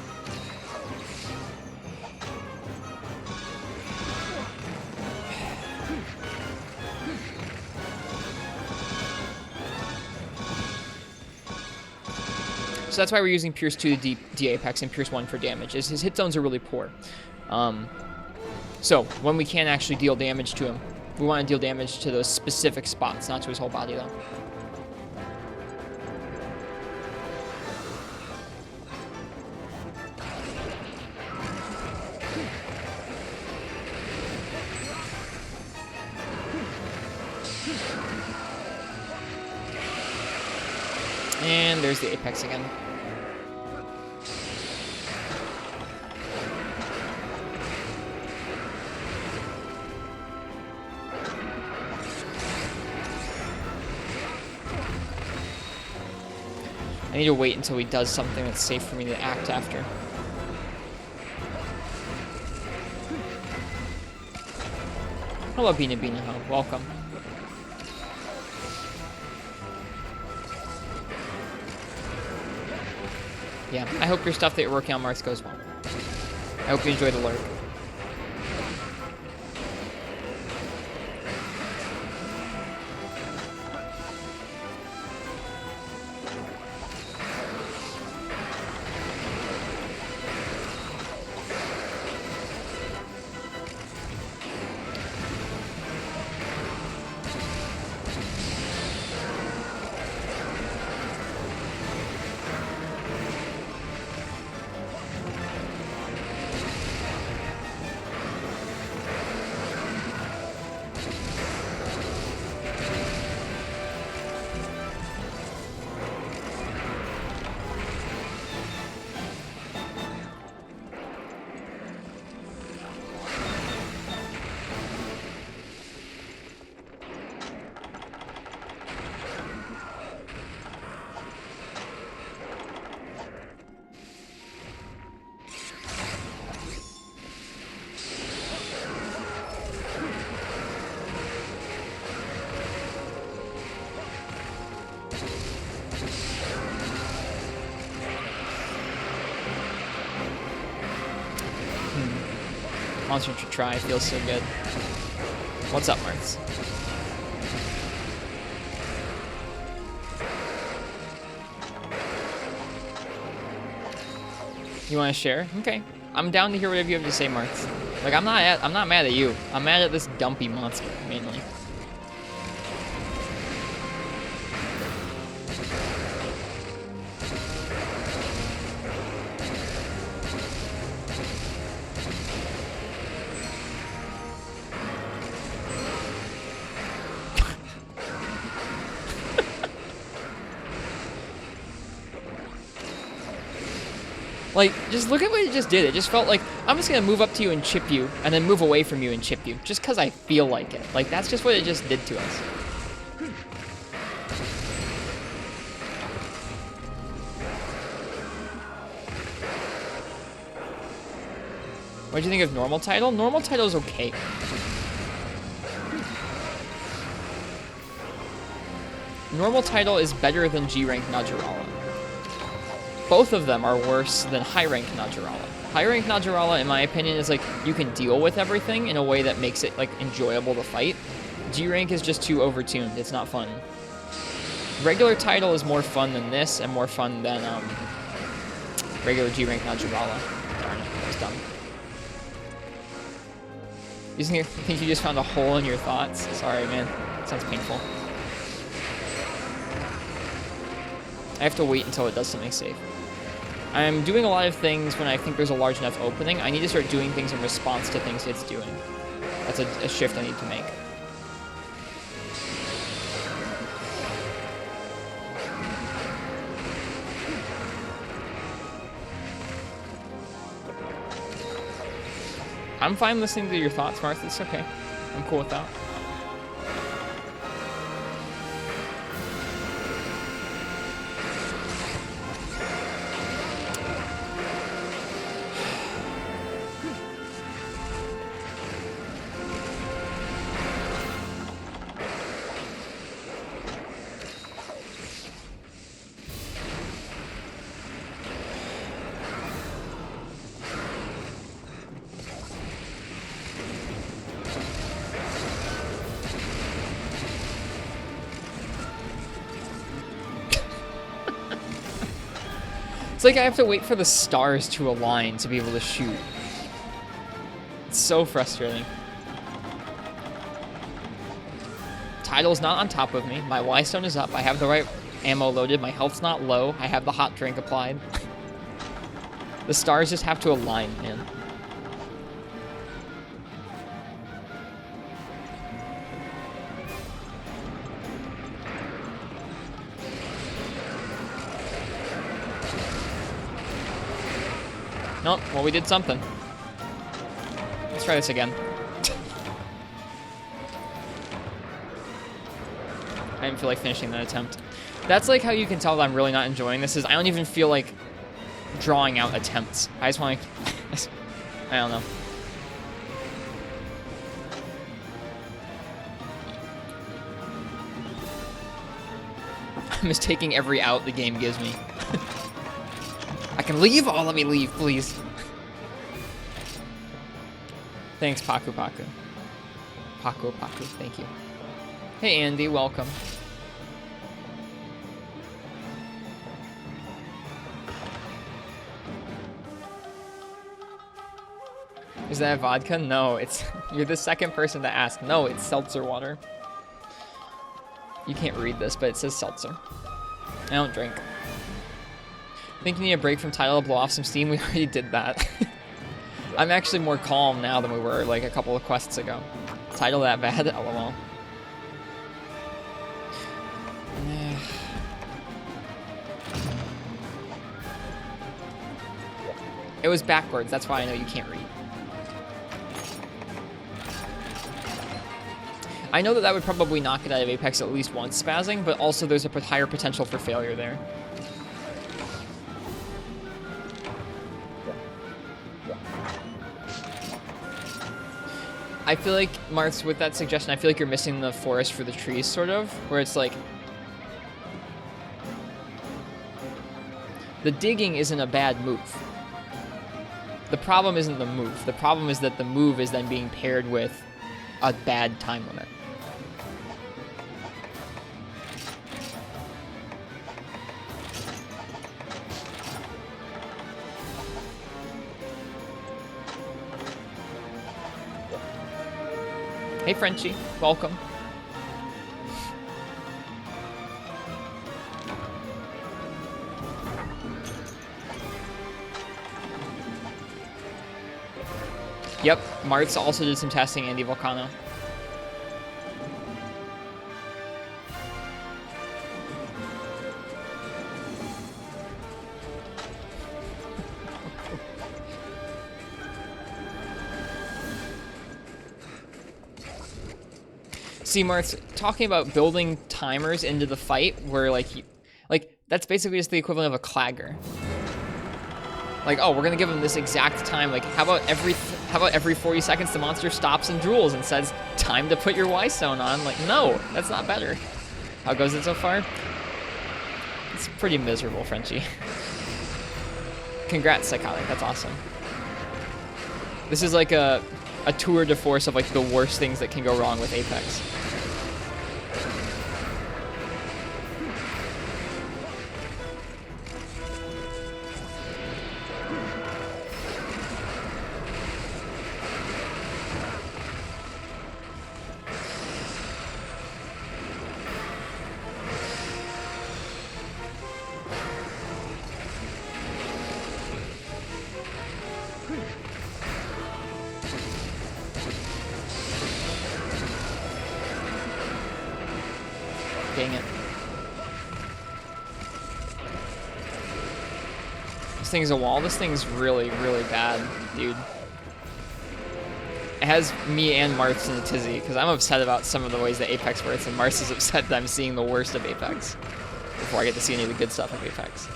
A: So that's why we're using Pierce 2 to de-apex and Pierce 1 for damage, is his hit zones are really poor. So when we can actually deal damage to him, we want to deal damage to those specific spots, not to his whole body though. And there's the apex again. I need to wait until he does something that's safe for me to act after. Hello, Bina Bina Ho. Welcome. Yeah, I hope your stuff that you're working on, Marks, goes well. I hope you enjoy the lurk. Monster to try feels so good. What's up, Marks? You want to share? Okay, I'm down to hear whatever you have to say, Marks. Like I'm not mad at you. I'm mad at this dumpy monster mainly. Like, just look at what it just did. It just felt like, I'm just going to move up to you and chip you, and then move away from you and chip you, just because I feel like it. Like, that's just what it just did to us. What do you think of normal title? Normal title is okay. Normal title is better than G-rank Najarala. Both of them are worse than high-rank Najarala. High-rank Najarala, in my opinion, is like, you can deal with everything in a way that makes it, like, enjoyable to fight. G-rank is just too overtuned. It's not fun. Regular title is more fun than this, and more fun than, regular G-rank Najarala. Darn it, that was dumb. You think you just found a hole in your thoughts? Sorry, man. Sounds painful. I have to wait until it does something safe. I'm doing a lot of things when I think there's a large enough opening. I need to start doing things in response to things it's doing. That's a shift I need to make. I'm fine listening to your thoughts, Martha. It's okay. I'm cool with that. It's like I have to wait for the stars to align to be able to shoot. It's so frustrating. Title's not on top of me. My Y stone is up. I have the right ammo loaded. My health's not low. I have the hot drink applied. The stars just have to align, man. Nope, well, we did something. Let's try this again. I didn't feel like finishing that attempt. That's like how you can tell that I'm really not enjoying this, is I don't even feel like drawing out attempts. I just want to... I don't know. I'm just taking every out the game gives me. I can leave? Oh, let me leave, please. Thanks, Paku Paku. Paku Paku, thank you. Hey, Andy, welcome. Is that vodka? No, it's... You're the second person to ask. No, it's seltzer water. You can't read this, but it says seltzer. I don't drink. I think you need a break from title to blow off some steam. We already did that. I'm actually more calm now than we were like a couple of quests ago. Title that bad? LOL. It was backwards. That's why I know you can't read. I know that that would probably knock it out of Apex at least once spazzing, but also there's a higher potential for failure there. I feel like, Martz, with that suggestion, I feel like you're missing the forest for the trees, sort of, where it's like... The digging isn't a bad move. The problem isn't the move. The problem is that the move is then being paired with a bad time limit. Hey, Frenchie. Welcome. Yep, Martz also did some testing, Andy Volcano. See, Martz, talking about building timers into the fight where, like, that's basically just the equivalent of a clagger. Like, oh, we're gonna give him this exact time. Like, how about every 40 seconds the monster stops and drools and says, time to put your Y-Stone on? Like, no, that's not better. How goes it so far? It's pretty miserable, Frenchie. Congrats, Psychotic, that's awesome. This is like a tour de force of, like, the worst things that can go wrong with Apex. Dang it. This thing's a wall. This thing's really, really bad, dude. It has me and Martz in a tizzy, because I'm upset about some of the ways that Apex works, and Martz is upset that I'm seeing the worst of Apex before I get to see any of the good stuff of Apex.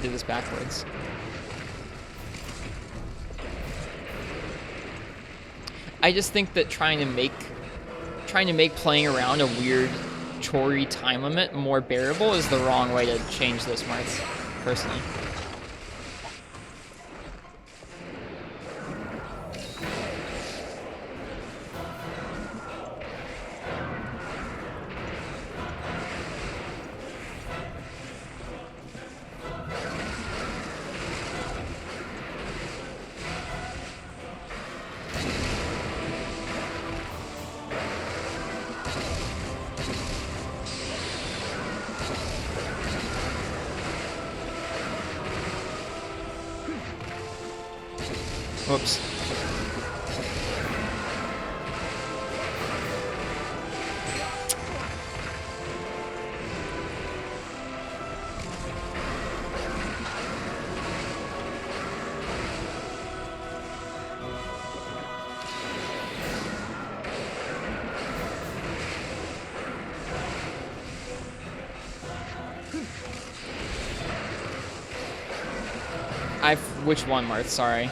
A: Do this backwards. I just think that trying to make playing around a weird chore-y time limit more bearable is the wrong way to change this, Martz, personally. Whoops. Which one, Marth? Sorry.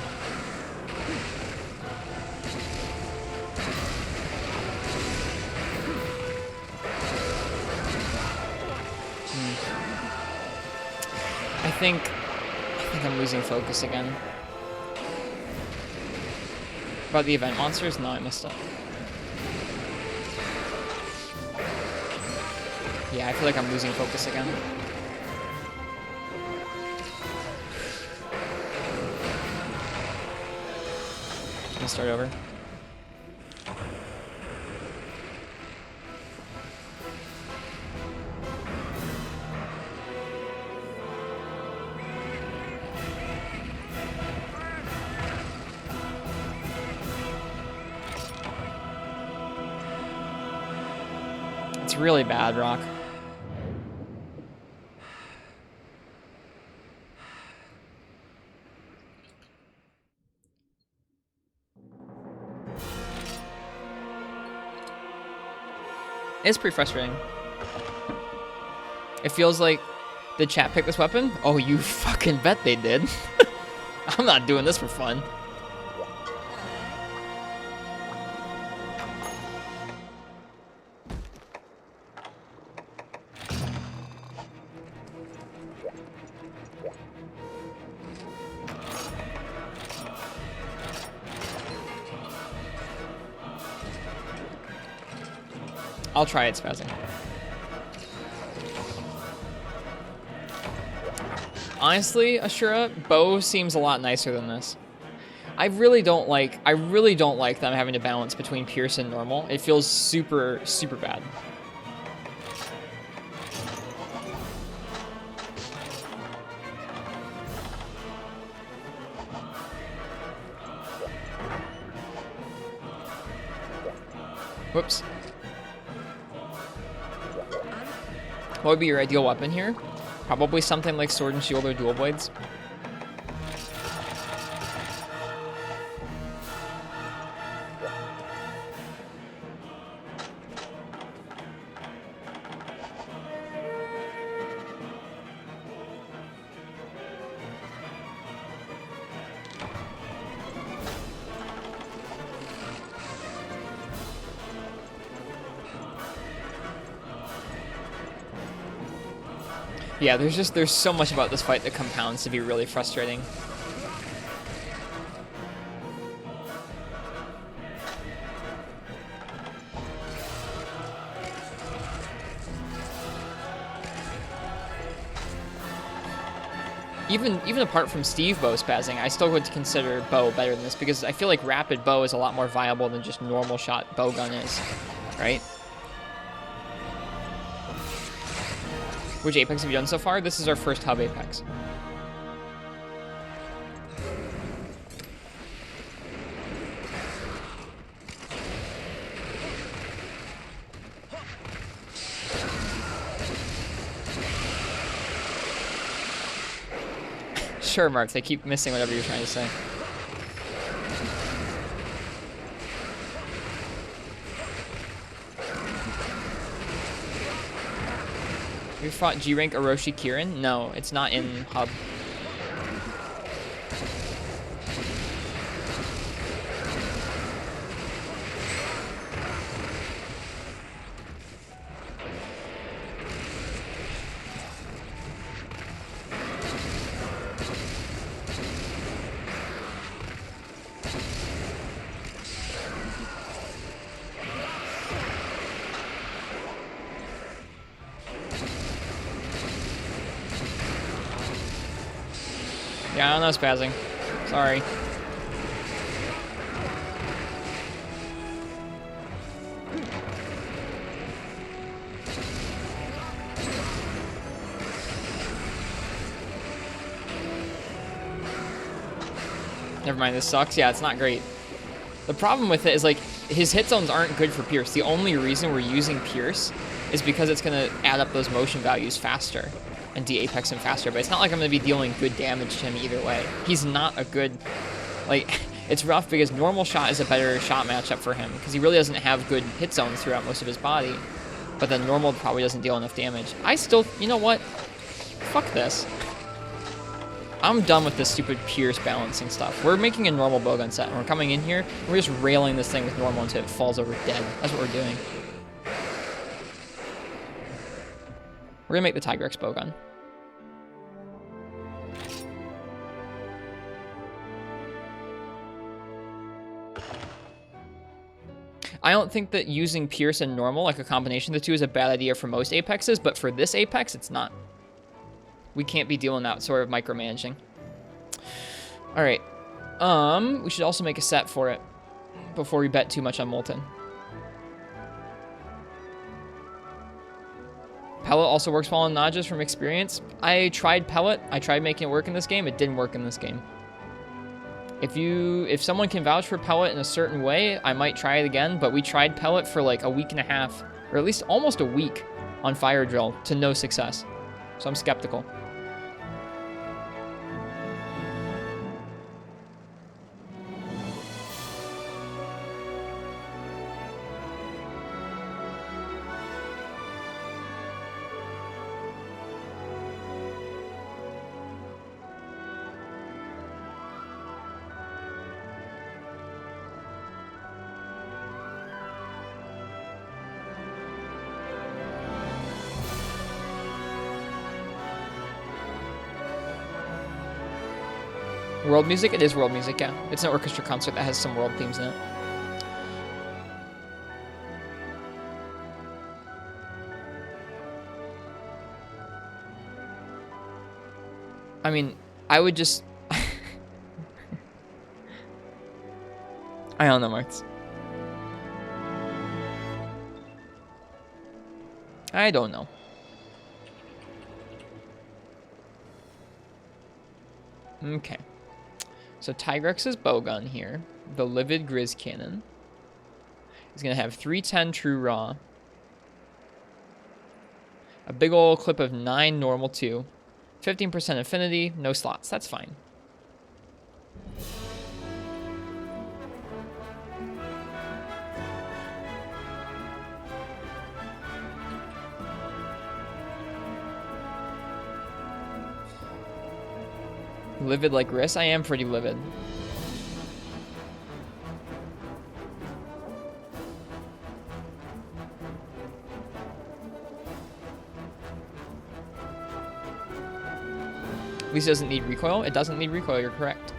A: I think I'm losing focus again. About the event monsters? No, I missed it. Yeah, I feel like I'm losing focus again. Start over. It's really bad, Rock. It's pretty frustrating. It feels like the chat picked this weapon. Oh, you fucking bet they did. I'm not doing this for fun. I'll try it spazzing. Honestly, Ashura, bow seems a lot nicer than this. I really don't like them having to balance between Pierce and normal. It feels super, super bad. Whoops. What would be your ideal weapon here? Probably something like Sword and Shield or Dual Blades. Yeah, there's so much about this fight that compounds to be really frustrating. Even apart from Steve bow spazzing, I still would consider bow better than this because I feel like rapid bow is a lot more viable than just normal shot bow gun is, right? Which Apex have you done so far? This is our first hub Apex. Sure, Mark, they keep missing whatever you're trying to say. We fought G-Rank Orochi Kirin? No, it's not in Hub. Yeah, I don't know spazzing. Sorry. Never mind, this sucks. Yeah, it's not great. The problem with it is, like, his hit zones aren't good for Pierce. The only reason we're using Pierce is because it's going to add up those motion values faster and de-apex him faster. But it's not like I'm going to be dealing good damage to him either way. He's not a good... Like, it's rough because normal shot is a better shot matchup for him because he really doesn't have good hit zones throughout most of his body. But then normal probably doesn't deal enough damage. I still... You know what? Fuck this. I'm done with this stupid Pierce balancing stuff. We're making a normal bowgun set, and we're coming in here, and we're just railing this thing with normal until it falls over dead. That's what we're doing. We're gonna make the Tigrex bowgun. I don't think that using Pierce and normal, like a combination of the two, is a bad idea for most Apexes, but for this Apex, it's not. We can't be dealing that sort of micromanaging. All right. We should also make a set for it before we bet too much on Molten. Pellet also works well on Najas from experience. I tried Pellet. I tried making it work in this game. It didn't work in this game. If someone can vouch for Pellet in a certain way, I might try it again, but we tried Pellet for like a week and a half, or at least almost a week on Fire Drill to no success. So I'm skeptical. World music? It is world music, yeah. It's an orchestra concert that has some world themes in it. I mean, I would just... I don't know, Martz. I don't know. Okay. So Tigrex's bowgun here, the Livid Grizz Cannon, is going to have 310 true raw, a big old clip of 9 normal 2, 15% affinity, no slots. That's fine. Livid like Riss? I am pretty livid. At least it doesn't need recoil. It doesn't need recoil, you're correct.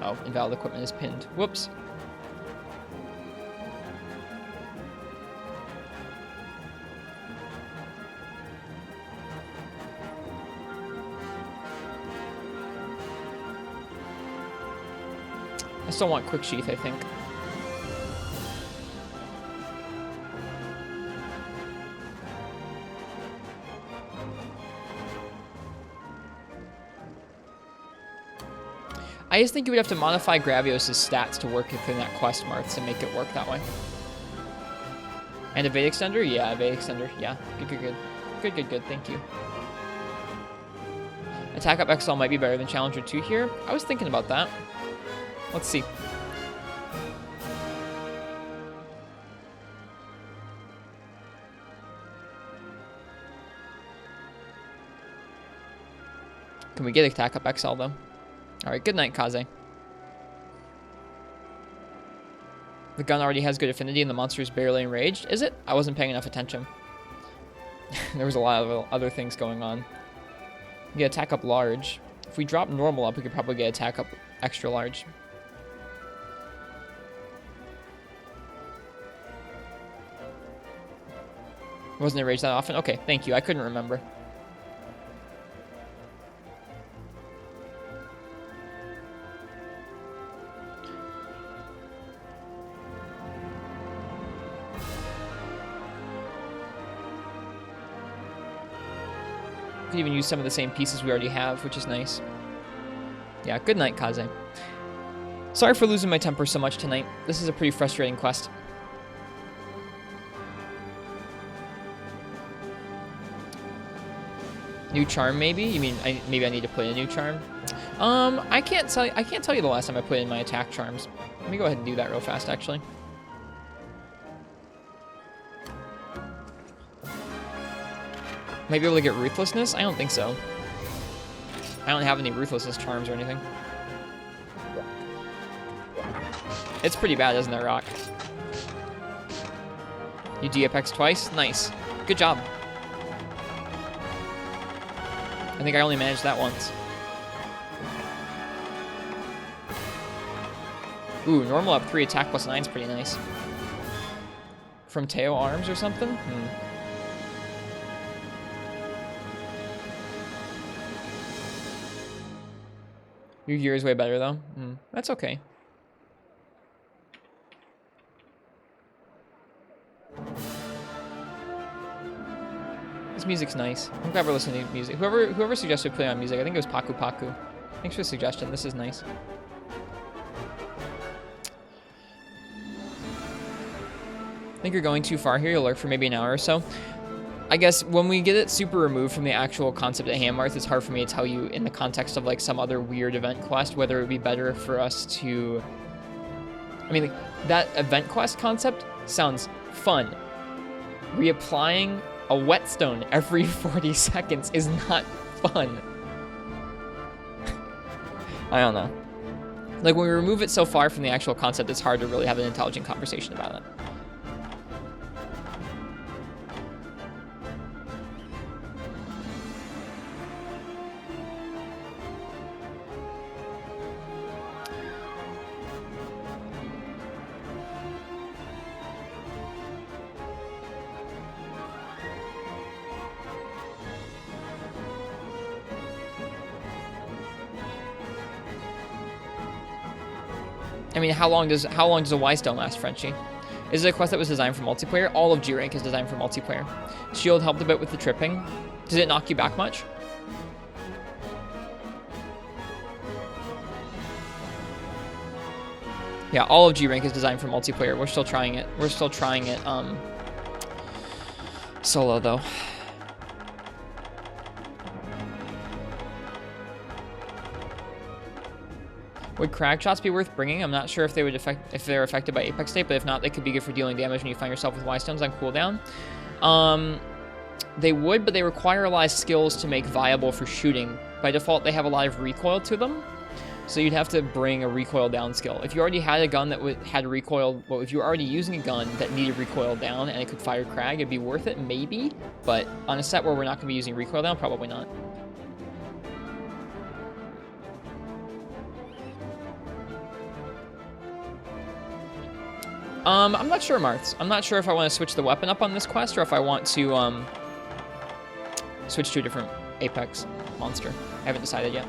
A: Oh, invalid equipment is pinned. Whoops. I still want quick sheath, I think. I just think you would have to modify Gravios' stats to work within that quest, Marth, to make it work that way. And a Vade Extender? Yeah, a Vade Extender. Yeah. Good. Thank you. Attack Up XL might be better than Challenger 2 here. I was thinking about that. Let's see. Can we get Attack Up XL, though? Alright, good night, Kaze. The gun already has good affinity and the monster is barely enraged. Is it? I wasn't paying enough attention. There was a lot of other things going on. We get attack up large. If we drop normal up, we could probably get attack up extra large. Wasn't enraged that often? Okay, thank you. I couldn't remember. Could even use some of the same pieces we already have, which is nice. Yeah, good night, Kaze. Sorry for losing my temper so much tonight. This is a pretty frustrating quest. New charm, maybe? You mean maybe I need to put in a new charm? I can't tell you the last time I put in my attack charms. Let me go ahead and do that real fast, actually. Might be able to get Ruthlessness? I don't think so. I don't have any Ruthlessness charms or anything. It's pretty bad, isn't it, Rock? You D-Apex twice? Nice. Good job. I think I only managed that once. Ooh, normal up 3, attack plus 9 is pretty nice. From Teo Arms or something? Your gear is way better, though. That's okay. This music's nice. I'm glad we're listening to music. Whoever suggested play on music, I think it was Paku Paku. Thanks for the suggestion. This is nice. I think you're going too far here. You'll lurk for maybe an hour or so. I guess when we get it super removed from the actual concept of Hammarth, it's hard for me to tell you in the context of like some other weird event quest whether it would be better for us to... I mean, like, that event quest concept sounds fun. Reapplying a whetstone every 40 seconds is not fun. I don't know. Like, when we remove it so far from the actual concept, it's hard to really have an intelligent conversation about it. I mean, how long does a Y-Stone last, Frenchie? Is it a quest that was designed for multiplayer? All of G-Rank is designed for multiplayer. Shield helped a bit with the tripping. Did it knock you back much? Yeah, all of G-Rank is designed for multiplayer. We're still trying it. We're still trying it solo, though. Would crag shots be worth bringing? I'm not sure if they would if they're affected by Apex State, but if not, they could be good for dealing damage when you find yourself with Y-Stones on cooldown. They would, but they require a lot of skills to make viable for shooting. By default, they have a lot of recoil to them, so you'd have to bring a recoil down skill. If you already had a gun that had recoil, well, if you were already using a gun that needed recoil down and it could fire crag, it'd be worth it, maybe. But on a set where we're not going to be using recoil down, probably not. I'm not sure, Marths. I'm not sure if I want to switch the weapon up on this quest or if I want to switch to a different Apex monster. I haven't decided yet.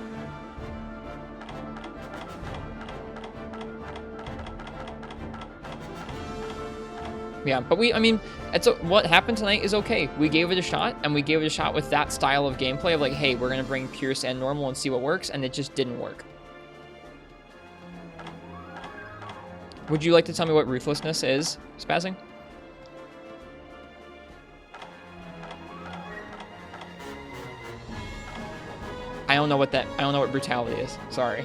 A: Yeah, but I mean, what happened tonight is okay. We gave it a shot, and we gave it a shot with that style of gameplay of like, hey, we're going to bring Pierce and Normal and see what works, and it just didn't work. Would you like to tell me what Ruthlessness is, Spazzing? I don't know what brutality is. Sorry.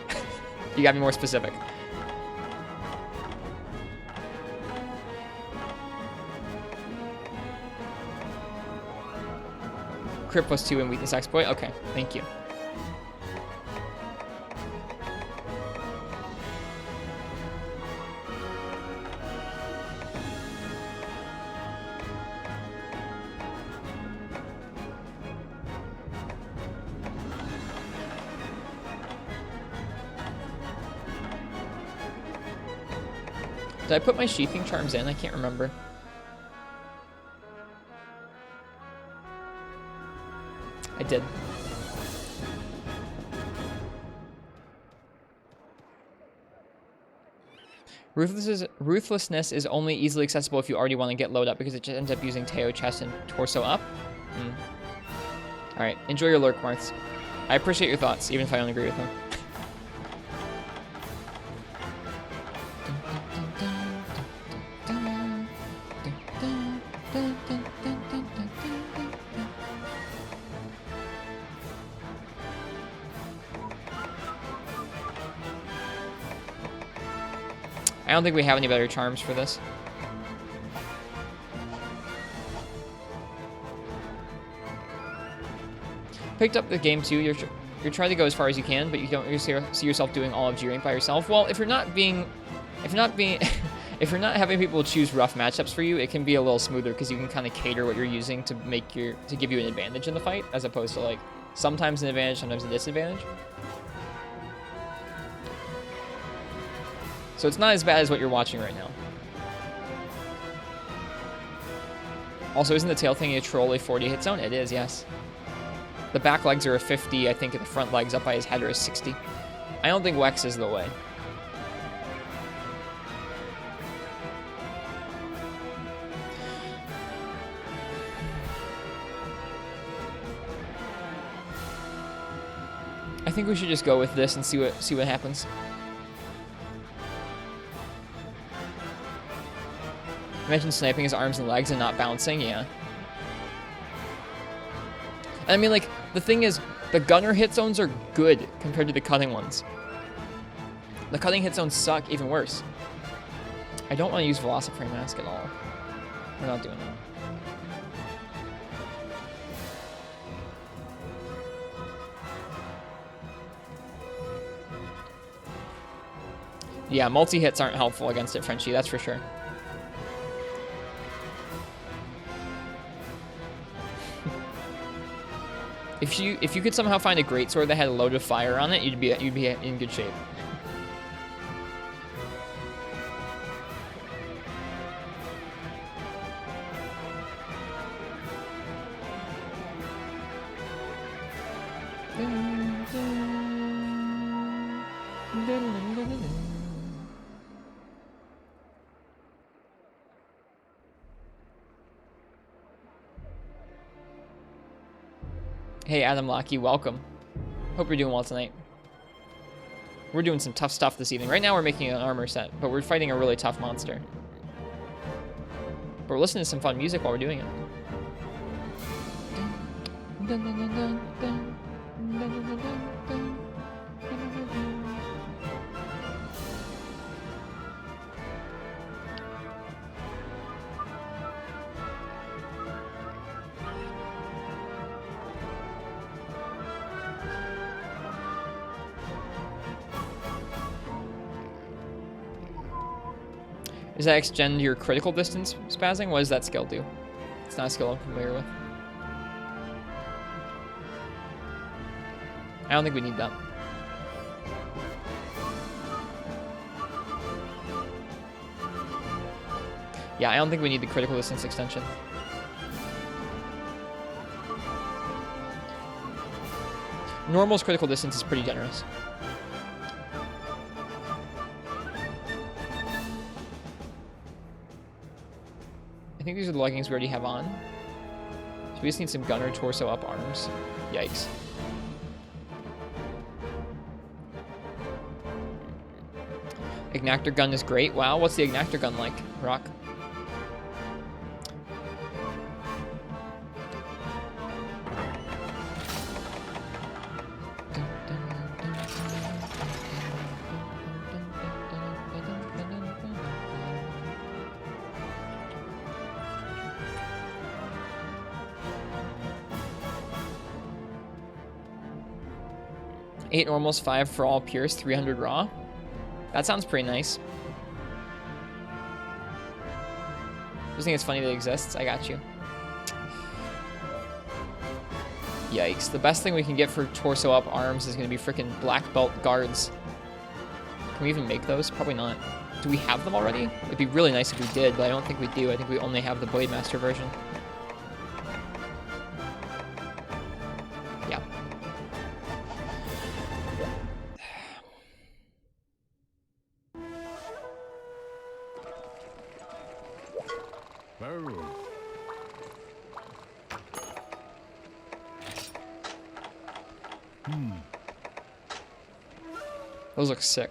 A: You gotta be more specific. Crit +2 and weakness exploit? Okay, thank you. Did I put my sheathing charms in? I can't remember. I did. Ruthlessness is only easily accessible if you already want to get load up because it just ends up using Teo chest and torso up. Alright, enjoy your lurk, Marths. I appreciate your thoughts, even if I don't agree with them. I don't think we have any better charms for this. Picked up the game too. You're trying to go as far as you can, but you don't really see yourself doing all of G-Rank by yourself. Well, if you're not having people choose rough matchups for you, it can be a little smoother because you can kind of cater what you're using to give you an advantage in the fight, as opposed to like sometimes an advantage, sometimes a disadvantage. So it's not as bad as what you're watching right now. Also, isn't the tail thing a troll a 40 hit zone? It is, yes. The back legs are a 50, I think the front legs up by his head are a 60. I don't think Wex is the way. I think we should just go with this and see what happens. Imagine sniping his arms and legs and not bouncing, yeah. And I mean, like, the thing is, the gunner hit zones are good compared to the cutting ones. The cutting hit zones suck even worse. I don't want to use Velociframe Mask at all. We're not doing that. Yeah, multi-hits aren't helpful against it, Frenchie, that's for sure. If you could somehow find a greatsword that had a load of fire on it, you'd be in good shape. Hey, Adam Lockey, welcome. Hope you're doing well tonight. We're doing some tough stuff this evening. Right now we're making an armor set, but we're fighting a really tough monster. But we're listening to some fun music while we're doing it. Does that extend your critical distance spazzing? What does that skill do? It's not a skill I'm familiar with. I don't think we need that. Yeah, I don't think we need the critical distance extension. Normal's critical distance is pretty generous. I think these are the leggings we already have on. So we just need some gunner torso up arms. Yikes. Ignactor gun is great. Wow, what's the Ignactor gun like, Rock? Eight normals, 5 for all pures, 300 raw. That sounds pretty nice. Just think it's funny that it exists. I got you. Yikes. The best thing we can get for torso up arms is going to be freaking black belt guards. Can we even make those? Probably not. Do we have them already? It'd be really nice if we did, but I don't think we do. I think we only have the Blade Master version. Yeah. Those look sick.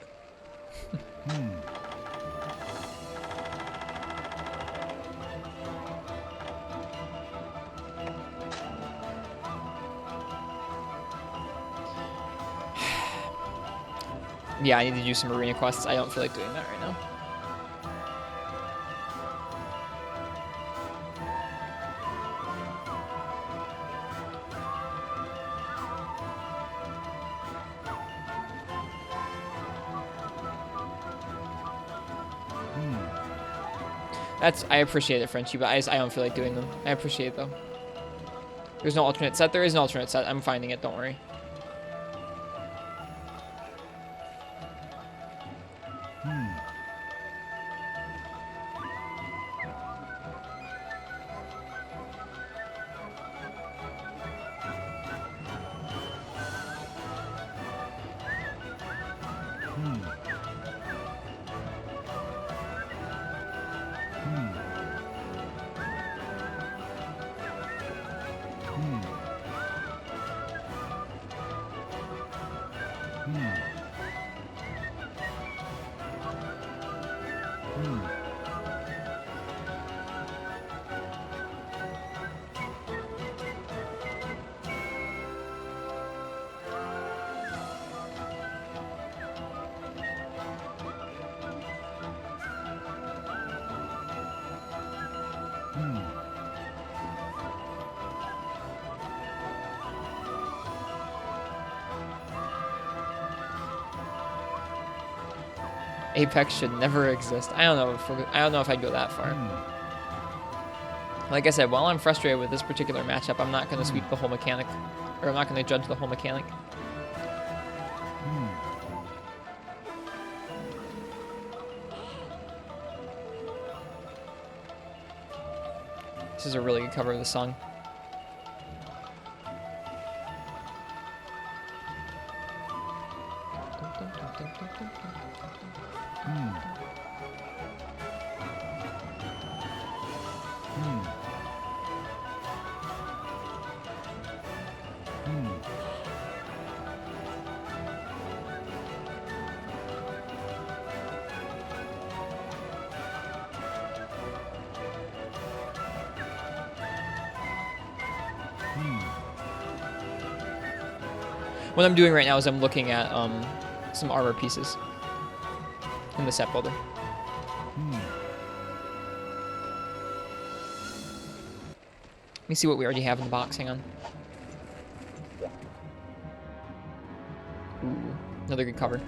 A: Yeah, I need to do some arena quests. I don't feel like doing that right now. I appreciate it, Frenchie, but I don't feel like doing them. I appreciate it, though. There's no alternate set. There is an alternate set. I'm finding it. Don't worry. Apex should never exist. I don't know if I'd go that far. Like I said, while I'm frustrated with this particular matchup, I'm not going to sweep the whole mechanic, or I'm not going to judge the whole mechanic. This is a really good cover of the song. What I'm doing right now is I'm looking at some armor pieces in the set builder. Let me see what we already have in the box. Hang on. Ooh, another good cover.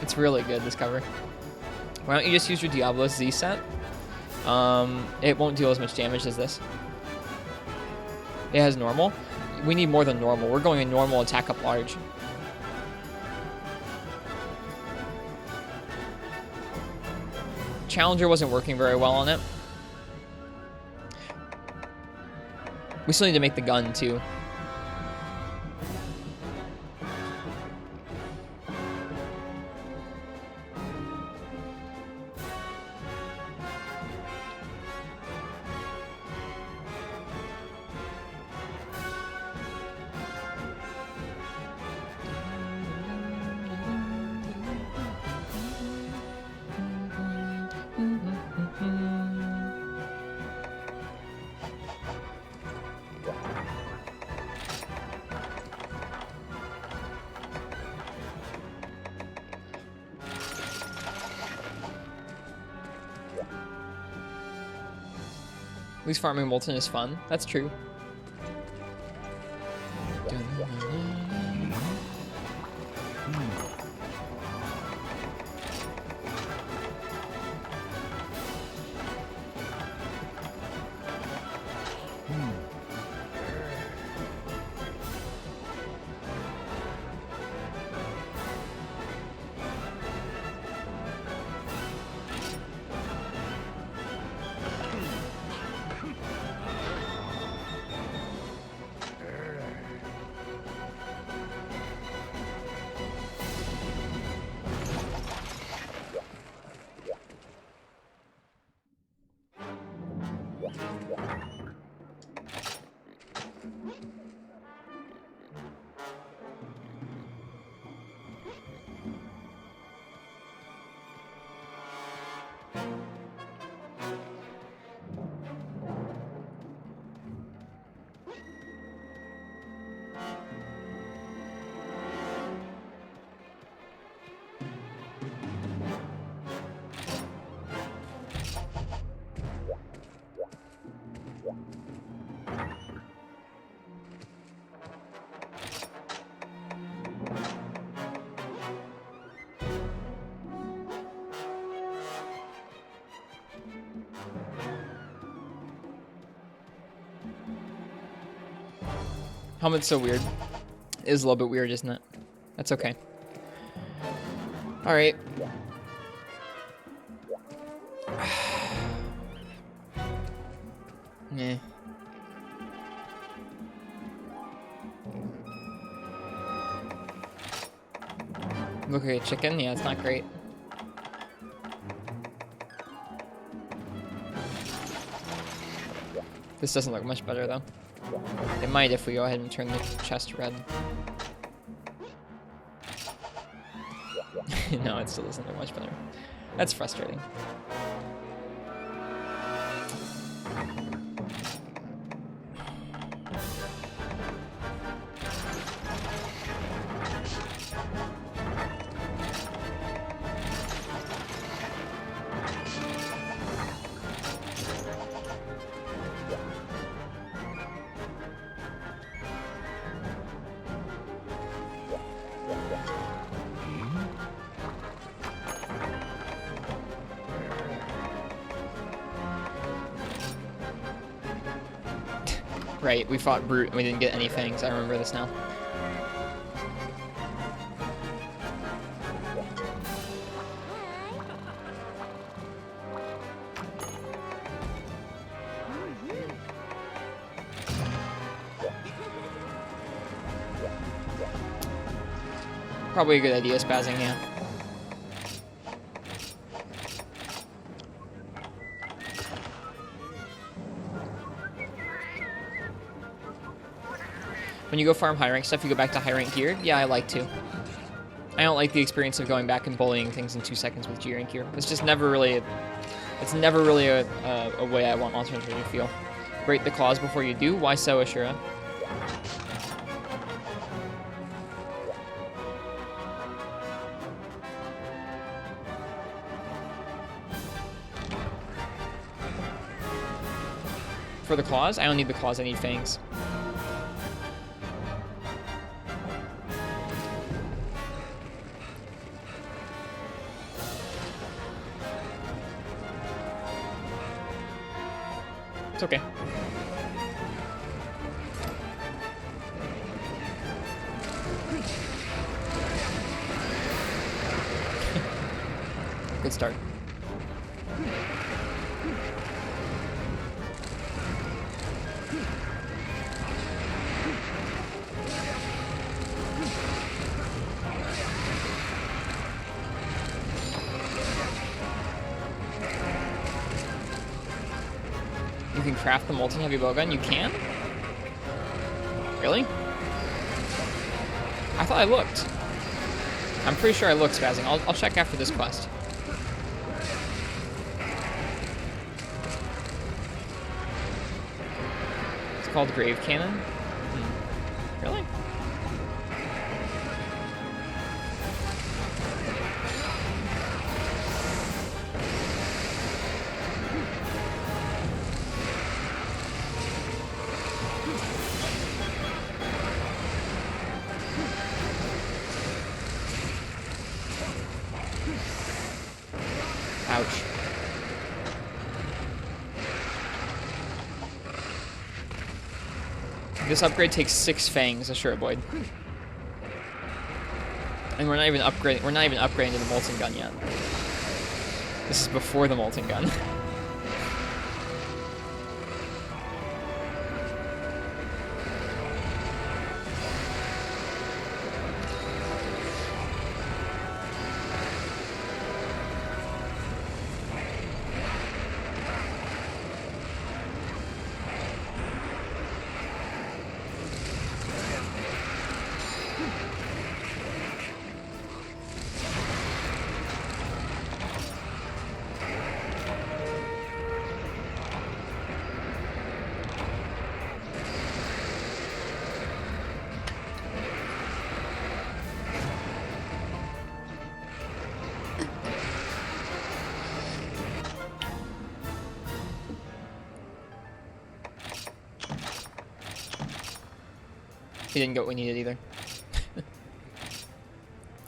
A: It's really good, this cover. Why don't you just use your Diablo Z set? It won't deal as much damage as this. It has normal. We need more than normal. We're going in normal, attack up large. Challenger wasn't working very well on it. We still need to make the gun, too. At least farming Molten is fun. That's true. Helmet's so weird. It is a little bit weird, isn't it? That's okay. Alright. Nah. Look at a chicken? Yeah, it's not great. This doesn't look much better, though. It might if we go ahead and turn the chest red. No, it still doesn't look much better. That's frustrating. Right, we fought Brute and we didn't get any fangs. I remember this now. Probably a good idea, spazzing, yeah. When you go farm high rank stuff, you go back to high rank gear? Yeah, I like to. I don't like the experience of going back and bullying things in 2 seconds with G rank gear. It's just never really a way I want Monster Hunter to feel. Break the claws before you do? Why so, Ashura? For the claws? I don't need the claws, I need fangs. It's okay. Good start. You can craft the molten heavy bowgun? You can? Really? I thought I looked. I'm pretty sure I looked, spazzing. I'll check after this quest. It's called Grave Cannon? Really? Ouch. This upgrade takes 6 fangs, sure Boyd. And we're not even upgrading to the molten gun yet. This is before the molten gun. He didn't get what we needed either.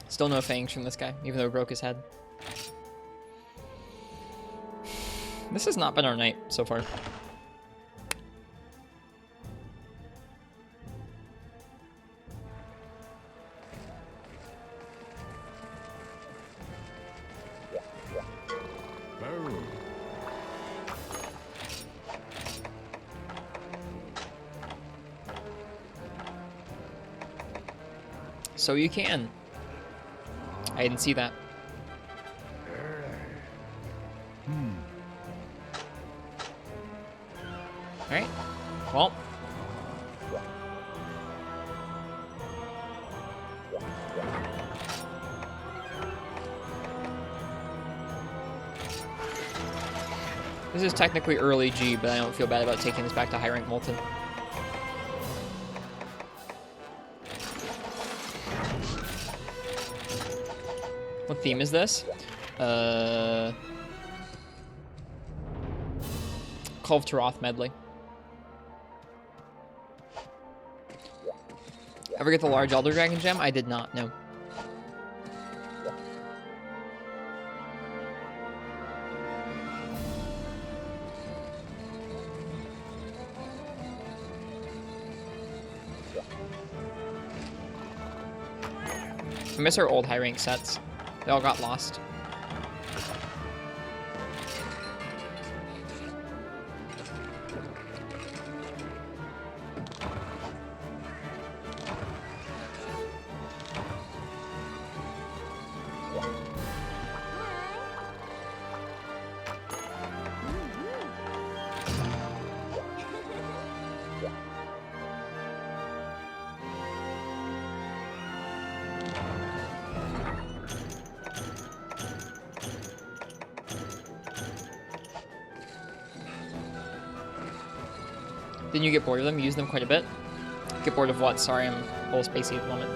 A: Still no fangs from this guy, even though we broke his head. This has not been our night so far. So you can. I didn't see that. Alright. Well. This is technically early G, but I don't feel bad about taking this back to high rank Molten. What theme is this? Call of Taroth medley. Ever get the large Elder Dragon gem? I did not, no. I miss our old high rank sets. They all got lost. Didn't you get bored of them? You use them quite a bit? Get bored of what? Sorry, I'm a little spacey at the moment.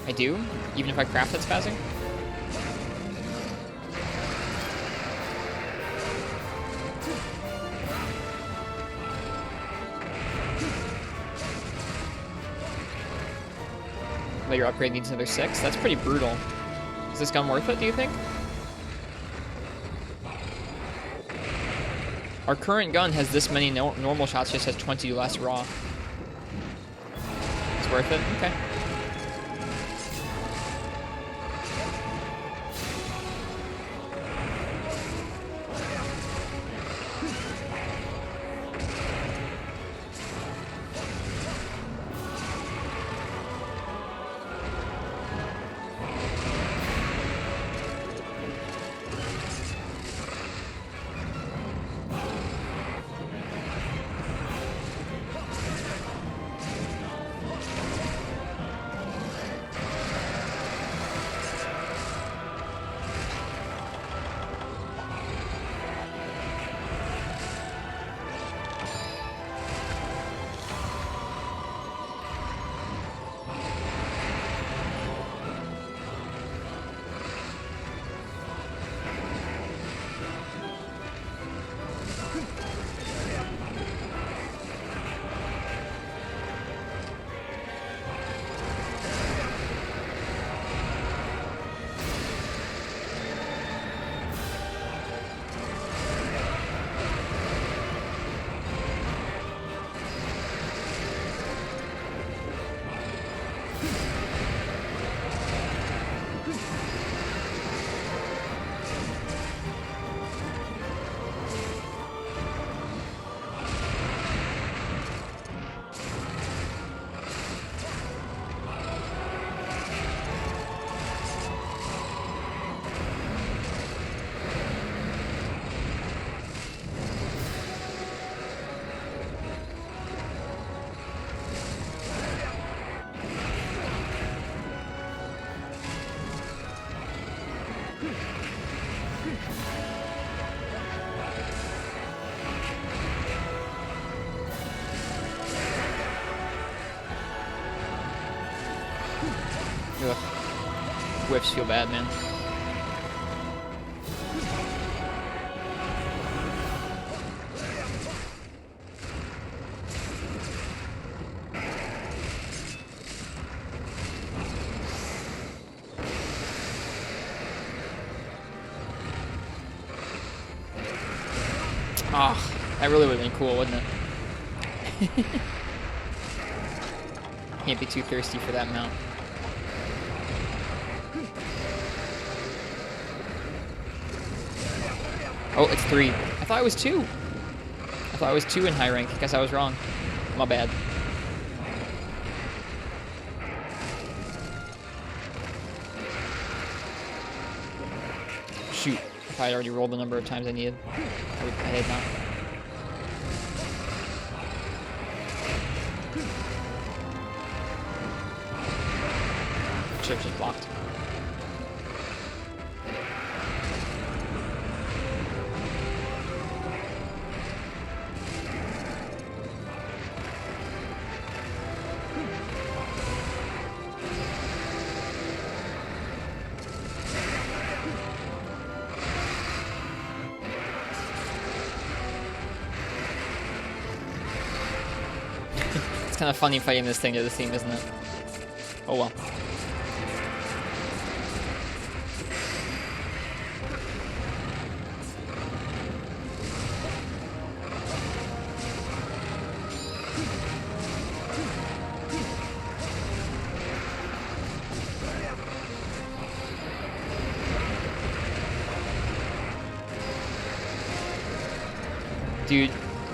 A: I do? Even if I craft it spazzing? But your upgrade needs another 6? That's pretty brutal. Is this gun worth it, do you think? Our current gun has this many normal shots, just has 20 less raw. It's worth it? Okay. Ugh. Whiffs feel bad, man. Oh, that really would have been cool, wouldn't it? Can't be too thirsty for that mount. Oh, it's 3. I thought it was 2. I thought it was 2 in high rank. Guess I was wrong. My bad. Shoot. If I had already rolled the number of times I needed, I had not. Should have just blocked. It's kind of funny fighting this thing to this team, isn't it? Oh well.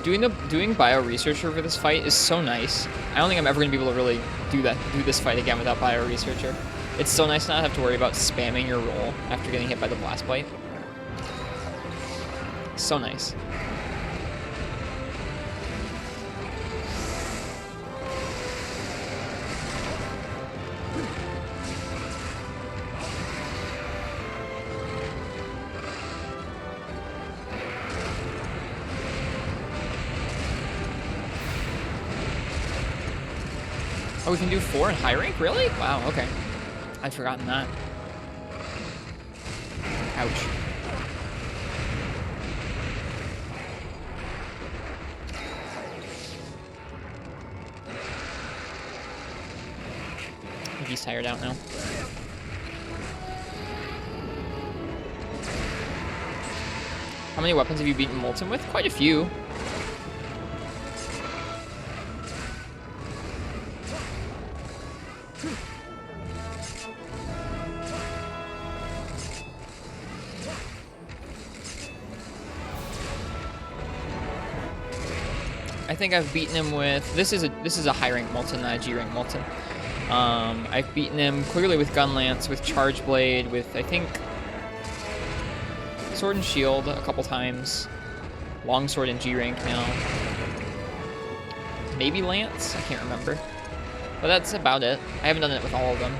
A: Dude, doing bio researcher for this fight is so nice. I don't think I'm ever gonna be able to really do this fight again without bio researcher. It's so nice not to have to worry about spamming your roll after getting hit by the blast bite. So nice. Oh, we can do 4 in high rank? Really? Wow, okay. I'd forgotten that. Ouch. I think he's tired out now. How many weapons have you beaten Molten with? Quite a few. I think I've beaten him with this is a high rank Molten, not a G rank Molten. I've beaten him clearly with Gun Lance, with Charge Blade, with I think Sword and Shield a couple times, Longsword in G rank now. Maybe Lance, I can't remember, but that's about it. I haven't done it with all of them.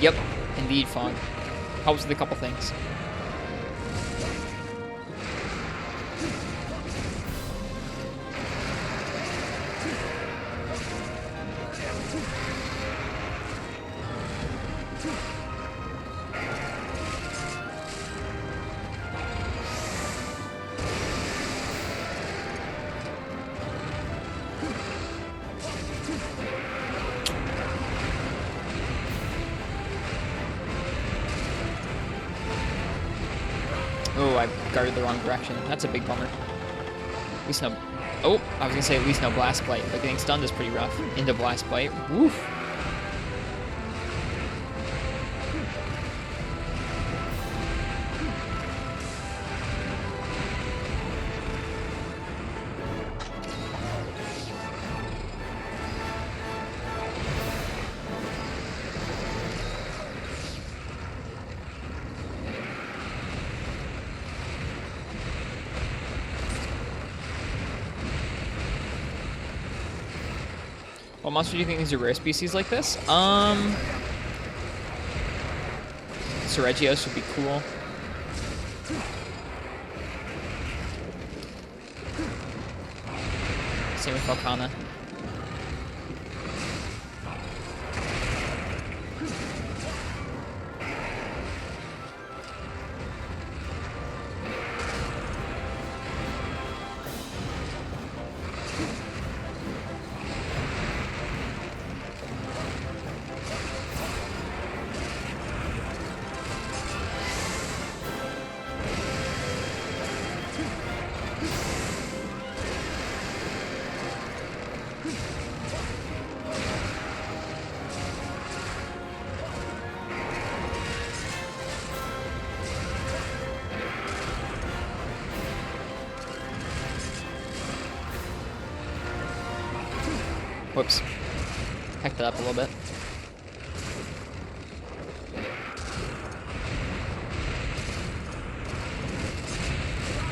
A: Yep, indeed, Fog. Helps with a couple things. Oh, I guarded the wrong direction. That's a big bummer. At least no... Oh, I was gonna say at least no Blast Bite, but getting stunned is pretty rough. Into Blast Bite. Woof. What monster do you think is a rare species like this? Seregios would be cool. Same with Falcana. Whoops. Hacked that up a little bit.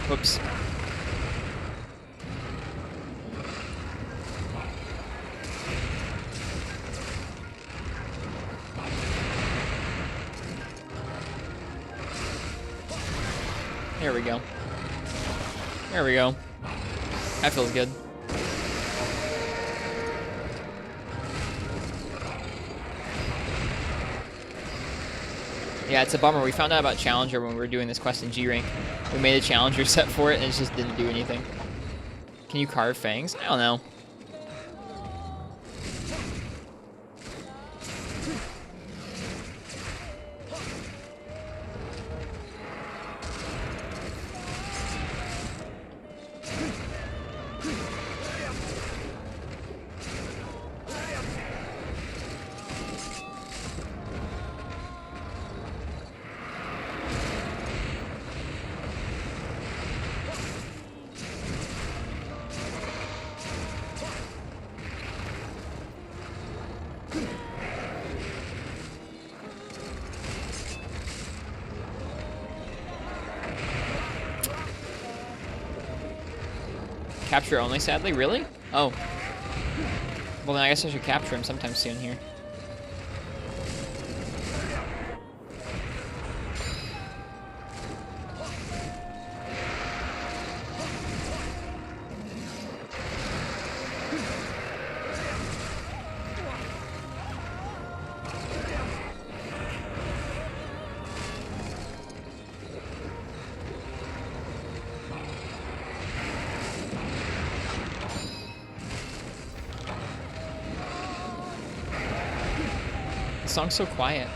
A: Whoops. There we go. There we go. That feels good. Yeah, it's a bummer. We found out about Challenger when we were doing this quest in G-Rank. We made a Challenger set for it, and it just didn't do anything. Can you carve fangs? I don't know. Capture only, sadly? Really? Oh. Well, then I guess I should capture him sometime soon here. The song's so quiet.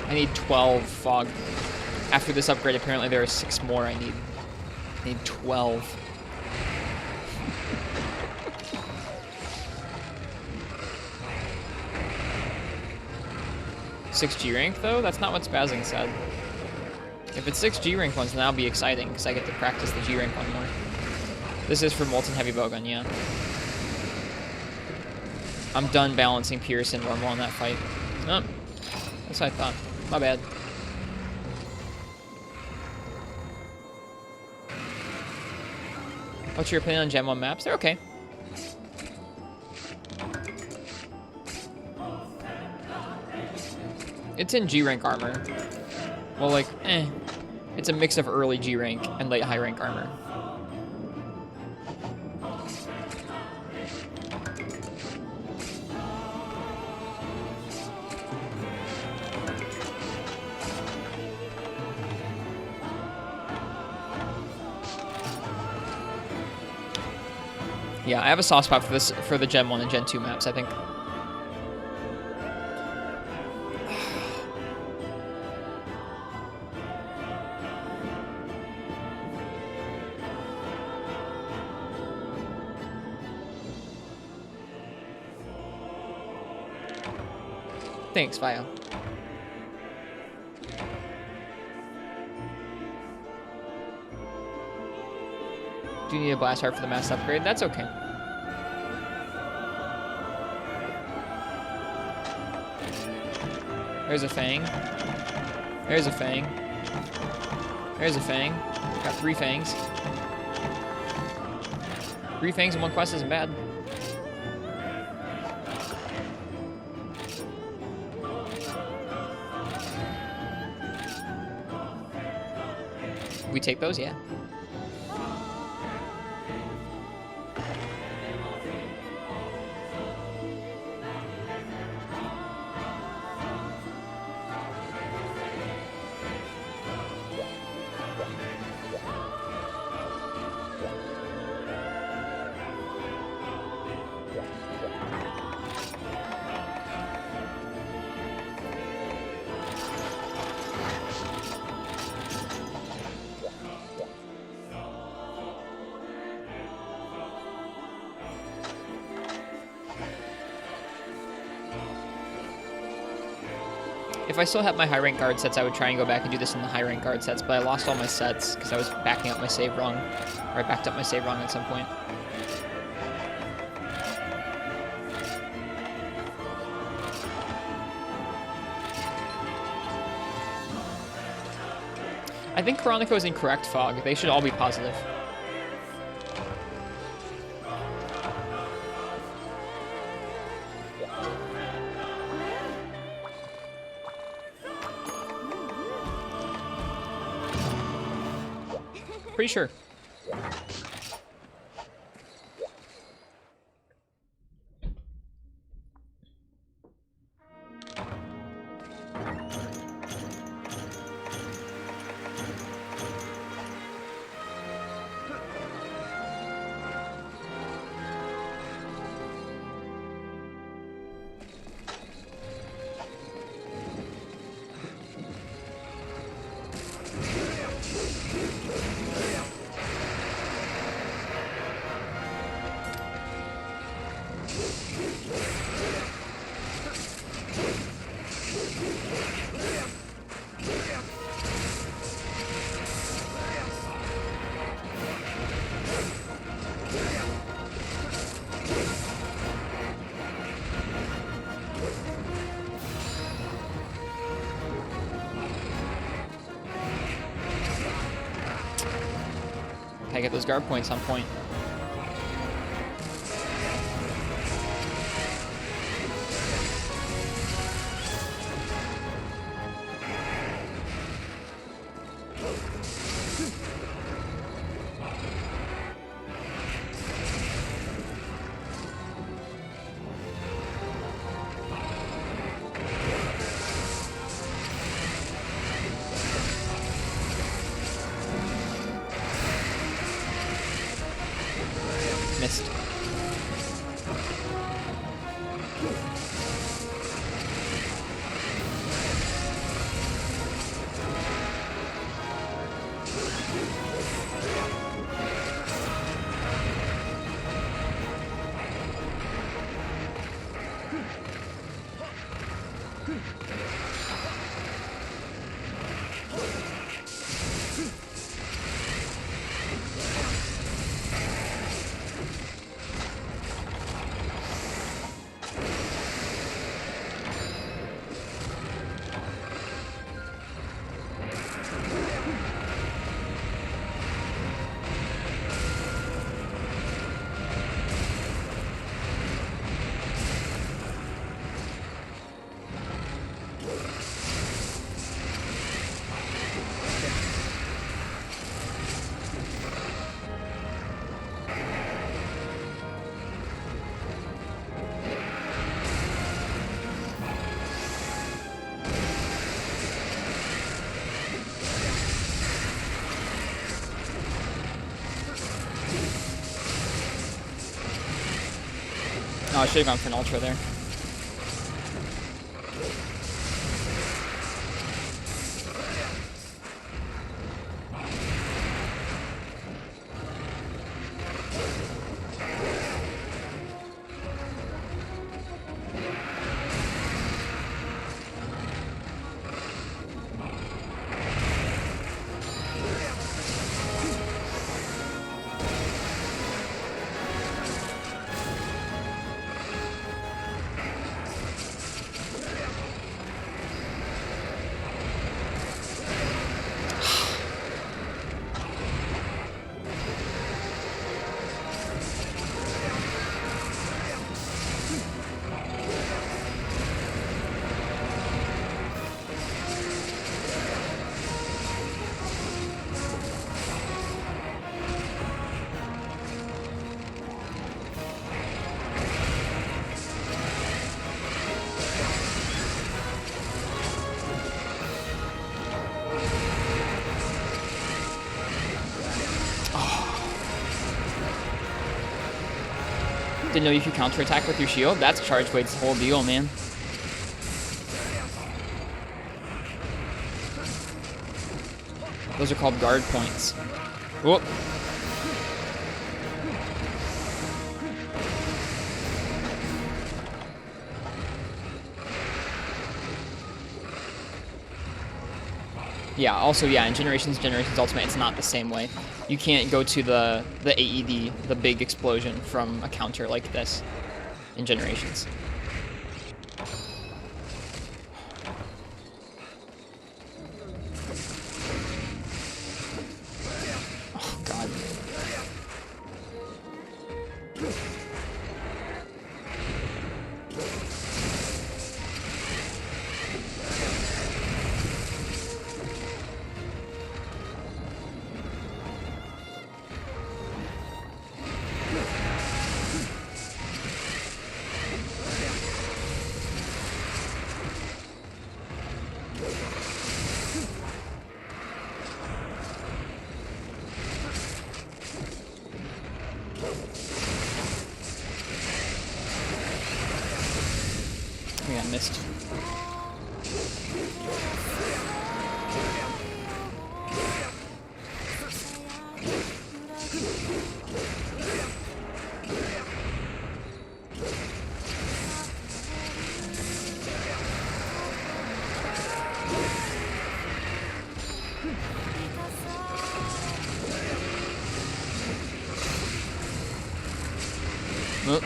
A: I need 12 fog. After this upgrade, apparently there are 6 more I need. I need 12. Six G rank though? That's not what Spazzing said. If it's 6 G rank ones, then that'll be exciting because I get to practice the G rank one more. This is for Molten Heavy Bowgun, yeah. I'm done balancing Pierce and normal in that fight. Oh, that's what I thought. My bad. What's your opinion on Gen 1 maps? They're okay. It's in G rank armor. Well, like, it's a mix of early G rank and late high rank armor. Yeah, I have a soft spot for this, for the Gen 1 and Gen 2 maps, I think. Thanks, Vio. Do you need a blast heart for the mass upgrade? That's okay. There's a Fang. There's a Fang. There's a Fang. Got 3 Fangs. 3 Fangs in 1 quest isn't bad. We take those, yeah. If I still had my high rank guard sets, I would try and go back and do this in the high rank guard sets, but I lost all my sets because I was backing up my save wrong. Or I backed up my save wrong at some point. I think Chronico is incorrect, Fog. They should all be positive. Pretty sure. I get those guard points on point. Missed. Oh, I should have gone for an ultra there. Didn't know you could counterattack with your shield. That's Charge Blade's whole deal, man. Those are called guard points. Whoop. Yeah, also, yeah, in Generations Ultimate, it's not the same way. You can't go to the AED, the big explosion, from a counter like this in Generations. Oh, God. I got missed. Oh.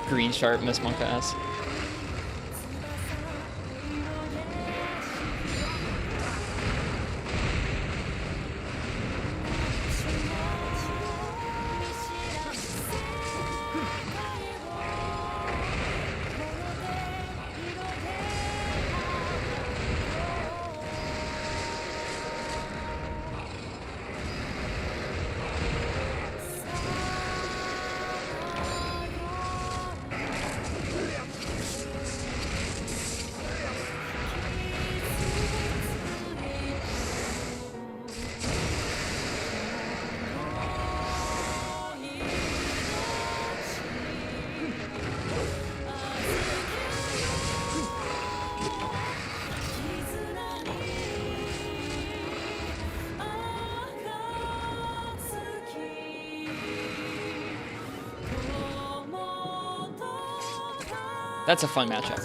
A: Green sharp, miss Monka S. That's a fun matchup.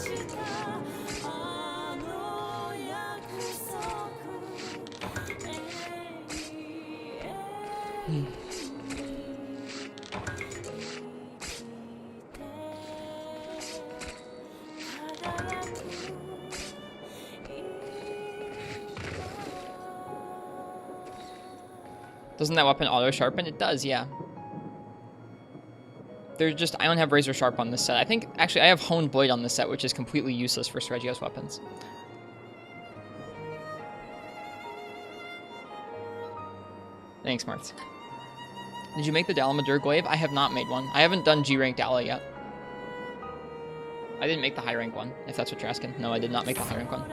A: Doesn't that weapon auto sharpen? It does, yeah. They're just, I don't have Razor Sharp on this set. I think, actually, I have Honed Blade on this set, which is completely useless for Regios weapons. Thanks, Martz. Did you make the Dalamadur Glaive? I have not made one. I haven't done G-Rank Dala yet. I didn't make the high rank one, if that's what you're asking. No, I did not make the high rank one.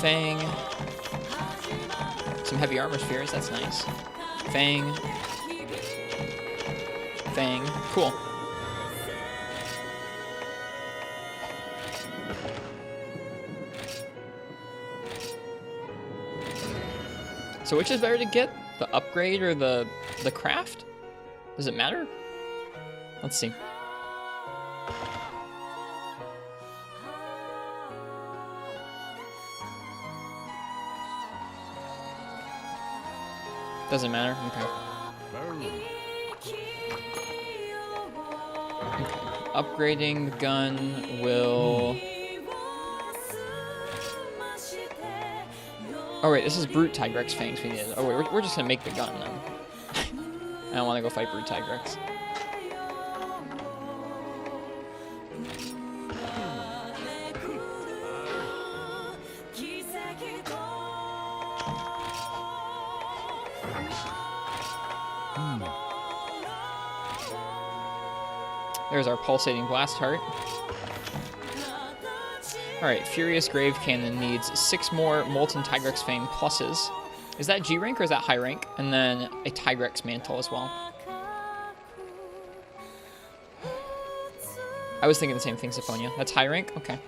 A: Fang. Some heavy armor spheres, that's nice. Fang. Fang. Cool. So which is better to get? The upgrade or the craft? Does it matter? Let's see. Doesn't matter? Okay. Upgrading the gun will Oh wait, this is Brute Tigrex Fangs we need. Oh wait, we're just gonna make the gun then. I don't want to go fight Brute Tigrex. There's our pulsating blast heart. Alright, Furious Grave Cannon needs 6 more Molten Tigrex Fang pluses. Is that G rank or is that high rank? And then a Tigrex Mantle as well. I was thinking the same thing, Syphonia. That's high rank? Okay.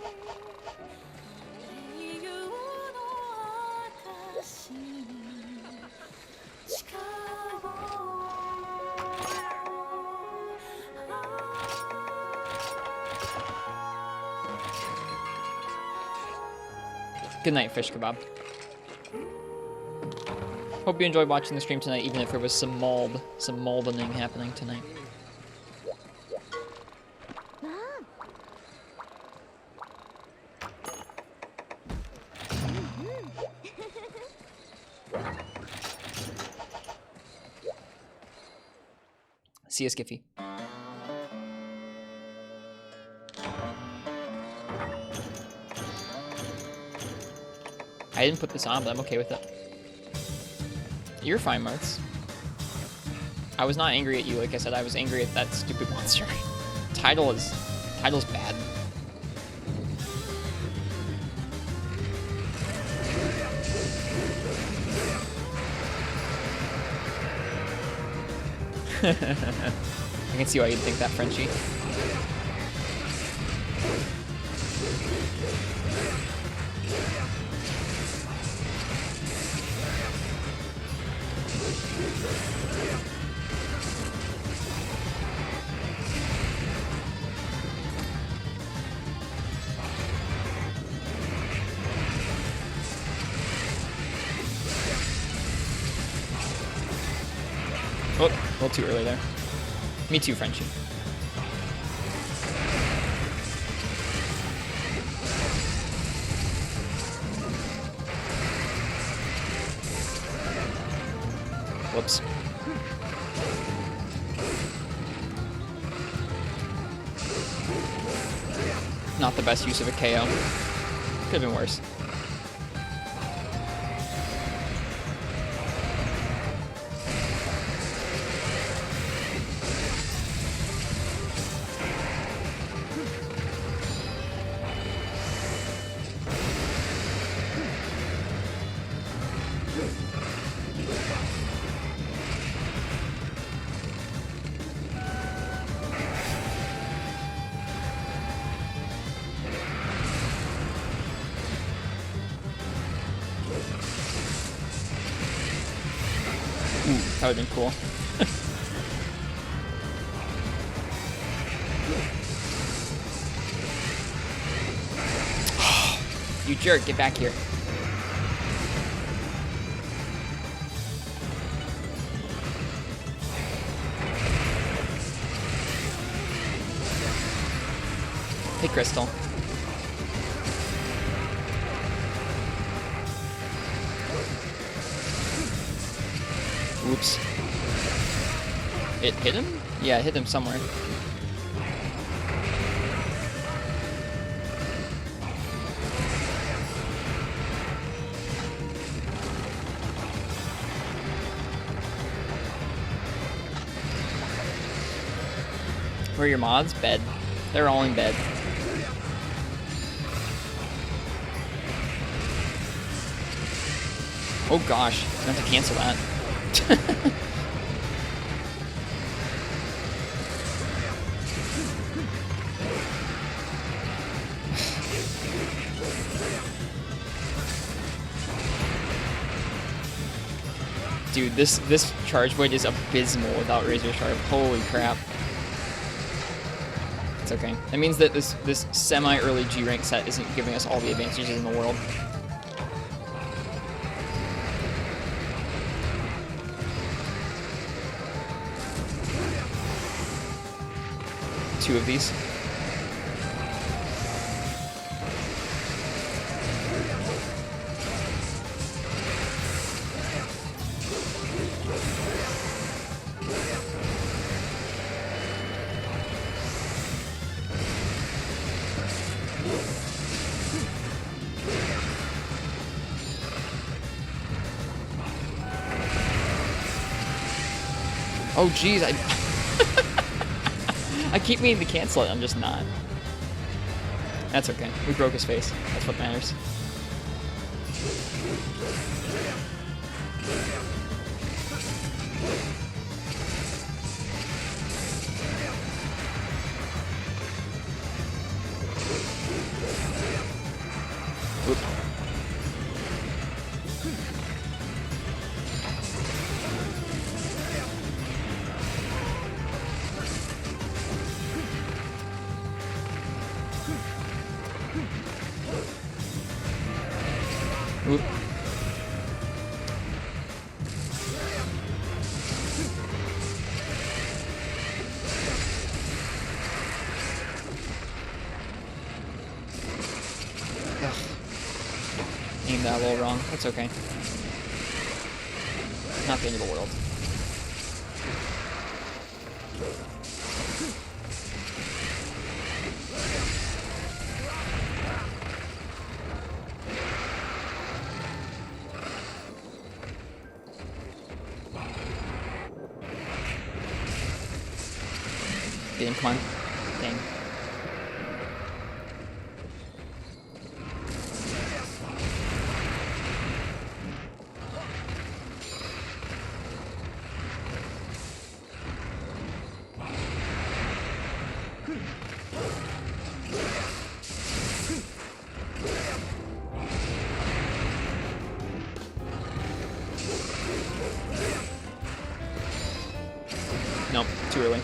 A: Good night, Fish Kebab. Hope you enjoyed watching the stream tonight, even if there was some moldening happening tonight. See ya, Skiffy. I didn't put this on, but I'm okay with it. You're fine, Marks. I was not angry at you, like I said. I was angry at that stupid monster. Title's bad. I can see why you'd think that, Frenchie. Oh, a little too early there. Me too, Frenchie. Whoops. Not the best use of a KO. Could have been worse. That would have been cool. You jerk, get back here. Hey, Crystal. Oops. It hit him? Yeah, it hit him somewhere. Where are your mods? Bed. They're all in bed. Oh gosh, I have to cancel that. Dude, this charge blade is abysmal without Razor Sharp. Holy crap. It's okay. That means that this semi-early G rank set isn't giving us all the advantages in the world. Two of these. Oh, jeez, I keep meaning to cancel it, I'm just not. That's okay. We broke his face. That's what matters. Oop. Oop. Aimed that a little wrong. That's okay. Not the end of the world. Get him, come on. Dang. Nope, too early.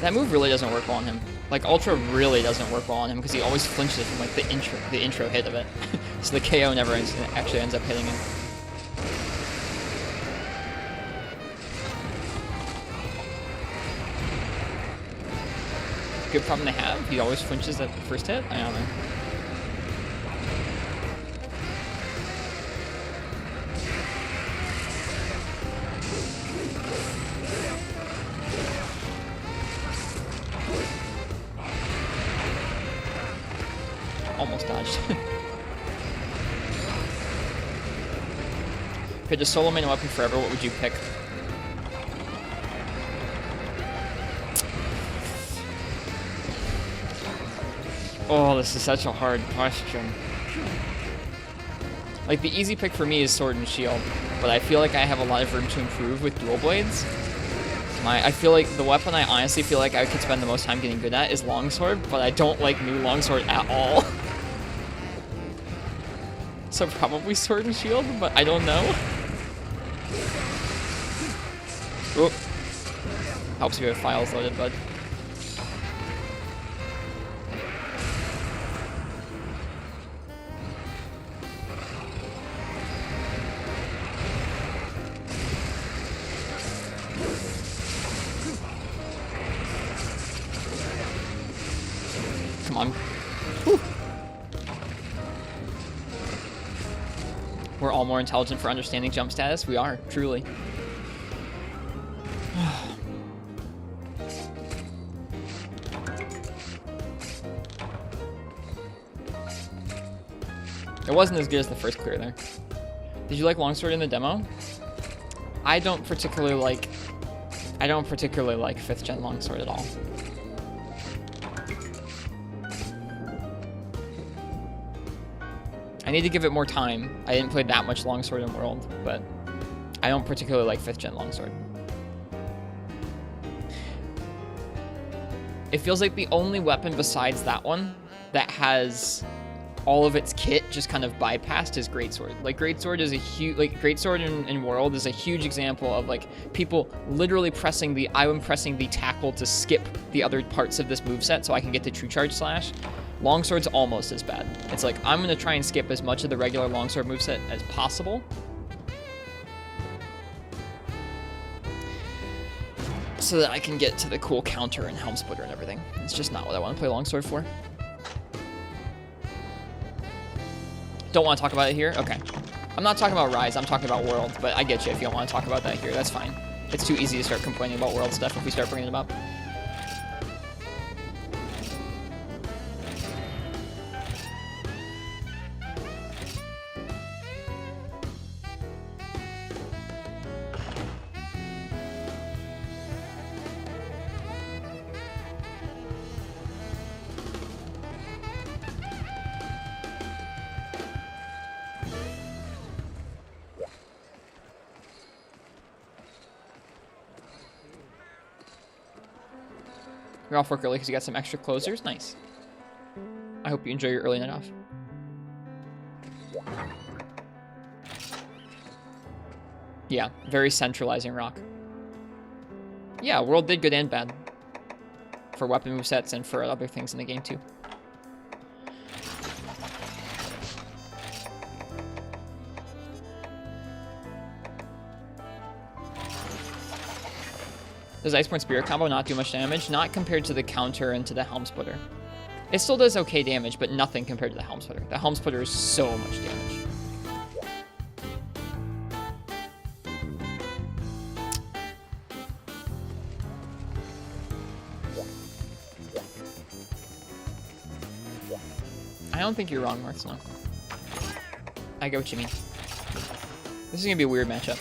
A: That move really doesn't work well on him. Like, Ultra really doesn't work well on him because he always flinches from like the intro hit of it. So the KO never actually ends up hitting him. Good problem to have. He always flinches at the first hit. I don't know. Almost dodged. Could just solo main a weapon forever, what would you pick? Oh, this is such a hard question. Like, the easy pick for me is Sword and Shield, but I feel like I have a lot of room to improve with dual blades. I feel like the weapon I honestly feel like I could spend the most time getting good at is Longsword, but I don't like new Longsword at all. So probably Sword and Shield, but I don't know. Oop. Helps if you have files loaded, bud. Come on. Whew. We're all more intelligent for understanding jump status. We are, truly. It wasn't as good as the first clear there. Did you like Longsword in the demo? I don't particularly like 5th gen Longsword at all. I need to give it more time. I didn't play that much Longsword in World, but I don't particularly like 5th gen Longsword. It feels like the only weapon besides that one that has all of its kit just kind of bypassed is Greatsword. Like, Greatsword is a huge, like, Greatsword in World is a huge example of, like, people literally pressing the tackle to skip the other parts of this moveset so I can get to True Charge Slash. Longsword's almost as bad. It's like, I'm going to try and skip as much of the regular longsword moveset as possible. So that I can get to the cool counter and helm splitter and everything. It's just not what I want to play longsword for. Don't want to talk about it here? Okay. I'm not talking about Rise, I'm talking about World, but I get you if you don't want to talk about that here. That's fine. It's too easy to start complaining about World stuff if we start bringing them up. You're off work early because you got some extra closers? Nice. I hope you enjoy your early night off. Yeah, very centralizing rock. Yeah, World did good and bad. For weapon movesets and for other things in the game too. Does Iceborne Spirit combo not do much damage? Not compared to the counter and to the Helm Splitter. It still does okay damage, but nothing compared to the Helm Splitter. The Helm Splitter is so much damage. I don't think you're wrong, Marth Snow. I get what you mean. This is gonna be a weird matchup.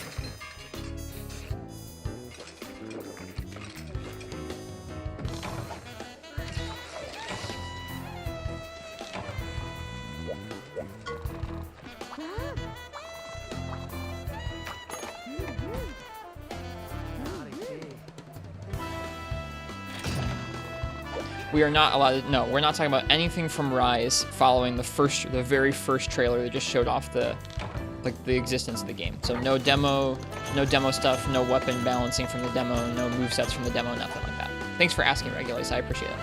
A: We are not allowed to, no, we're not talking about anything from Rise following the very first trailer that just showed off the existence of the game. So no demo stuff, no weapon balancing from the demo, no movesets from the demo, nothing like that. Thanks for asking, Regulus, I appreciate it.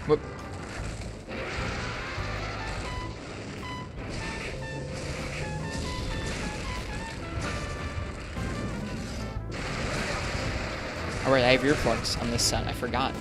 A: Whoop. Alright, I have earplugs on this set. I forgot.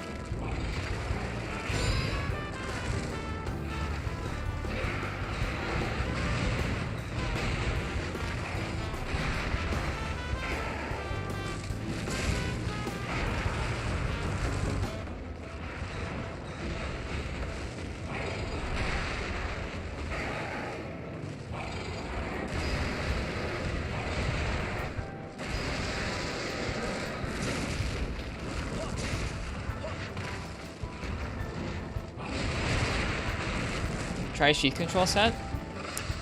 A: Try a sheath control set?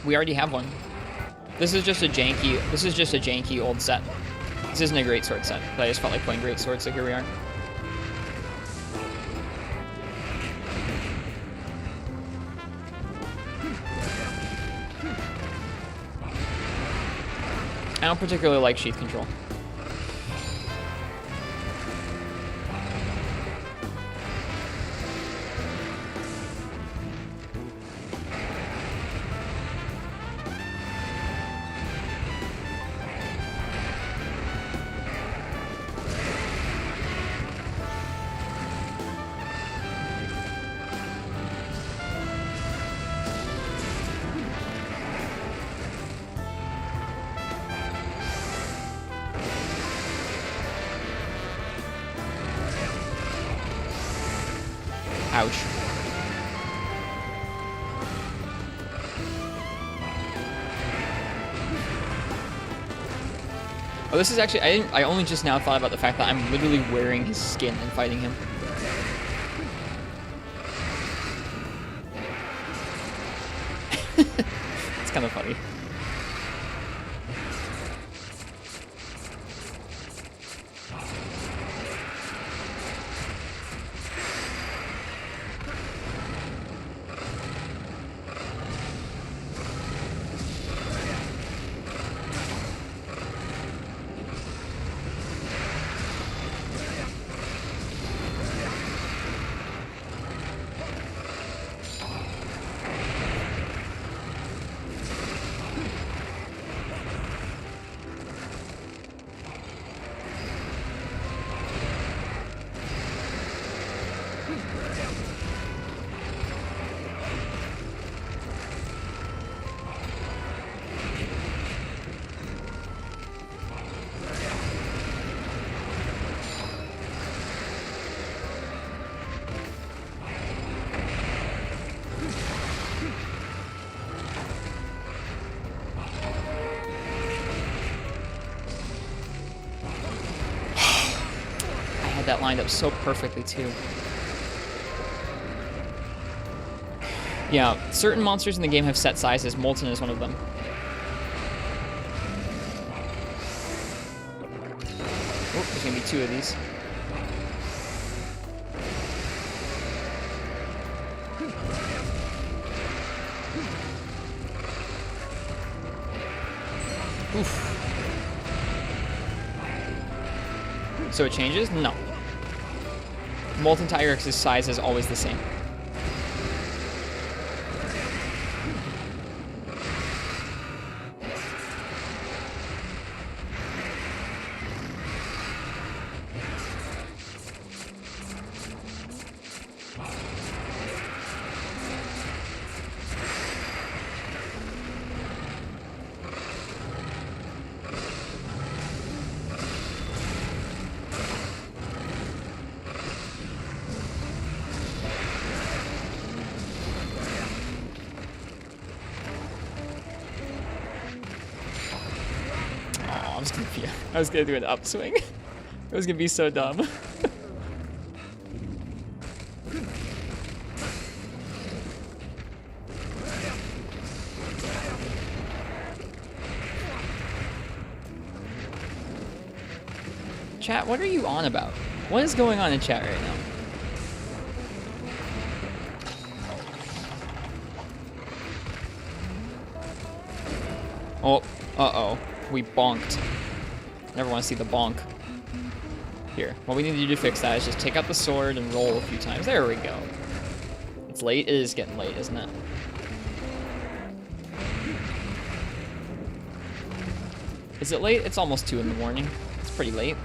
A: We already have one. This is just a janky old set. This isn't a great sword set, but I just felt like playing great swords, so here we are. I don't particularly like sheath control. Ouch. Oh, this is actually, I only just now thought about the fact that I'm literally wearing his skin and fighting him. It's kind of funny. That lined up so perfectly too. Yeah, certain monsters in the game have set sizes. Molten is one of them. Oh, there's gonna be 2 of these. Oof. So it changes? No. Molten Tigrex' size is always the same. I was gonna do an upswing. It was gonna be so dumb. Chat, what are you on about? What is going on in chat right now? Oh, uh-oh. We bonked. Never want to see the bonk. Here, what we need to do to fix that is just take out the sword and roll a few times. There we go. It's late. It is getting late, isn't it? Is it late? It's almost 2 in the morning. It's pretty late.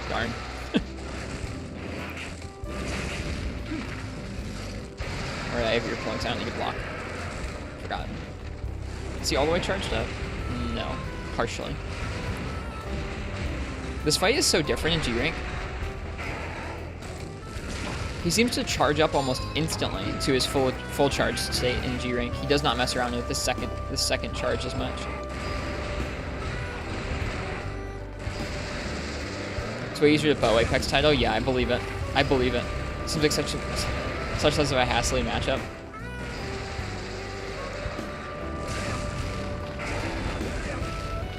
A: Darn. Alright, I have your points. I don't need to block. Forgot. Is he all the way charged up? No. Partially. This fight is so different in G rank. He seems to charge up almost instantly to his full charge state in G rank. He does not mess around with the second charge as much. It's way easier to bow Apex title? Yeah, I believe it. I believe it. Seems like such less of a hassly matchup.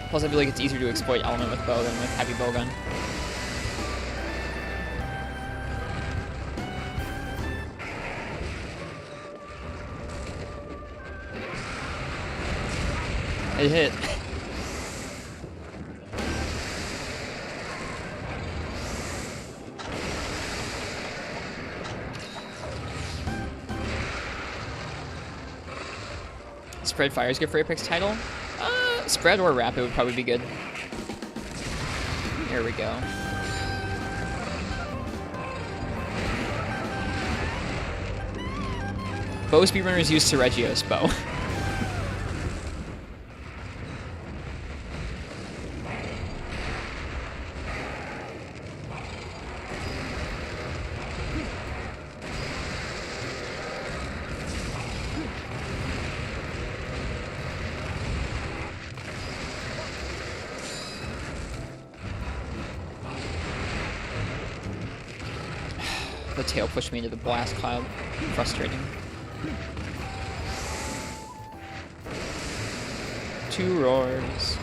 A: Plus, I feel like it's easier to exploit element with bow than with heavy bowgun. It hit. Spread fire is good for Apex title. Spread or rapid would probably be good. Here we go. Bow speedrunners use Sergio's bow. The tail pushed me into the blast cloud. Frustrating. 2 roars.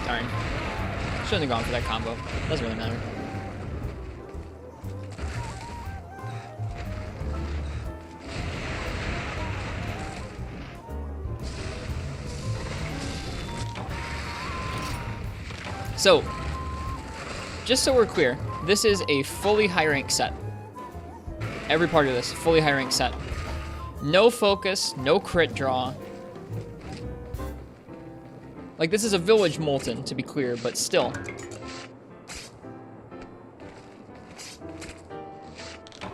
A: Darn. Shouldn't have gone for that combo. Doesn't really matter. So, just so we're clear, this is a fully high rank set. Every part of this, fully high rank set. No focus, no crit draw. Like, this is a village Molten, to be clear, but still.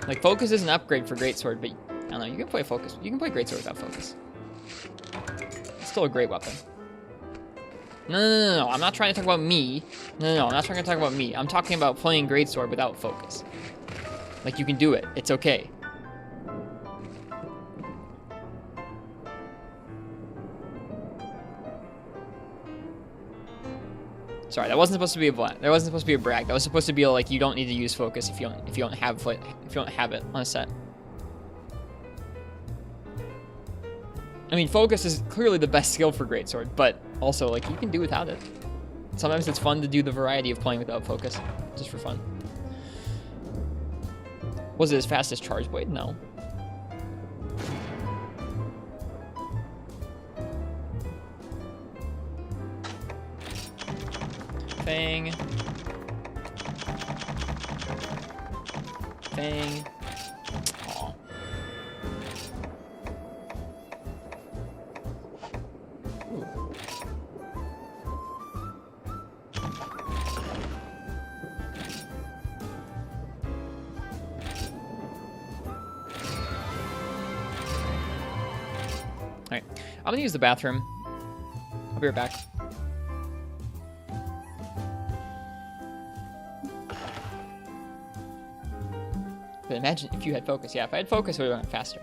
A: Like, focus is an upgrade for Greatsword, but I don't know, you can play focus. You can play Greatsword without focus. It's still a great weapon. No, I'm not trying to talk about me. No, I'm not trying to talk about me. I'm talking about playing Greatsword without focus. Like, you can do it. It's okay. Sorry, that wasn't supposed to be a that wasn't supposed to be a brag. That was supposed to be like, you don't need to use focus if you don't have it on a set. I mean, focus is clearly the best skill for Greatsword, but also, like, you can do without it. Sometimes it's fun to do the variety of playing without focus, just for fun. Was it as fast as Charge Blade? No. Fang. Fang. Aw. Ooh. Alright, I'm gonna use the bathroom. I'll be right back. But imagine if you had focus. Yeah, if I had focus, it would have gone faster.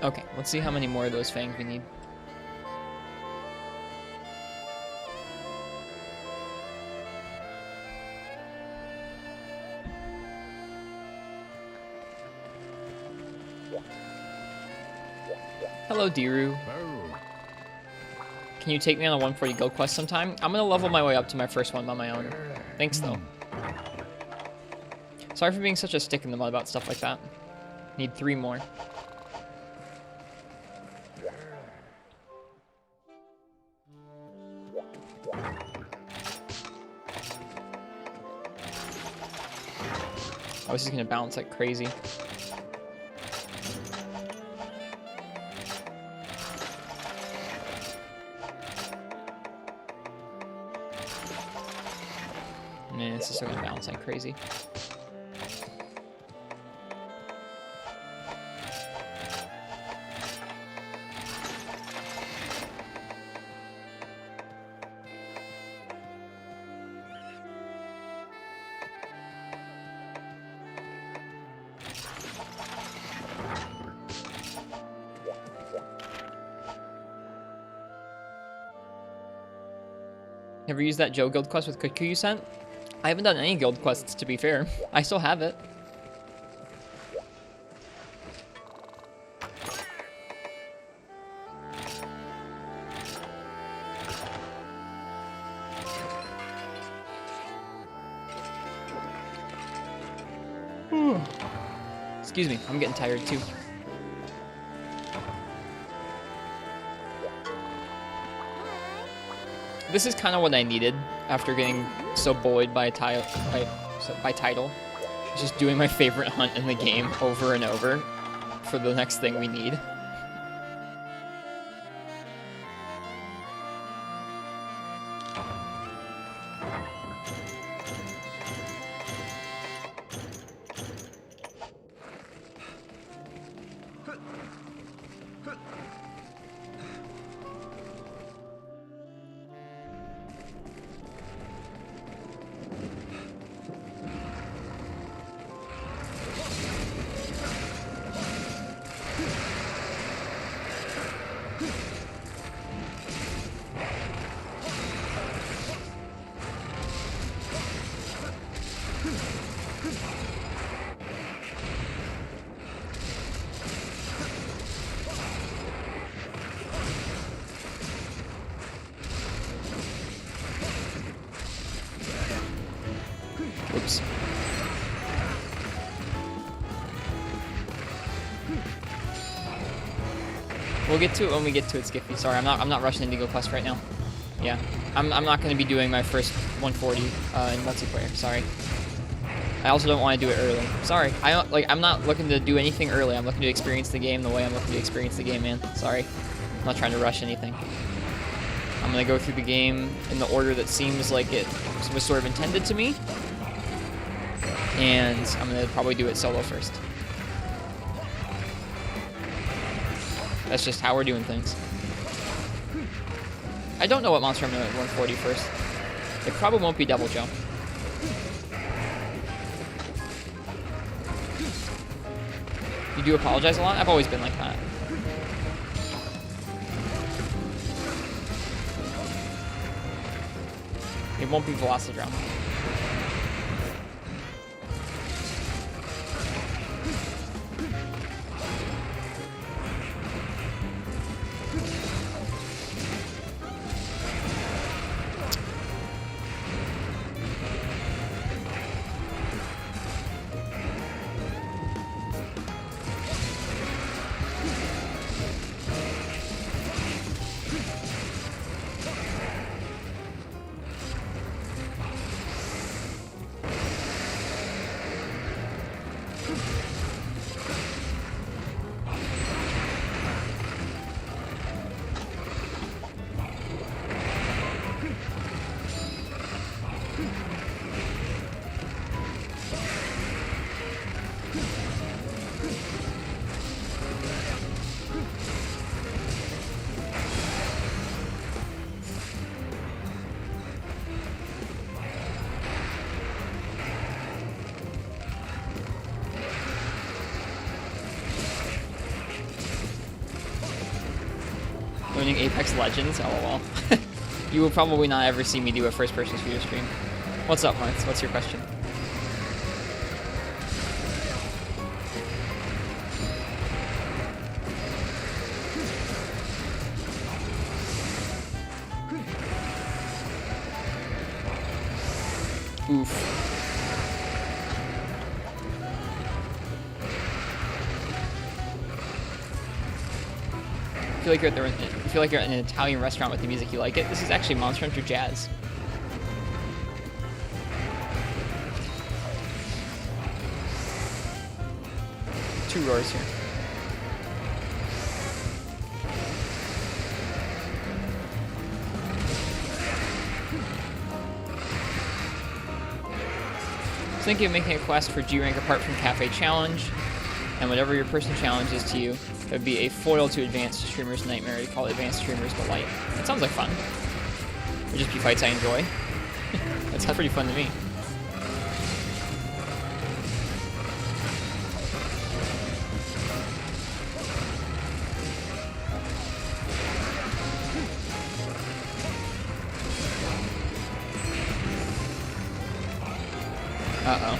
A: Okay, let's see how many more of those fangs we need. Hello, Diru. Can you take me on a 140 guild quest sometime? I'm gonna level my way up to my first one on my own. Thanks, though. Sorry for being such a stick in the mud about stuff like that. Need 3 more. Oh, this is gonna bounce like crazy. Man, this is still gonna bounce like crazy. Ever used that Joe guild quest with Kuku you sent? I haven't done any guild quests, to be fair. I still have it. Excuse me, I'm getting tired too. This is kind of what I needed after getting so bullied by title. Just doing my favorite hunt in the game over and over for the next thing we need. Oops. We'll get to it when we get to it, Skiffy. Sorry, I'm not rushing into Eagle Quest right now. Yeah, I'm not going to be doing my first 140 in multiplayer. Sorry. I also don't want to do it early. Sorry. I'm not looking to do anything early. I'm looking to experience the game the way I'm looking to experience the game, man. Sorry. I'm not trying to rush anything. I'm going to go through the game in the order that seems like it was sort of intended to me. And I'm going to probably do it solo first. That's just how we're doing things. I don't know what monster I'm doing at 140 first. It probably won't be double jump. You do apologize a lot? I've always been like that. It won't be Velocidrome. playing Apex Legends, lol. You will probably not ever see me do a first-person shooter stream. What's up, Marth? What's your question? Oof. I feel like you're at an Italian restaurant with the music. You like it? This is actually Monster Hunter Jazz. Two roars here. So thinking of making a quest for G rank apart from Cafe Challenge, and whatever your personal challenge is to you, it would be a foil to Advanced Streamer's Nightmare. You call it Advanced Streamer's Delight. It sounds like fun. It would just be fights I enjoy. That sounds pretty fun to me. Uh-oh.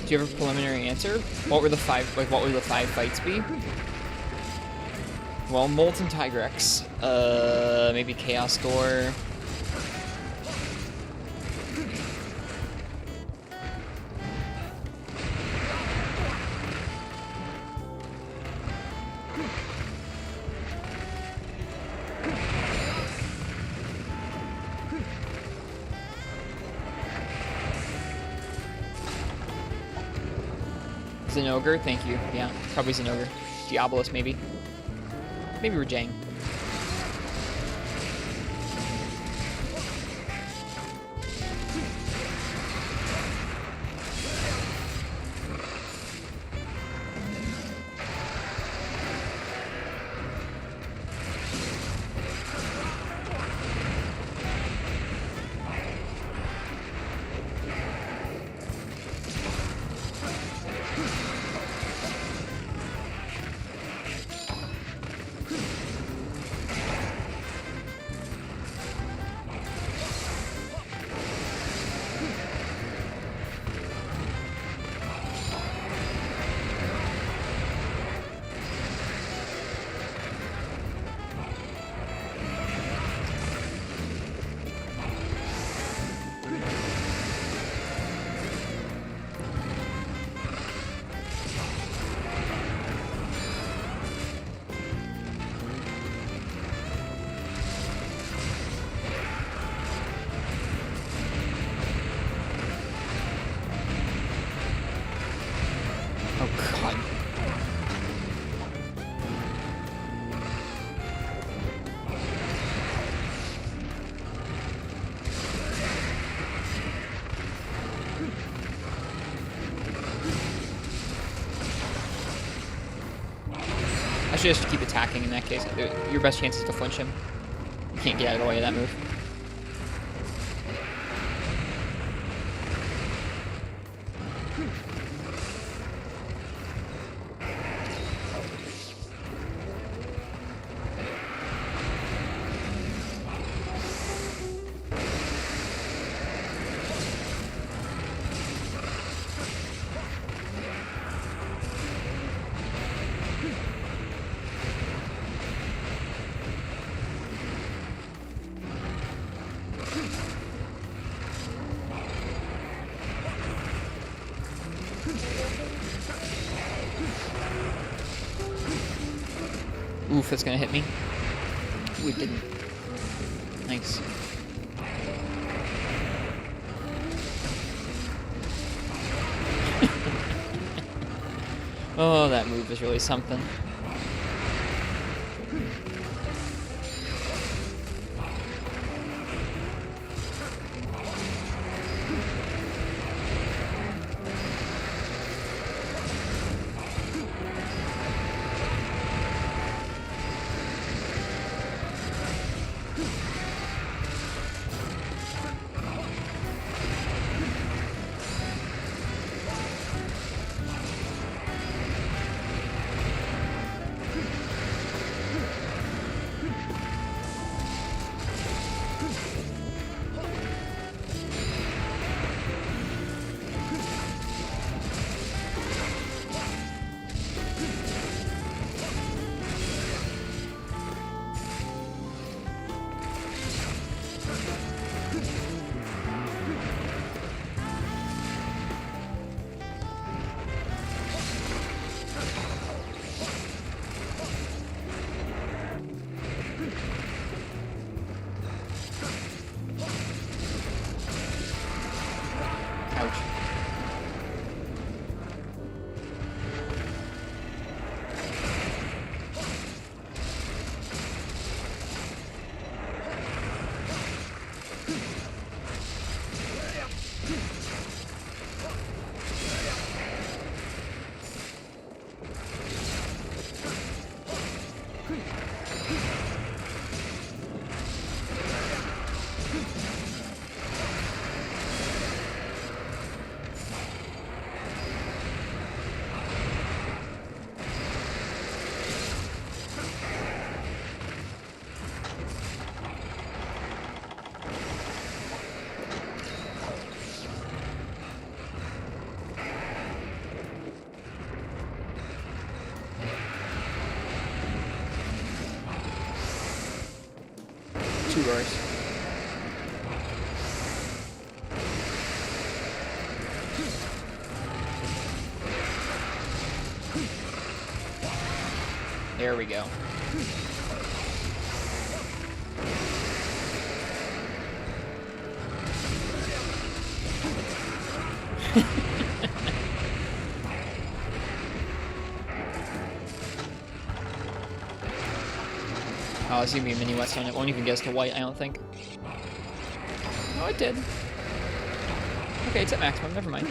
A: Do you have a preliminary answer? What would the five fights be? Well, Molten Tigrex. Maybe Chaos Door. Zinogre, thank you. Yeah, probably Zinogre. Diabolus, maybe. Maybe Rajang. Just keep attacking in that case. Your best chance is to flinch him. You can't get out of the way of that move. Oof, that's gonna hit me. Ooh, it didn't. Nice. Oh, that move is really something. Ouch. Two roars. There we go. Oh, it's gonna be a mini whetstone. It won't even get us to white, I don't think. Oh, it did. Okay, it's at maximum. Never mind.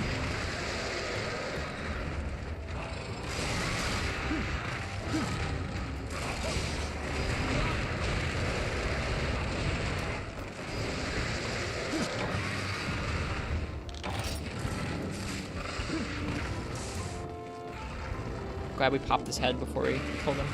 A: Glad we popped his head before we killed him.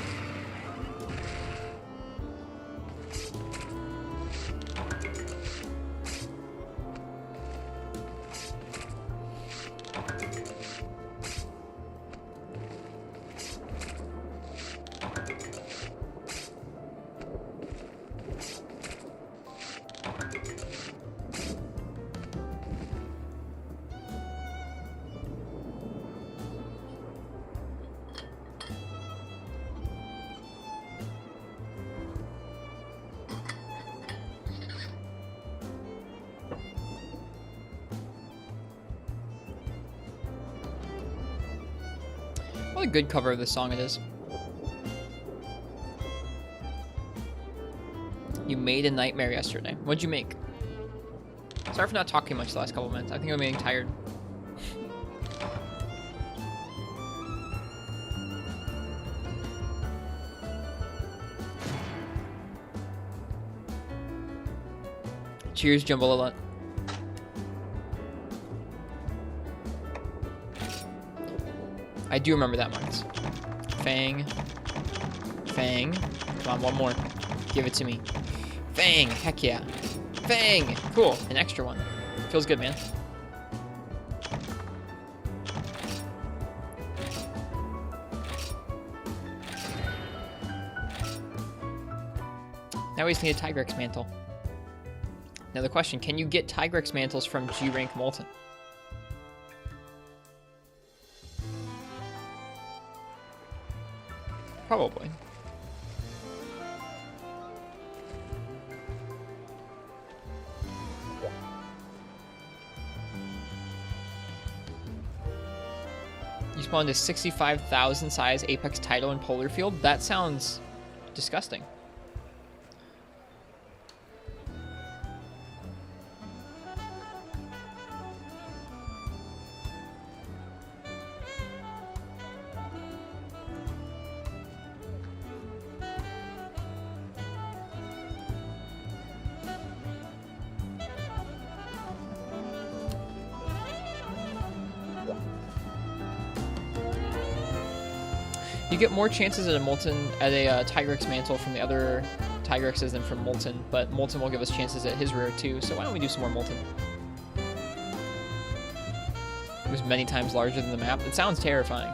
A: What a good cover of this song it is. You made a nightmare yesterday. What'd you make? Sorry for not talking much the last couple minutes. I think I'm getting tired. Cheers, Jumbalala. I do remember that one. Fang. Fang. Come on, one more. Give it to me. Fang. Heck yeah. Fang. Cool. An extra one. Feels good, man. Now we just need a Tigrex mantle. Now the question, can you get Tigrex mantles from G rank Molten? Probably. spawned a 65,000 size apex title in polar field. That sounds disgusting. You get more chances at a Tigrex mantle from the other Tigrexes than from Molten, but Molten will give us chances at his rare too, so why don't we do some more Molten? It was many times larger than the map. It sounds terrifying.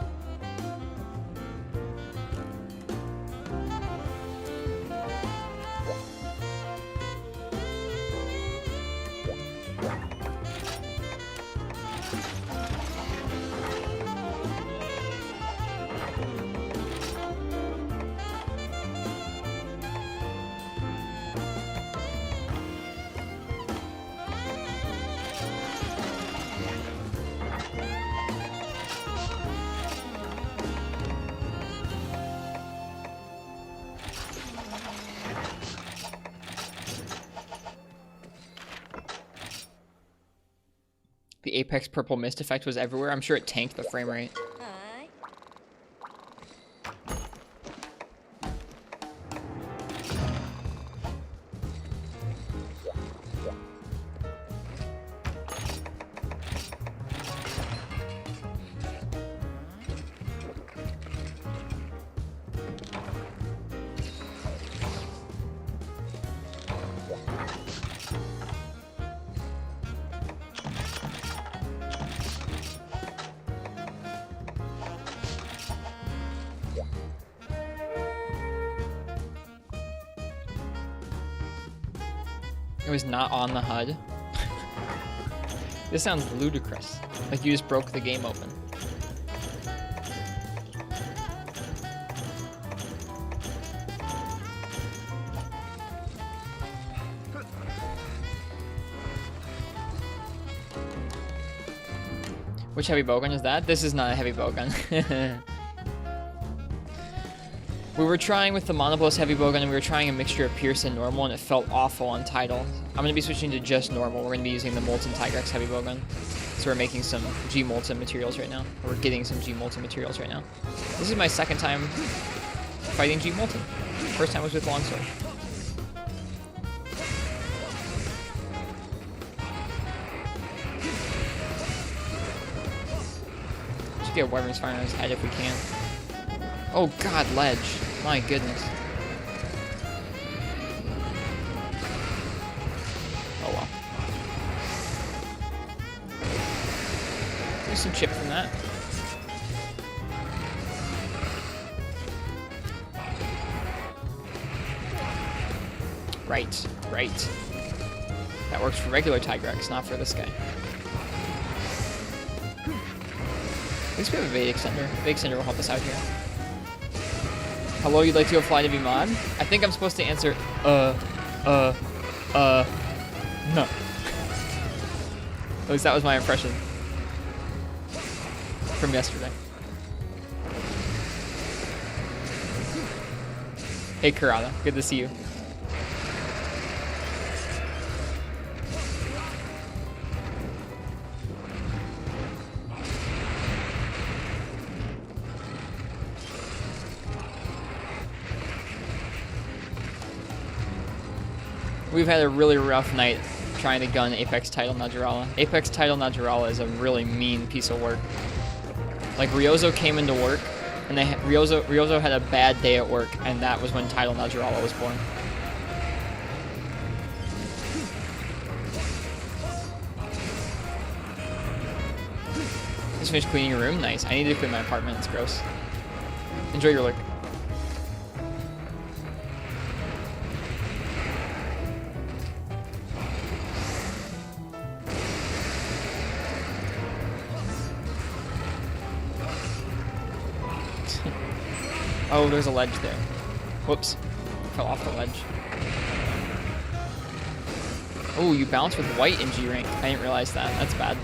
A: The Apex purple mist effect was everywhere. I'm sure it tanked the frame rate. It was not on the HUD. This sounds ludicrous. Like you just broke the game open. Which heavy bowgun is that? This is not a heavy bowgun. We were trying with the Monoblow's heavy bowgun, and we were trying a mixture of Pierce and normal, and it felt awful on title. I'm going to be switching to just normal. We're going to be using the Molten Tigrex heavy bowgun. So we're making some G-Molten materials right now. Or we're getting some G-Molten materials right now. This is my second time fighting G-Molten. First time was with Longsword. Should get Wyvern's Fire on his head if we can. Oh god, ledge. My goodness. Oh well. There's some chip from that. Right, right. That works for regular Tigrex, not for this guy. At least we have a Vade Extender. Vade Extender will help us out here. Hello, you'd like to go fly to be mod? I think I'm supposed to answer, no. At least that was my impression from yesterday. Hey, Kurata, good to see you. We've had a really rough night trying to gun Apex title Najarala. Apex title Najarala is a really mean piece of work. Like, Ryozo came into work, and Ryozo had a bad day at work, and that was when title Najarala was born. Just finished cleaning your room? Nice. I need to clean my apartment. It's gross. Enjoy your lurk. Oh, there's a ledge there. Whoops. Fell off the ledge. Oh, you bounced with white in G rank. I didn't realize that. That's bad.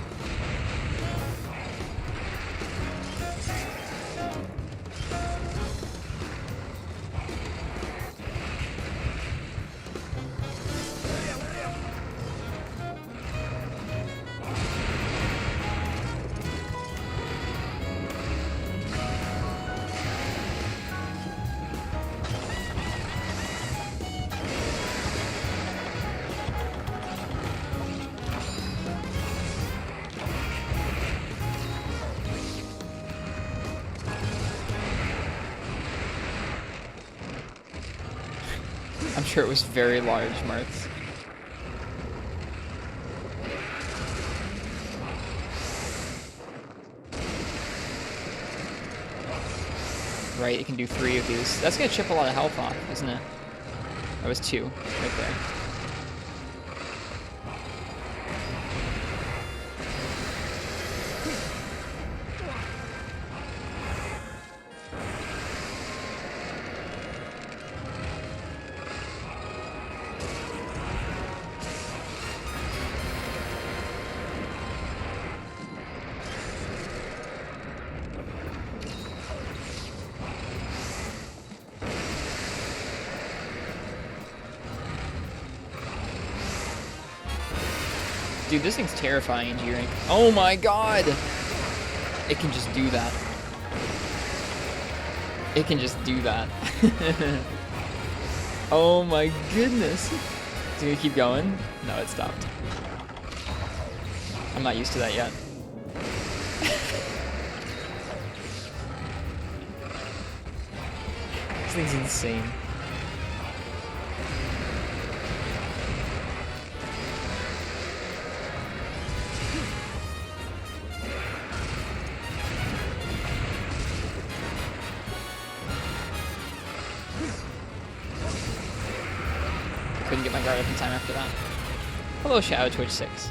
A: sure it was very large, Marth. Right, it can do 3 of these. That's gonna chip a lot of health off, isn't it? That was 2, right there. Dude, this thing's terrifying, G-Rank. Oh my god! It can just do that. It can just do that. Oh my goodness. Is it gonna keep going? No, it stopped. I'm not used to that yet. This thing's insane. Couldn't get my guard up in time after that. Hello, Shadow Twitch 6.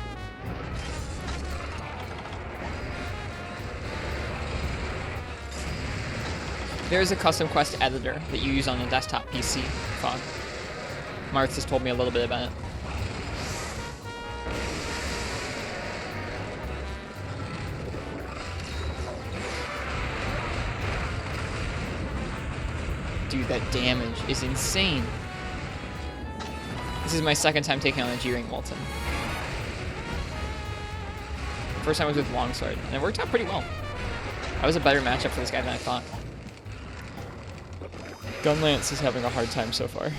A: There's a custom quest editor that you use on a desktop PC, Fog. Marth has told me a little bit about it. Dude, that damage is insane. This is my second time taking on a G-Rank Molten. First time was with Longsword, and it worked out pretty well. That was a better matchup for this guy than I thought. Gunlance is having a hard time so far.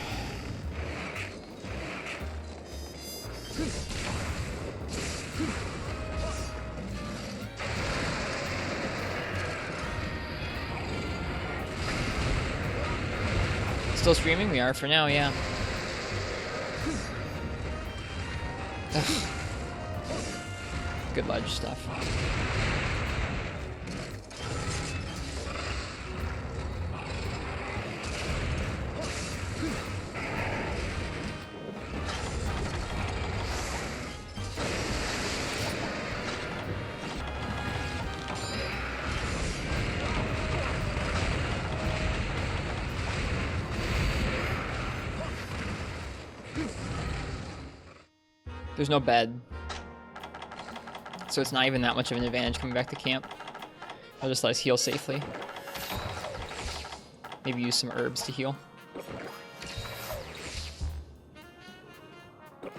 A: Still streaming? We are for now, yeah. Ugh. Good ledge stuff. There's no bed, so it's not even that much of an advantage coming back to camp. I'll just let us heal safely. Maybe use some herbs to heal. I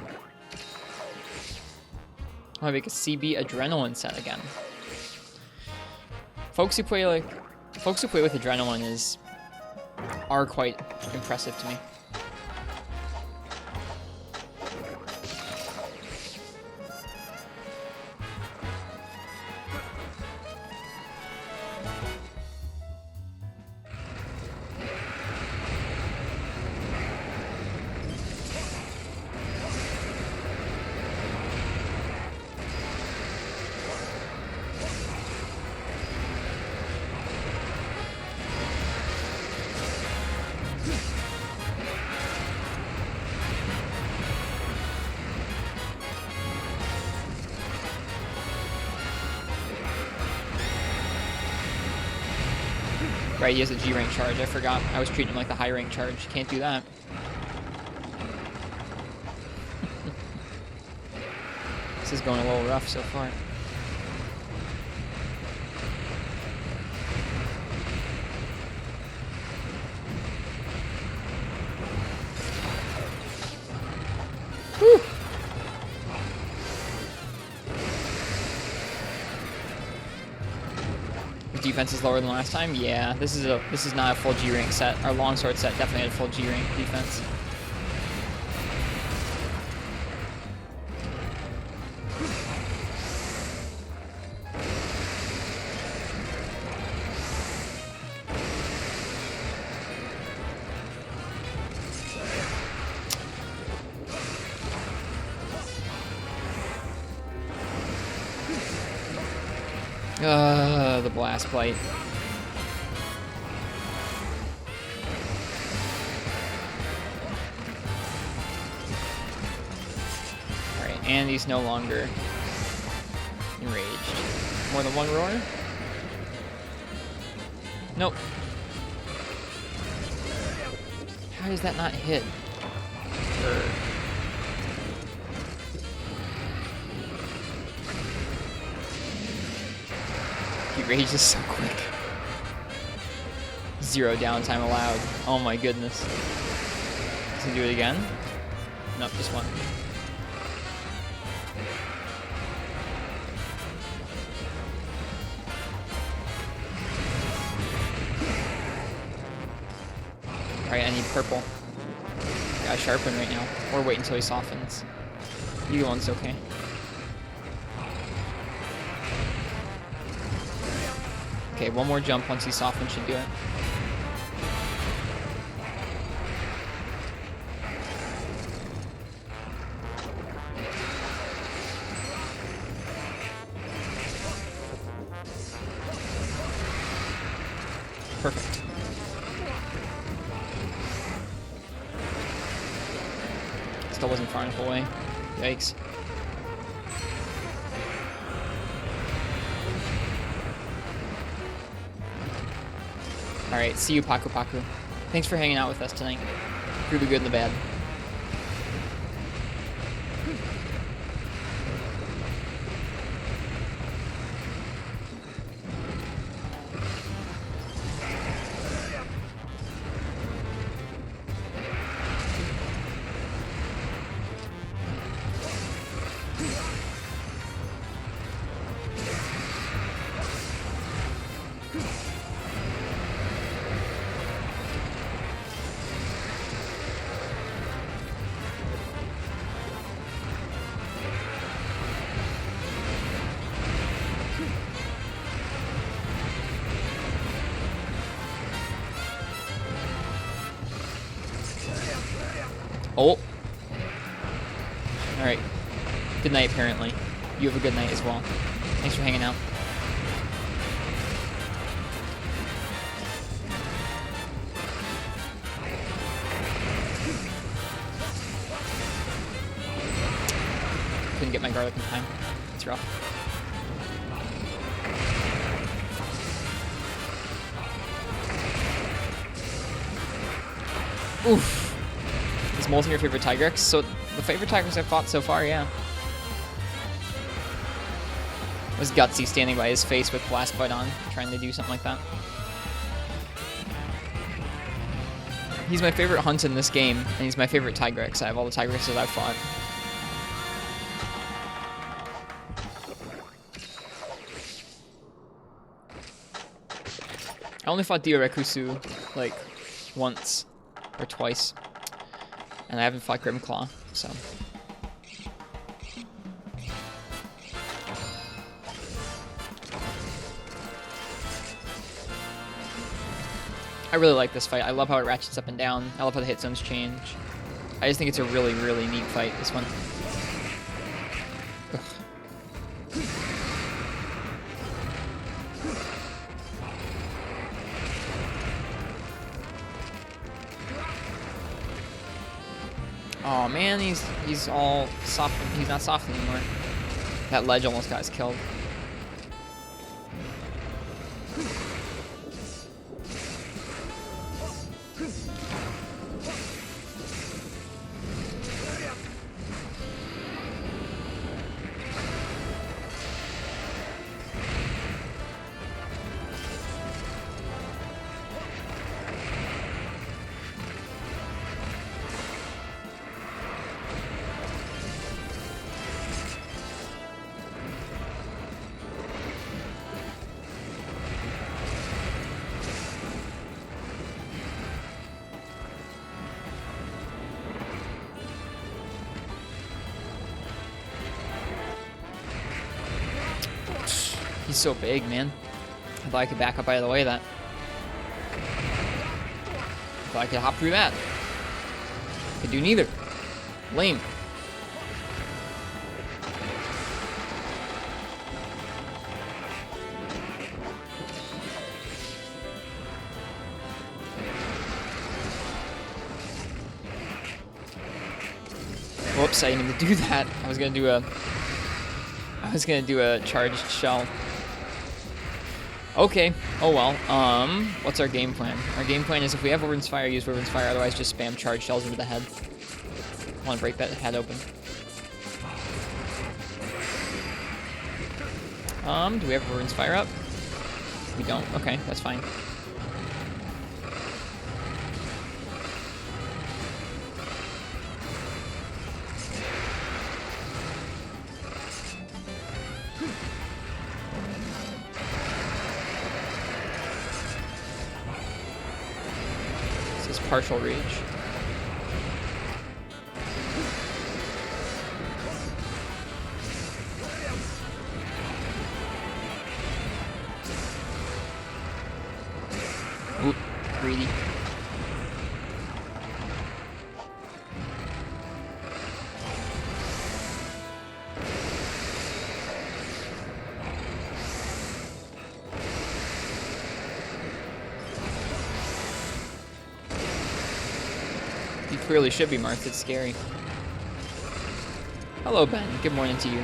A: want to make a CB adrenaline set again. Folks who play with adrenaline are quite impressive to me. Right, he has a G rank charge. I forgot. I was treating him like the high rank charge. Can't do that. This is going a little rough so far. Whew. Defense is lower than last time. Yeah, this is not a full G rank set. Our longsword set definitely had a full G rank defense. The blast plate. Alright, and he's no longer enraged. More than one roar? Nope. How does that not hit? He rages so quick. 0 downtime allowed. Oh my goodness. Does he do it again? Nope, just one. Alright, I need purple. Gotta sharpen right now. Or wait until he softens. Either one's okay. Okay, one more jump once he softens should do it. Perfect. Still wasn't far enough away. Yikes. Alright, see you, Paku Paku. Thanks for hanging out with us tonight. Through the good and the bad. Oh. Alright. Good night, apparently. You have a good night as well. Thanks for hanging out. Couldn't get my garlic in time. It's rough. Oof. Is Molten your favorite Tigrex? So, the favorite Tigrex I've fought so far, yeah. It was Gutsy standing by his face with Blast Bite on, trying to do something like that. He's my favorite hunt in this game, and he's my favorite Tigrex. I have all the Tigrexes I've fought. I only fought Diorekusu, like, once or twice. And I haven't fought Grimclaw, so. I really like this fight. I love how it ratchets up and down. I love how the hit zones change. I just think it's a really, really neat fight, this one. Ugh. Oh man, he's all soft. He's not soft anymore. That ledge almost got us killed. He's so big, man. I thought I could back up out of the way of that. I thought I could hop through that. Could do neither. Lame. Whoops, I didn't mean to do that. I was gonna do a charged shell. Okay. Oh well. What's our game plan? Our game plan is if we have Wyvern's Fire, use Wyvern's Fire. Otherwise, just spam charge shells into the head. I want to break that head open. Do we have Wyvern's Fire up? We don't. Okay, that's fine. This is partial reach. Oop, greedy. You clearly should be marked. It's scary. Hello, Ben. Good morning to you.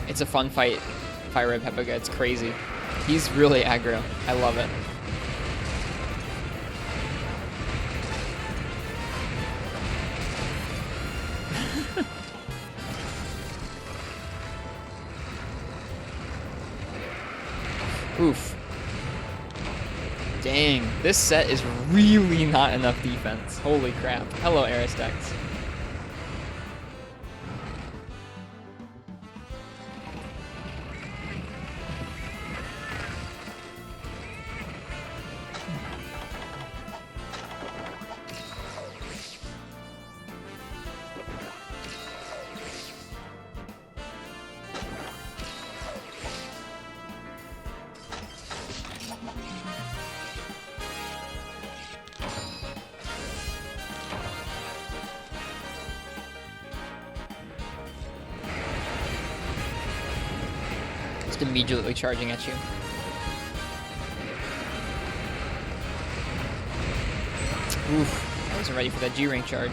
A: It's a fun fight, Fire Red Pepega. It's crazy. He's really aggro. I love it. Oof. Dang, this set is really not enough defense. Holy crap. Hello, Aristex. Immediately charging at you. Oof, I wasn't ready for that G-Rank charge.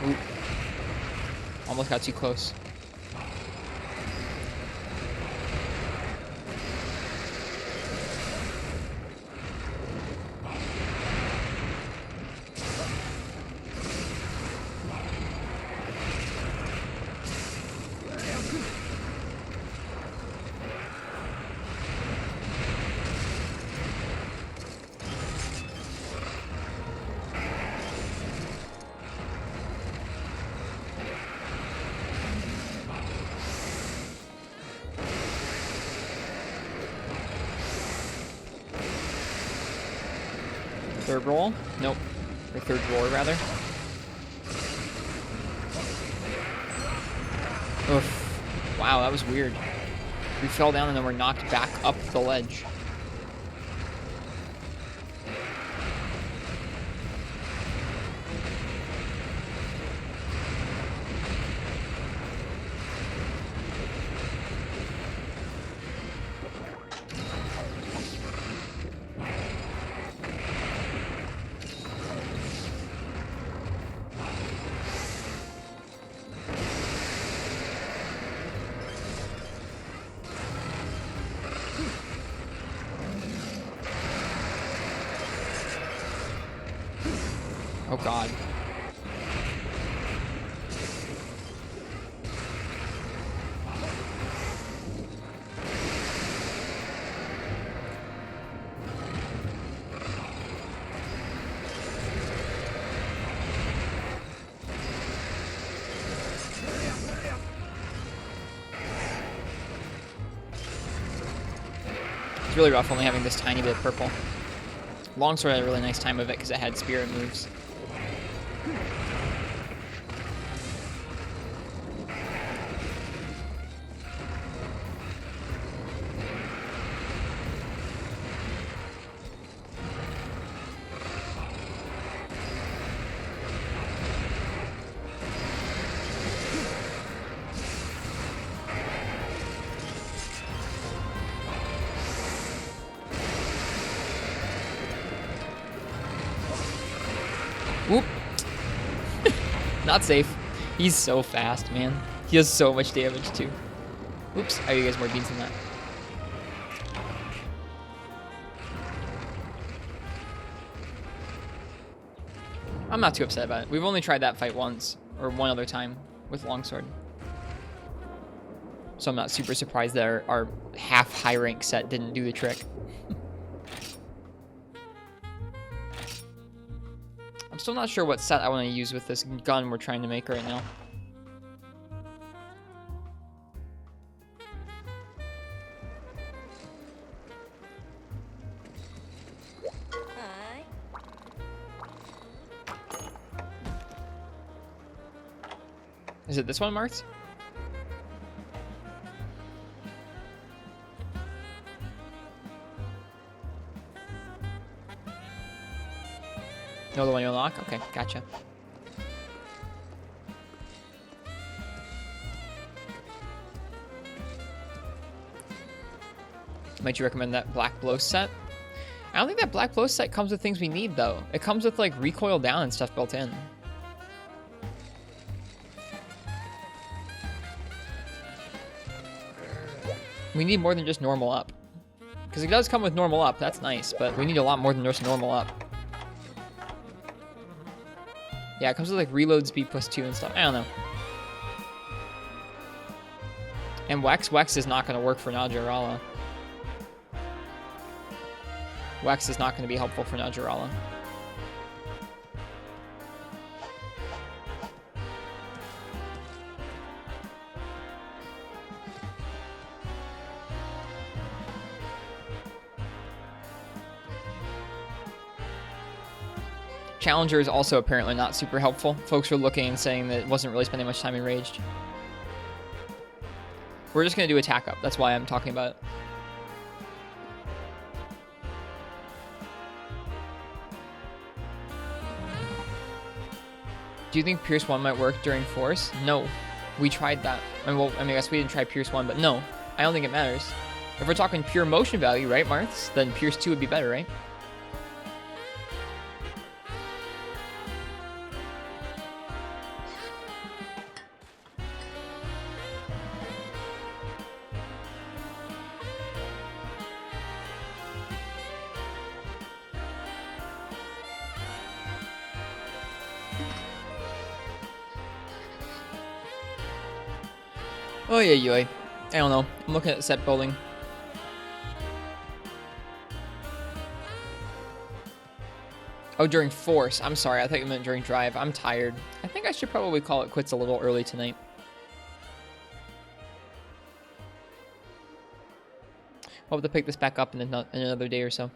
A: Ooh. Almost got too close. Third roll? Nope. Or third roll, rather. Oof. Wow, that was weird. We fell down and then we're knocked back up the ledge. Oh god. It's really rough only having this tiny bit of purple. Longsword had a really nice time of it because it had spirit moves. Whoop. Not safe. He's so fast, man. He does so much damage, too. Oops. I owe you guys more beans than that. I'm not too upset about it. We've only tried that fight once, or one other time, with Longsword. So I'm not super surprised that our half high rank set didn't do the trick. I'm still not sure what set I want to use with this gun we're trying to make right now. Is it this one marked? No, the one you unlock? Okay, gotcha. Might you recommend that Black Blow set? I don't think that Black Blow set comes with things we need, though. It comes with, like, recoil down and stuff built in. We need more than just normal up. Because it does come with normal up, that's nice, but we need a lot more than just normal up. Yeah, it comes with like reload speed +2 and stuff. I don't know. And Wex is not going to work for Najarala. Wex is not going to be helpful for Najarala. Challenger is also apparently not super helpful. Folks are looking and saying that it wasn't really spending much time enraged. We're just going to do attack up. That's why I'm talking about it. Do you think Pierce 1 might work during Force? No. We tried that. I guess we didn't try Pierce 1, but no. I don't think it matters. If we're talking pure motion value, right, Marths? Then Pierce 2 would be better, right? Oh yeah, I don't know. I'm looking at set building. Oh, during Force. I'm sorry. I thought you meant during Drive. I'm tired. I think I should probably call it quits a little early tonight. Hope to pick this back up in another day or so.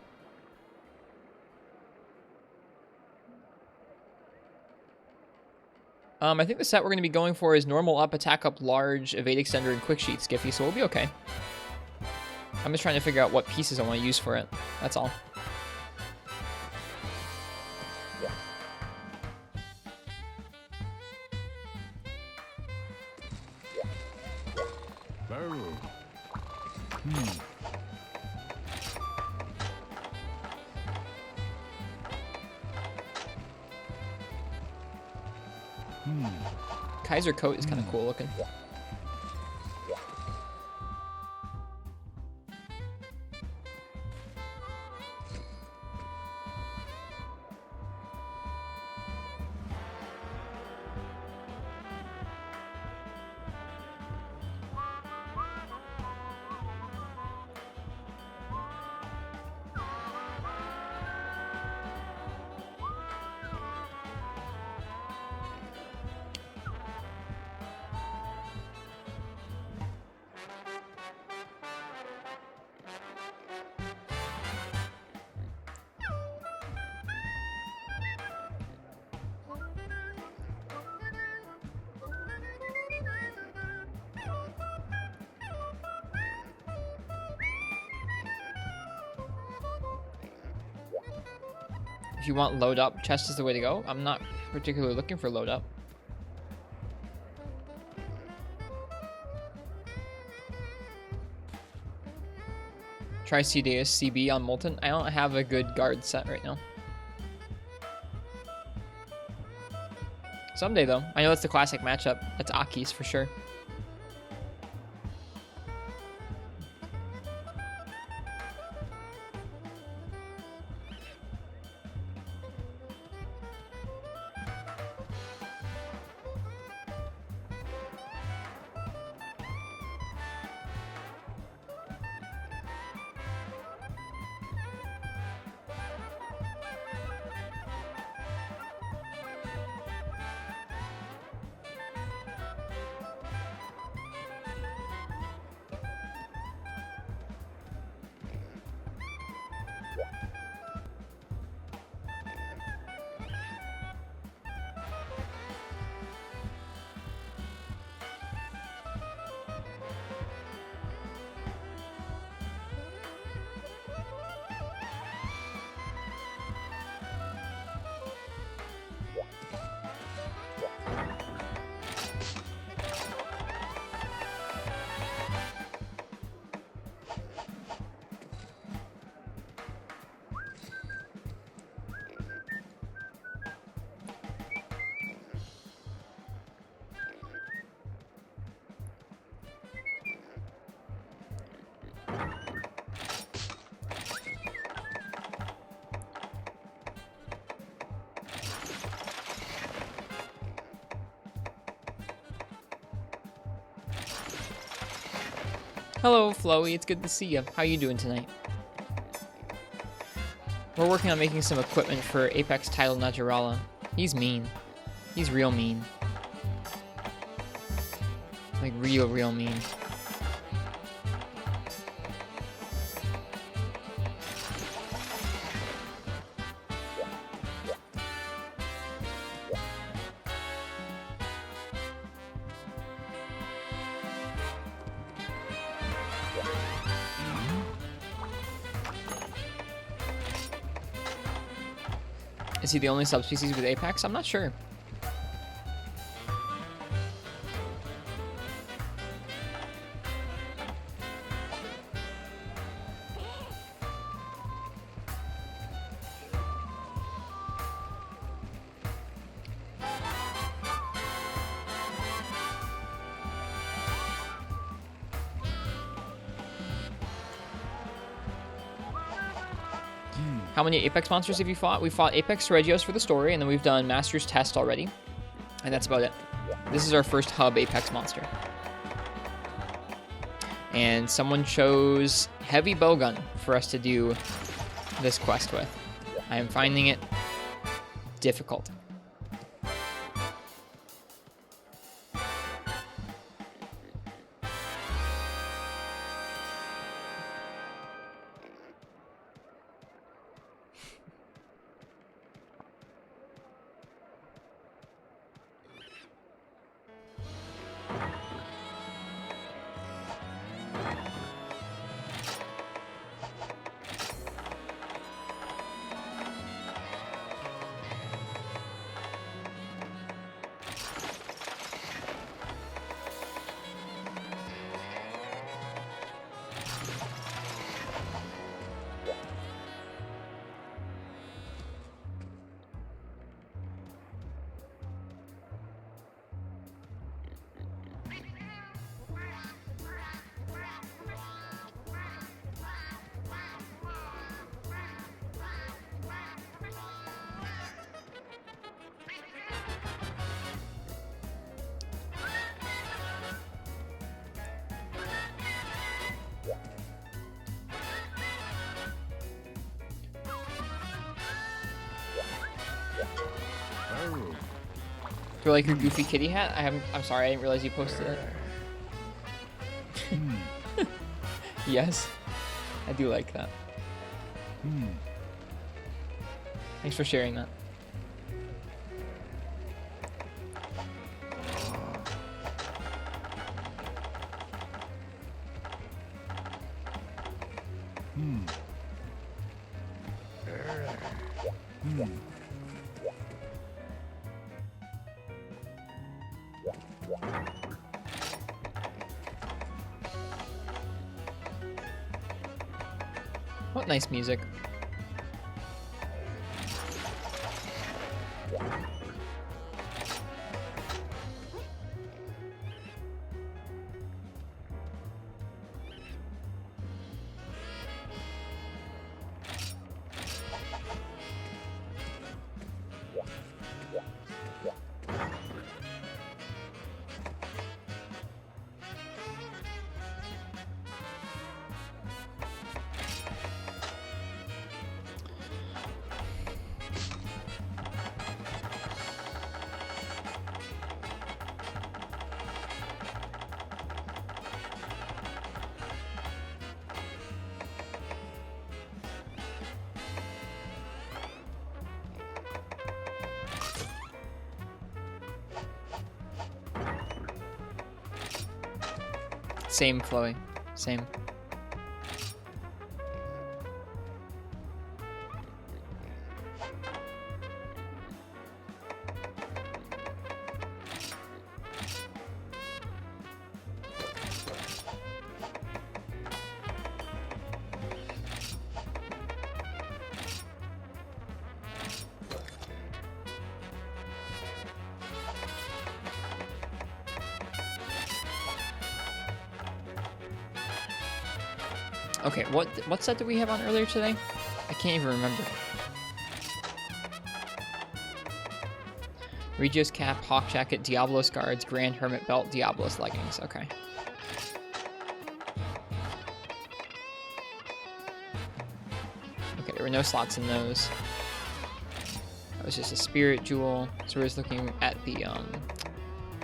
A: I think the set we're going to be going for is normal up, attack up, large, evade extender, and quick sheet Skiffy, so we'll be okay. I'm just trying to figure out what pieces I want to use for it. That's all. Kaiser coat is kind of cool looking. If you want load up, chest is the way to go. I'm not particularly looking for load up. Try CDS CB on Molten. I don't have a good guard set right now. Someday, though. I know that's the classic matchup. That's Aki's for sure. Hello, Floey. It's good to see you. How you doing tonight? We're working on making some equipment for Apex title Najarala. He's mean. He's real mean. Like real mean. Is he the only subspecies with Apex? I'm not sure. How many Apex monsters have you fought? We fought Apex Regios for the story, and then we've done Master's Test already. And that's about it. This is our first hub Apex monster. And someone chose Heavy Bowgun for us to do this quest with. I am finding it difficult. Do you like your goofy kitty hat? I'm sorry, I didn't realize you posted it. Yes, I do like that. Thanks for sharing that. What nice music. Same, Chloe. Same. Okay, what set did we have on earlier today? I can't even remember. Regis cap, Hawk jacket, Diablos guards, Grand Hermit belt, Diablos leggings. Okay. Okay, there were no slots in those. That was just a spirit jewel. So we're just looking at the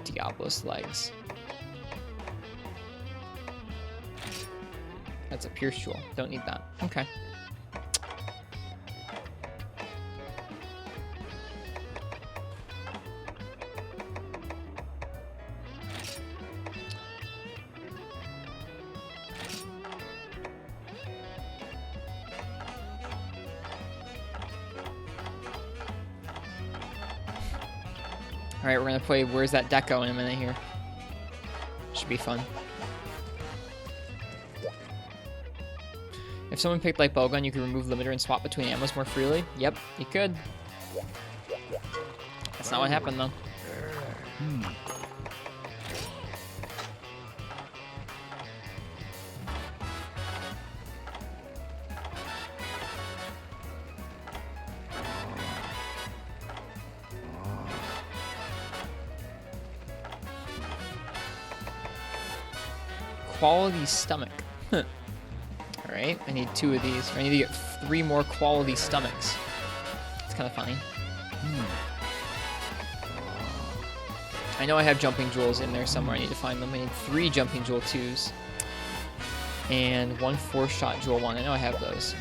A: Diablos legs. That's a pierce jewel. Don't need that. Okay. Alright, we're gonna play Where's That Deco in a minute here. Should be fun. If someone picked like Bowgun, you could remove limiter and swap between ammos more freely. Yep, you could. That's not what happened though. Quality stomach. Alright, I need 2 of these. I need to get 3 more quality stomachs. It's kind of funny. I know I have jumping jewels in there somewhere. I need to find them. I need 3 jumping jewel 2s. And 1 4-shot jewel 1. I know I have those.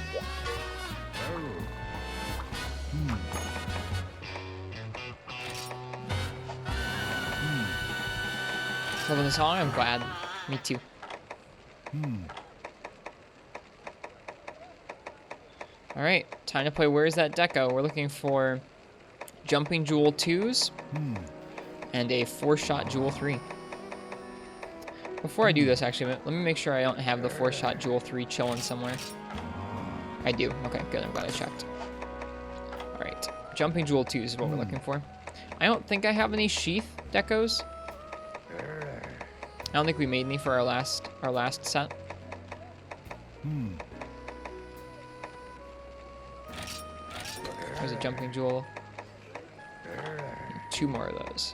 A: Loving the song? I'm glad. Me too. Alright, time to play Where's That Deco? We're looking for jumping jewel 2s and a 4-shot jewel 3. Before I do this, actually, let me make sure I don't have the 4-shot jewel 3 chilling somewhere. I do. Okay, good. I'm glad I checked. Alright, jumping jewel 2s is what we're looking for. I don't think I have any sheath decos. I don't think we made any for our last set. There's a jumping jewel. And 2 more of those.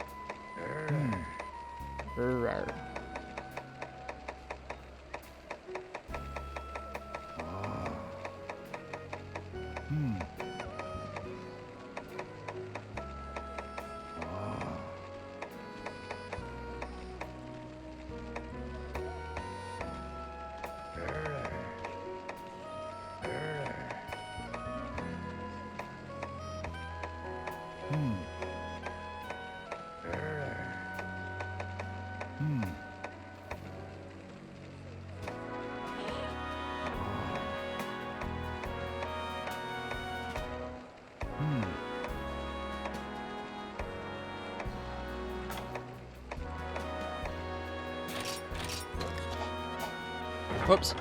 A: Whoops.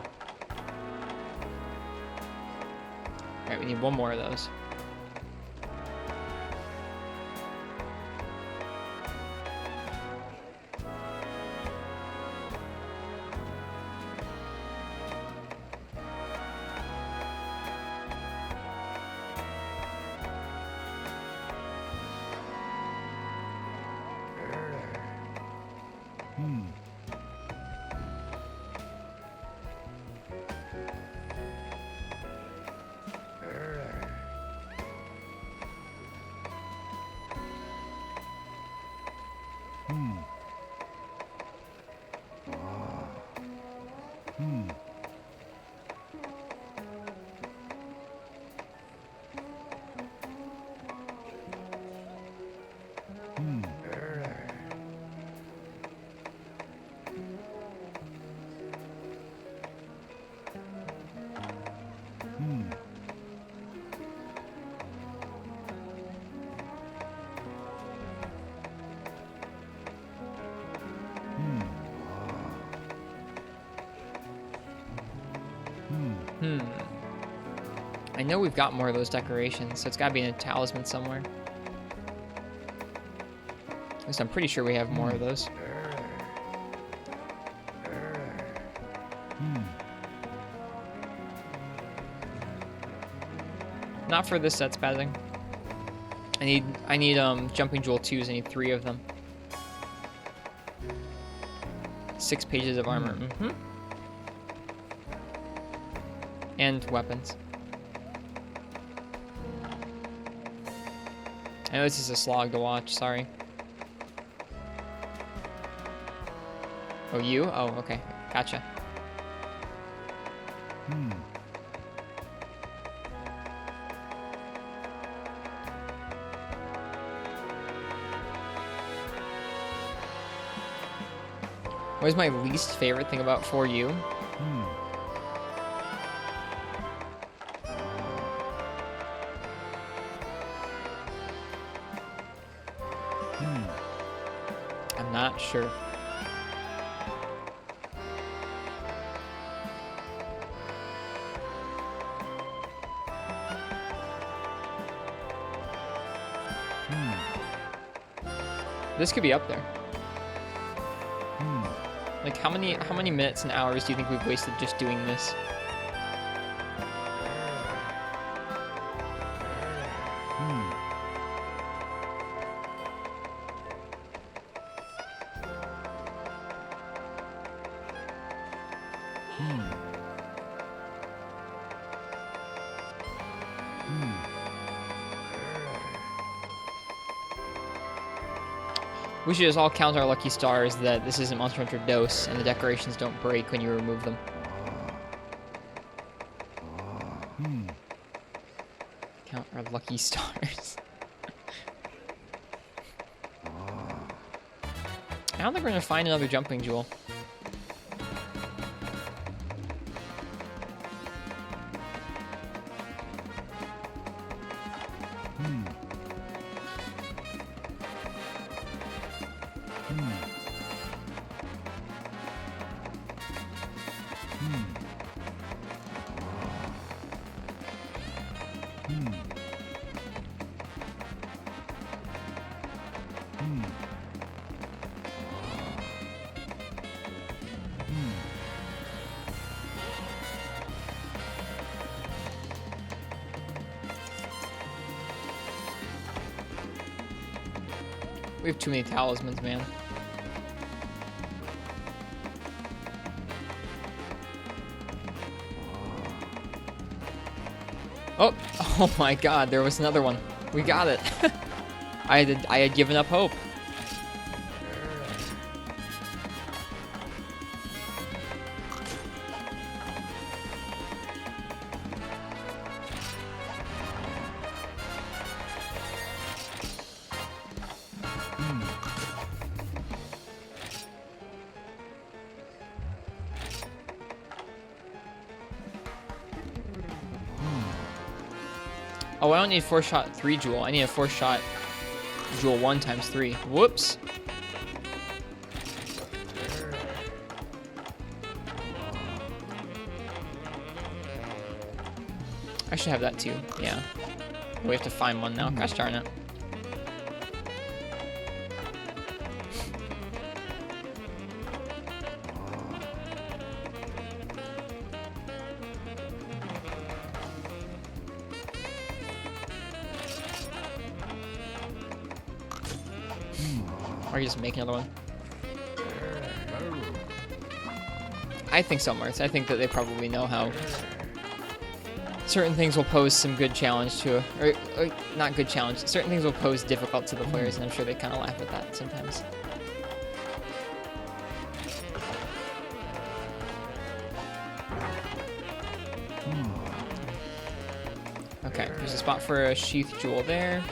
A: Alright, we need 1 more of those. Hmm. I know we've got more of those decorations, so it's gotta be in a talisman somewhere. At least I'm pretty sure we have more of those. Not for this set spazzing. I need jumping jewel 2s. I need 3 of them. 6 pages of armor. And weapons. I know this is a slog to watch, sorry. Oh, you? Oh, okay. Gotcha. What is my least favorite thing about 4U? I'm not sure. This could be up there. Like how many minutes and hours do you think we've wasted just doing this? We should just all count our lucky stars that this isn't Monster Hunter DOS and the decorations don't break when you remove them. Count our lucky stars. I don't think we're gonna find another jumping jewel. We have too many talismans, man. Oh, oh my God, there was another one. We got it. I had given up hope. Oh, I don't need 4-shot 3 jewel. I need a 4-shot jewel 1 times 3. Whoops. I should have that too. Yeah. We have to find one now. Gosh darn it. Or you just make another one? I think so, Martz. I think that they probably know how certain things will pose some good challenge to, or not good challenge. Certain things will pose difficult to the players, and I'm sure they kind of laugh at that sometimes. Okay, there's a spot for a sheath jewel there.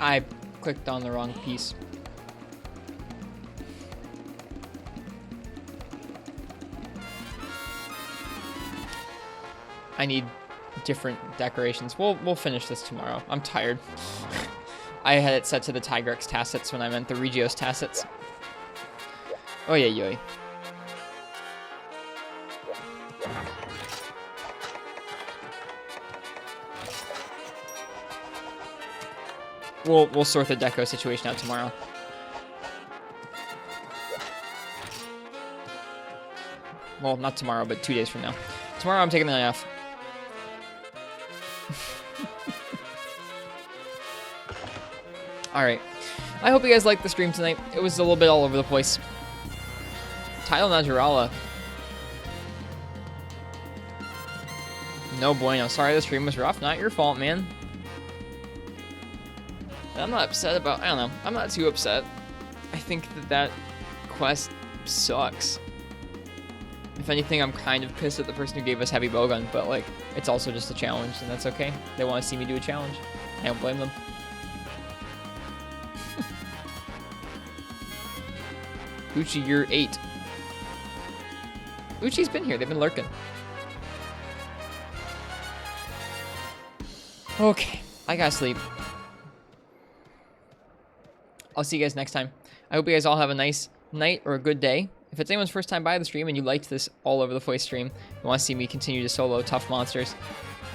A: I clicked on the wrong piece. I need different decorations. We'll finish this tomorrow. I'm tired. I had it set to the Tigrex Tassets when I meant the Regios Tassets. Oh yeah, yoy. We'll sort the deco situation out tomorrow. Well, not tomorrow, but 2 days from now. Tomorrow I'm taking the night off. Alright. I hope you guys liked the stream tonight. It was a little bit all over the place. Tile Naturala. No bueno. Sorry the stream was rough. Not your fault, man. I'm not upset about... I don't know. I'm not too upset. I think that quest sucks. If anything, I'm kind of pissed at the person who gave us Heavy Bowgun, but, like, it's also just a challenge, and that's okay. They want to see me do a challenge. I don't blame them. Uchi, you're 8. Uchi's been here. They've been lurking. Okay. I gotta sleep. I'll see you guys next time. I hope you guys all have a nice night or a good day. If it's anyone's first time by the stream and you liked this all over the place stream, and want to see me continue to solo tough monsters,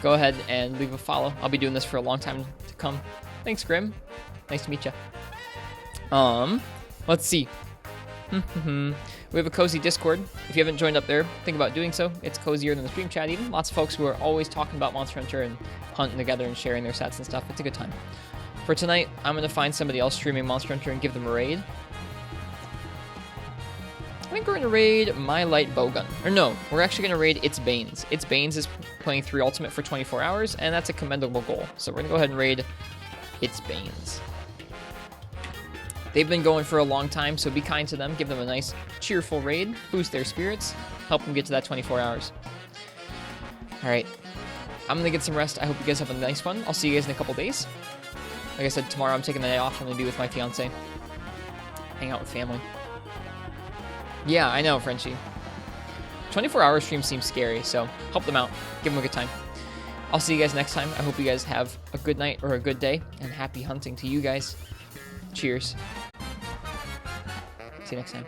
A: go ahead and leave a follow. I'll be doing this for a long time to come. Thanks, Grim. Nice to meet you. Let's see. We have a cozy Discord. If you haven't joined up there, think about doing so. It's cozier than the stream chat even. Lots of folks who are always talking about Monster Hunter and hunting together and sharing their sets and stuff. It's a good time. For tonight, I'm going to find somebody else streaming Monster Hunter and give them a raid. I think we're going to raid My Light Bowgun. Or no, we're actually going to raid Its Banes. Its Banes is playing 3 Ultimate for 24 hours, and that's a commendable goal. So we're going to go ahead and raid Its Banes. They've been going for a long time, so be kind to them. Give them a nice, cheerful raid. Boost their spirits. Help them get to that 24 hours. Alright. I'm going to get some rest. I hope you guys have a nice one. I'll see you guys in a couple days. Like I said, tomorrow I'm taking the day off. I'm going to be with my fiance. Hang out with family. Yeah, I know, Frenchie. 24-hour stream seems scary, so help them out. Give them a good time. I'll see you guys next time. I hope you guys have a good night or a good day, and happy hunting to you guys. Cheers. See you next time.